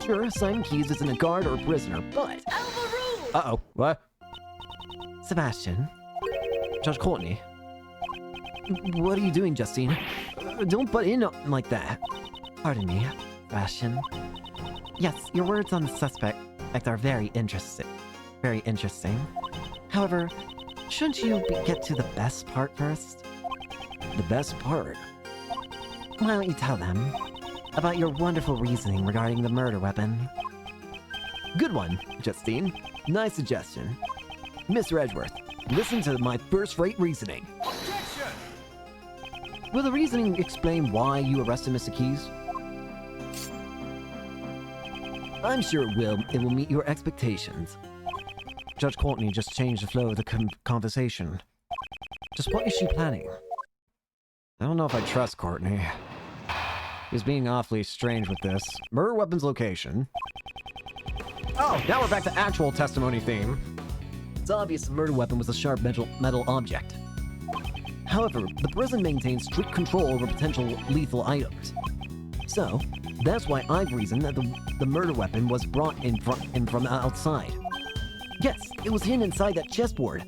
Sure, Simon Keys isn't a guard or a prisoner, but... Uh-oh. What? Sebastian, Judge Courtney. What are you doing, Justine? Don't butt in like that. pardon me, Sebastian. Yes, your words on the suspect are very interesting. Very interesting. However, shouldn't you get to the best part first? The best part? Why don't you tell them about your wonderful reasoning regarding the murder weapon? Good one, Justine. Nice suggestion. Mr. Edgeworth, listen to my first-rate reasoning. Objection! Will the reasoning explain why you arrested Mr. Keys? I'm sure it will. It will meet your expectations. Judge Courtney just changed the flow of the conversation. Just what is she planning? I don't know if I trust Courtney. He's being awfully strange with this. Murder weapon's location. Oh, now we're back to actual testimony theme. It's obvious the murder weapon was a sharp metal object. However, the prison maintains strict control over potential lethal items. So, that's why I've reasoned that the murder weapon was brought in from outside. Yes, it was hidden inside that chessboard.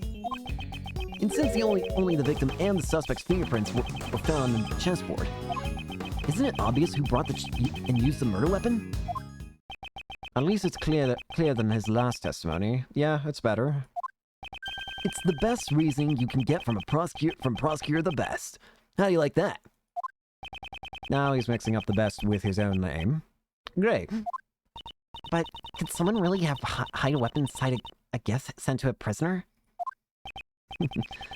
And since only the victim and the suspect's fingerprints were found in the chessboard, isn't it obvious who brought and used the murder weapon? At least it's clearer than his last testimony. Yeah, it's better. It's the best reasoning you can get from prosecutor the best. How do you like that? Now he's mixing up the best with his own name. Great. But could someone really hide a weapon inside I guess, sent to a prisoner?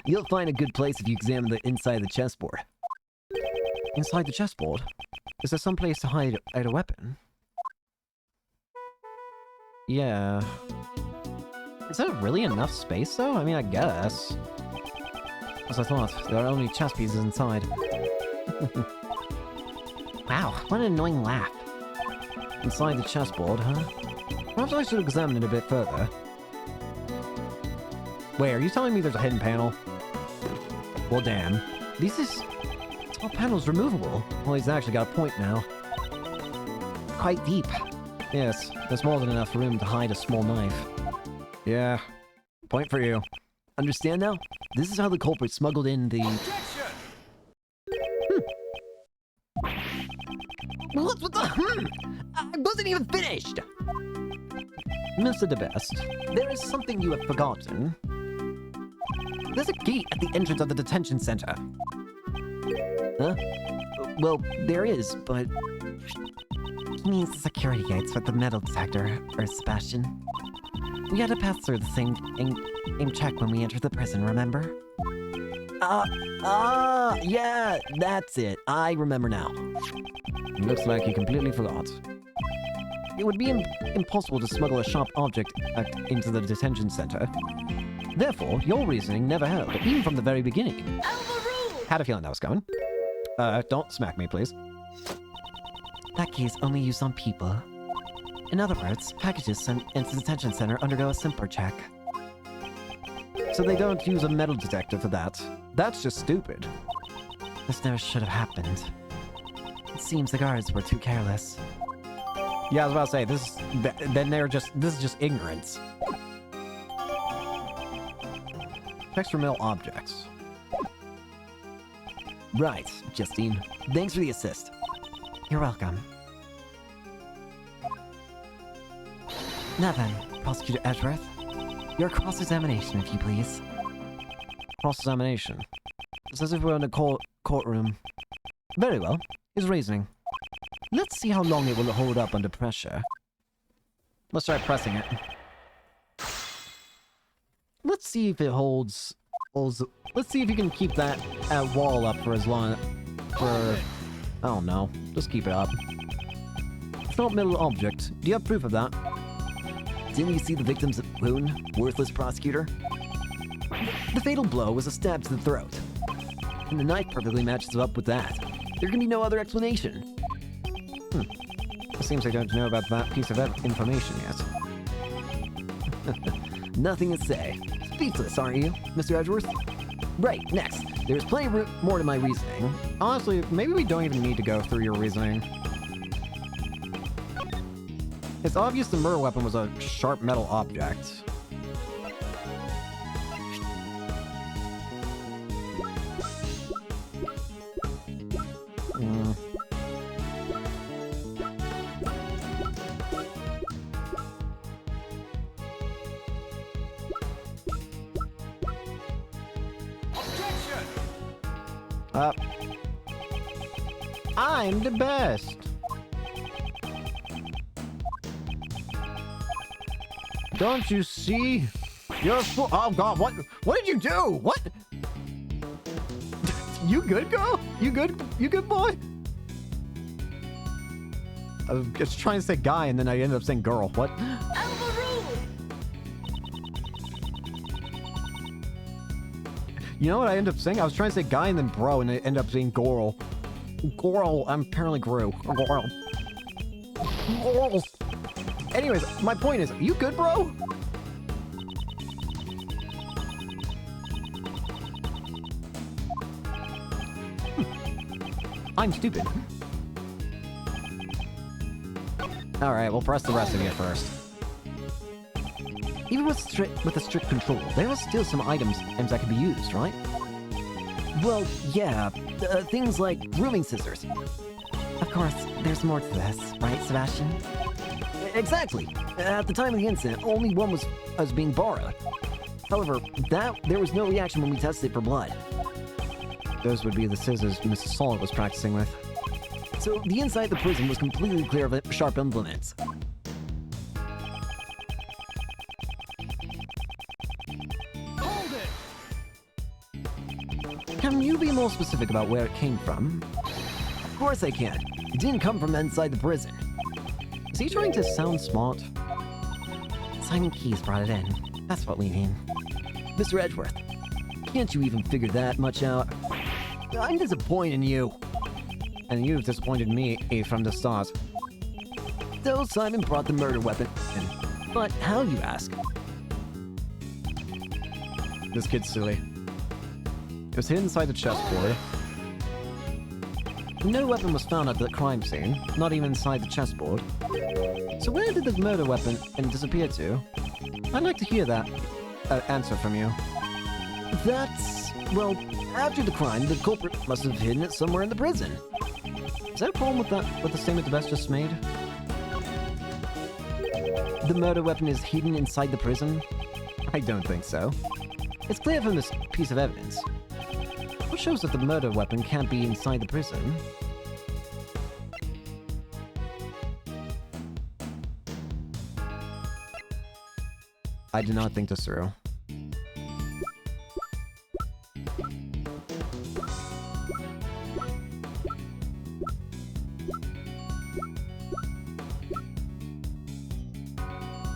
You'll find a good place if you examine the inside of the chessboard. Inside the chessboard? Is there some place to hide a weapon? Yeah. Is there really enough space, though? I mean, I guess. As I thought, there are only chess pieces inside. Wow, what an annoying laugh. Inside the chessboard, huh? Perhaps I should examine it a bit further. Wait, are you telling me there's a hidden panel? Well, damn. This top panel's removable. Well, he's actually got a point now. Quite deep. Yes, there's more than enough room to hide a small knife. Yeah, point for you. Understand now? This is how the culprit smuggled in the... What the? I wasn't even finished! Mr. De Best, there is something you have forgotten. There's a gate at the entrance of the detention center. Huh? Well, there is, but... He means the security gates with the metal detector, or Sebastian. We had to pass through the same check when we entered the prison, remember? Yeah, that's it. I remember now. Looks like you completely forgot. It would be impossible to smuggle a sharp object into the detention center. Therefore, your reasoning never held, even from the very beginning. Had a feeling that was coming. Don't smack me, please. That key is only used on people. In other words, packages sent into the detention center undergo a simper check. So they don't use a metal detector for that. That's just stupid. This never should have happened. It seems the guards were too careless. Yeah, I was about to say, this is just ignorance. Checks for metal objects. Right, Justine. Thanks for the assist. You're welcome. Now then, Prosecutor Edgeworth, your cross-examination, if you please. Cross-examination. It's as if we're in a courtroom. Very well. His reasoning. Let's see how long it will hold up under pressure. Let's try pressing it. Let's see if it holds... Let's see if you can keep that wall up for as long... I don't know. Just keep it up. It's not a metal object. Do you have proof of that? Didn't you see the victim's wound, worthless prosecutor? The fatal blow was a stab to the throat. And the knife perfectly matches up with that. There can be no other explanation. It seems I don't know about that piece of information yet. Nothing to say. Speechless, aren't you, Mr. Edgeworth? Right, next. There's plenty more to my reasoning. Honestly, maybe we don't even need to go through your reasoning. It's obvious the murder weapon was a sharp metal object. I'm the best. Don't you see? You're full. Oh God! What did you do? What? You good, girl? You good? You good, boy? I was just trying to say guy, and then I ended up saying girl. What? You know what I ended up saying? I was trying to say guy and then bro, and I ended up saying girl. Girl, I'm apparently grew. Girl. Girl. Anyways, my point is, you good, bro? I'm stupid. Alright, we'll press the rest of it first. Even with a strict control, there are still some items that can be used, right? Well, yeah. Things like grooming scissors. Of course, there's more to this, right, Sebastian? Exactly. At the time of the incident, only one was being borrowed. However, there was no reaction when we tested it for blood. Those would be the scissors Mrs. Solid was practicing with. So the inside of the prison was completely clear of sharp implements. more specific about where it came from? Of course I can. It didn't come from inside the prison. Is he trying to sound smart? Simon Keys brought it in. That's what we mean. Mr. Edgeworth, can't you even figure that much out? I'm disappointed in you. And you've disappointed me from the start. So Simon brought the murder weapon in. But how, you ask? This kid's silly. It was hidden inside the chessboard. No weapon was found at the crime scene, not even inside the chessboard. So where did the murder weapon disappear to? I'd like to hear that answer from you. That's... well, after the crime, the culprit must have hidden it somewhere in the prison. Is there a problem with the statement the best just made? The murder weapon is hidden inside the prison? I don't think so. It's clear from this piece of evidence. What shows that the murder weapon can't be inside the prison? I do not think this through.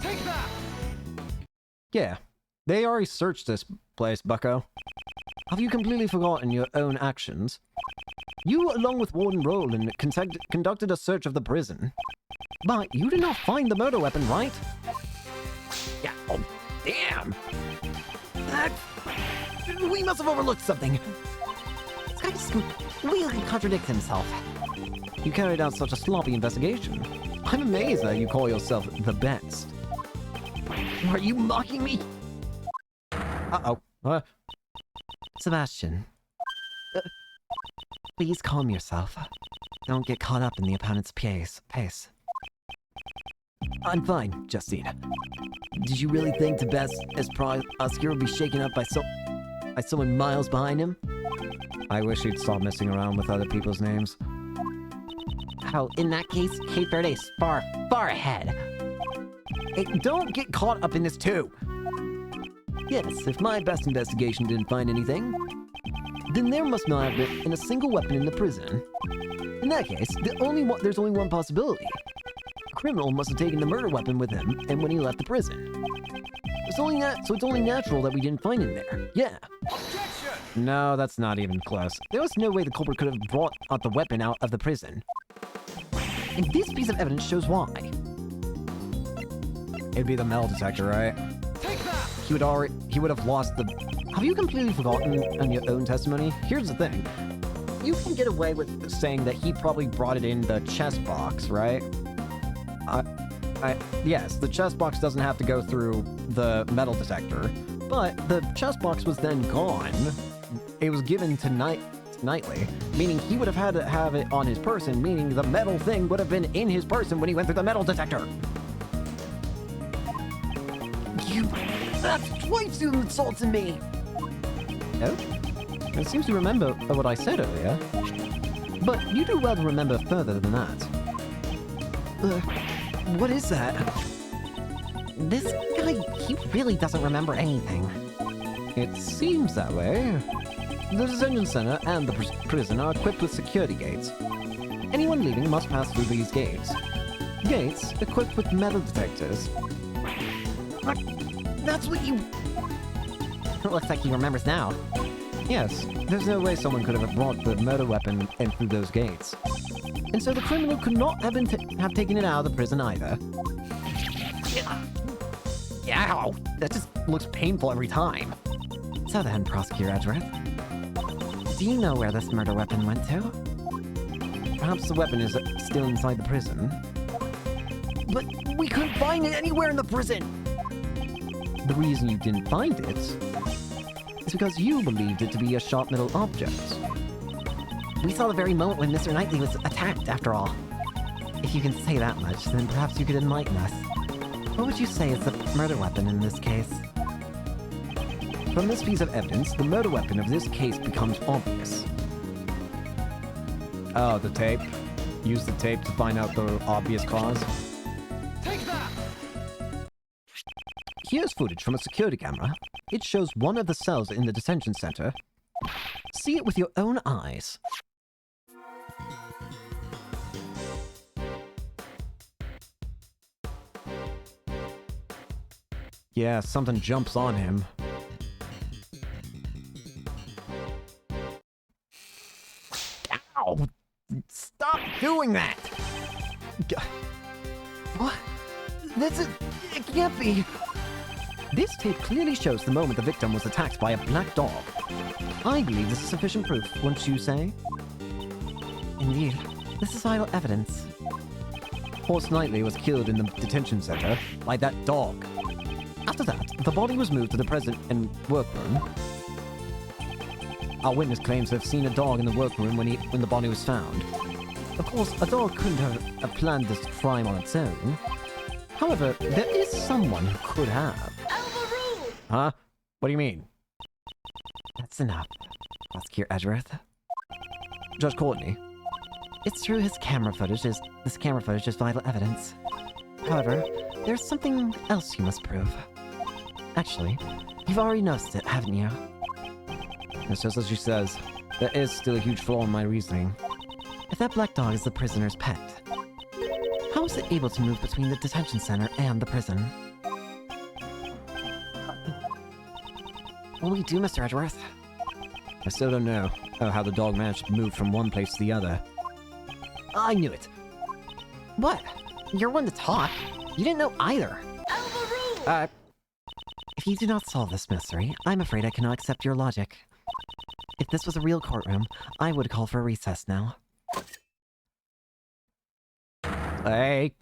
Take that! Yeah, they already searched this place, bucko. Have you completely forgotten your own actions? You, along with Warden Rowland, conducted a search of the prison. But you did not find the murder weapon, right? Yeah, oh, damn! We must have overlooked something. This guy just completely contradicts himself. You carried out such a sloppy investigation. I'm amazed that you call yourself the best. Are you mocking me? Uh-oh. Sebastian. Please calm yourself. Don't get caught up in the opponent's pace. I'm fine, Justine. Did you really think the best as prosecutor would be shaken up by someone miles behind him? I wish he'd stop messing around with other people's names. How, in that case, Cape Verde's far, far ahead. Hey, don't get caught up in this too! Yes, if my best investigation didn't find anything, then there must not have been a single weapon in the prison. In that case, there's only one possibility. The criminal must have taken the murder weapon with him and when he left the prison. So it's only natural that we didn't find him there. Yeah. No, that's not even close. There was no way the culprit could have brought the weapon out of the prison. And this piece of evidence shows why. It'd be the metal detector, right? Take that! He would have lost the... Have you completely forgotten on your own testimony? Here's the thing. You can get away with saying that he probably brought it in the chest box, right? Yes, the chest box doesn't have to go through the metal detector, but the chest box was then gone. It was given to Knightley, meaning he would have had to have it on his person, meaning the metal thing would have been in his person when he went through the metal detector. That's twice you insulted me! Oh? It seems to remember what I said earlier. But you do well to remember further than that. What is that? This guy, he really doesn't remember anything. It seems that way. The detention center and the prison are equipped with security gates. Anyone leaving must pass through these gates. Gates equipped with metal detectors. That's what you... It looks like he remembers now. Yes, there's no way someone could have brought the murder weapon in through those gates. And so the criminal could not have have taken it out of the prison either. Ow! That just looks painful every time. So then, Prosecutor Edgeworth, do you know where this murder weapon went to? Perhaps the weapon is still inside the prison. But we couldn't find it anywhere in the prison! The reason you didn't find it is because you believed it to be a sharp metal object. We saw the very moment when Mr. Knightley was attacked, after all. If you can say that much, then perhaps you could enlighten us. What would you say is the murder weapon in this case? From this piece of evidence, the murder weapon of this case becomes obvious. Oh, the tape. Use the tape to find out the obvious cause. Take that! Here's footage from a security camera. It shows one of the cells in the detention center See it with your own eyes. Yeah, something jumps on him. Ow! Stop doing that! What? It can't be. This tape clearly shows the moment the victim was attacked by a black dog. I believe this is sufficient proof, wouldn't you say? Indeed, this is vital evidence. Horse Knightley was killed in the detention center by that dog. After that, the body was moved to the prison and workroom. Our witness claims to have seen a dog in the workroom when the body was found. Of course, a dog couldn't have planned this crime on its own. However, there is someone who could have. Huh? What do you mean? That's enough, Prosecutor Edgeworth. Judge Courtney. It's true this camera footage is vital evidence. However, there's something else you must prove. Actually, you've already noticed it, haven't you? It's just as she says. There is still a huge flaw in my reasoning. If that black dog is the prisoner's pet, how is it able to move between the detention center and the prison? What will we do, Mr. Edgeworth? I still don't know how the dog managed to move from one place to the other. I knew it. What? You're one to talk. You didn't know either. If you do not solve this mystery, I'm afraid I cannot accept your logic. If this was a real courtroom, I would call for a recess now. Hey.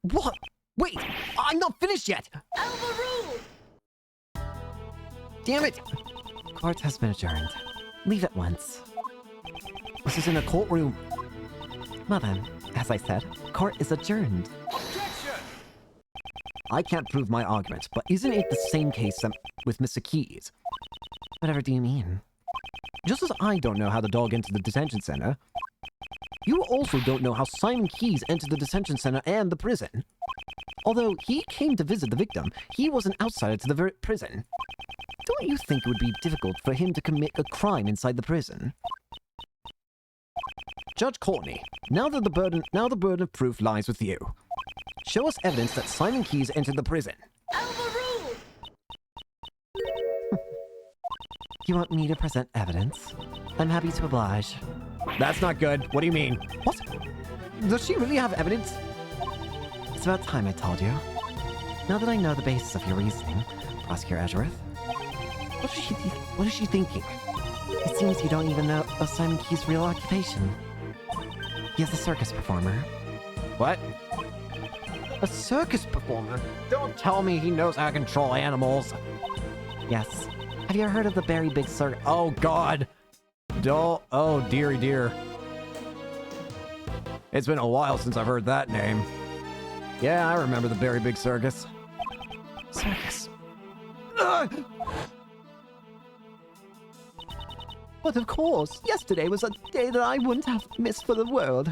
What? Wait! I'm not finished yet! Damn it! Court has been adjourned. Leave at once. This is in a courtroom. Well then, as I said, court is adjourned. I can't prove my argument, but isn't it the same case with Mr. Keys? Whatever do you mean? Just as I don't know how the dog entered the detention center, you also don't know how Simon Keys entered the detention center and the prison. Although he came to visit the victim, he was an outsider to the prison. Don't you think it would be difficult for him to commit a crime inside the prison? Judge Courtney, now the burden of proof lies with you. Show us evidence that Simon Keys entered the prison. You want me to present evidence? I'm happy to oblige. That's not good. What do you mean? What? Does she really have evidence? It's about time I told you. Now that I know the basis of your reasoning, Prosecutor Edgeworth. What is she thinking? It seems you don't even know of Simon Key's real occupation. He is a circus performer. What? A circus performer? Don't tell me he knows how to control animals. Yes. Have you ever heard of the Very Big Circus? Oh, God. Oh, dearie dear. It's been a while since I've heard that name. Yeah, I remember the Very Big Circus. Circus. But of course, yesterday was a day that I wouldn't have missed for the world.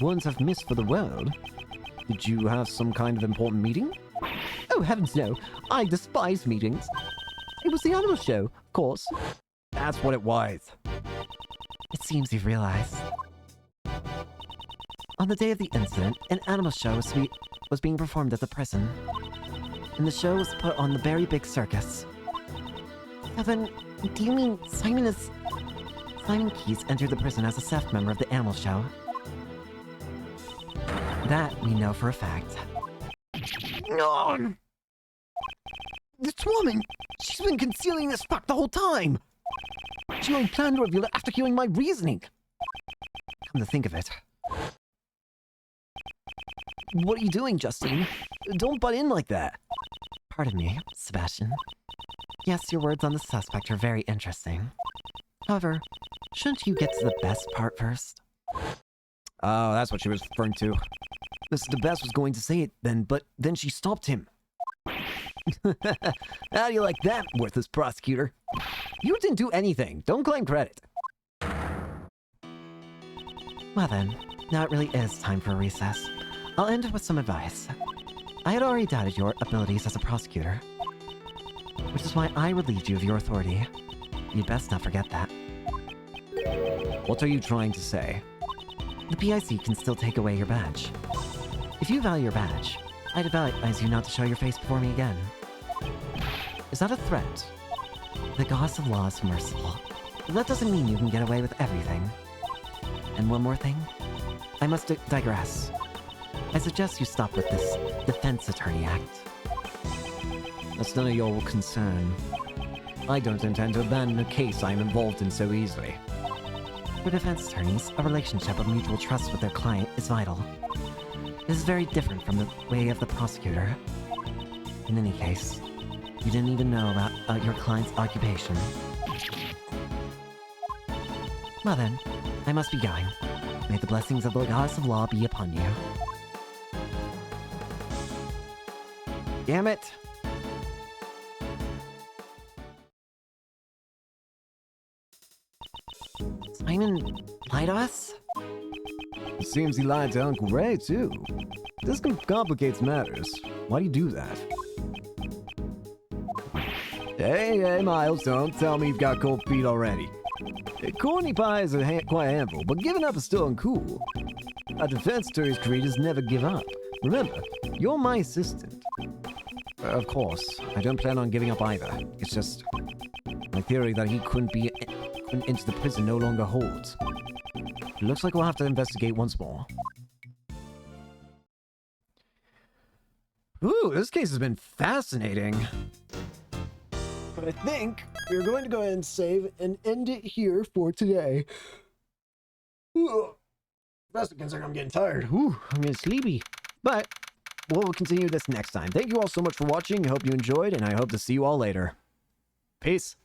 Wouldn't have missed for the world? Did you have some kind of important meeting? Oh, heavens no. I despise meetings. It was the animal show, of course. That's what it was. It seems you've realized. On the day of the incident, an animal show was being performed at the prison. And the show was put on the Very Big Circus. So then, do you mean Simon Keys entered the prison as a staff member of the animal show? That we know for a fact. No! This woman! She's been concealing this fact the whole time! She only planned to reveal it after hearing my reasoning. Come to think of it. What are you doing, Justine? Don't butt in like that. Pardon me, Sebastian. Yes, your words on the suspect are very interesting. However, shouldn't you get to the best part first? Oh, that's what she was referring to. Mr. Best was going to say it then, but then she stopped him. How do you like that, worthless prosecutor? You didn't do anything. Don't claim credit. Well then, now it really is time for a recess. I'll end with some advice. I had already doubted your abilities as a prosecutor, which is why I relieved you of your authority. You'd best not forget that. What are you trying to say? The PIC can still take away your badge. If you value your badge, I'd advise you not to show your face before me again. Is that a threat? The goddess of law is merciful, but that doesn't mean you can get away with everything. And one more thing. I must digress. I suggest you stop with this Defense Attorney Act. That's none of your concern. I don't intend to abandon a case I am involved in so easily. For defense attorneys, a relationship of mutual trust with their client is vital. This is very different from the way of the prosecutor. In any case, you didn't even know about your client's occupation. Well then, I must be going. May the blessings of the goddess of law be upon you. Damn it! Simon lied to us? It seems he lied to Uncle Ray, too. This complicates matters. Why do you do that? Hey, Miles, don't tell me you've got cold feet already. Corny pie is quite a handful, but giving up is still uncool. A defense attorney's creed is never give up. Remember, you're my assistant. Of course, I don't plan on giving up either. It's just my theory that he couldn't into the prison no longer holds. It looks like we'll have to investigate once more. Ooh, this case has been fascinating. But I think we're going to go ahead and save and end it here for today. Best considering I'm getting tired. Ooh, I'm getting sleepy. But we'll continue this next time. Thank you all so much for watching. I hope you enjoyed, and I hope to see you all later. Peace.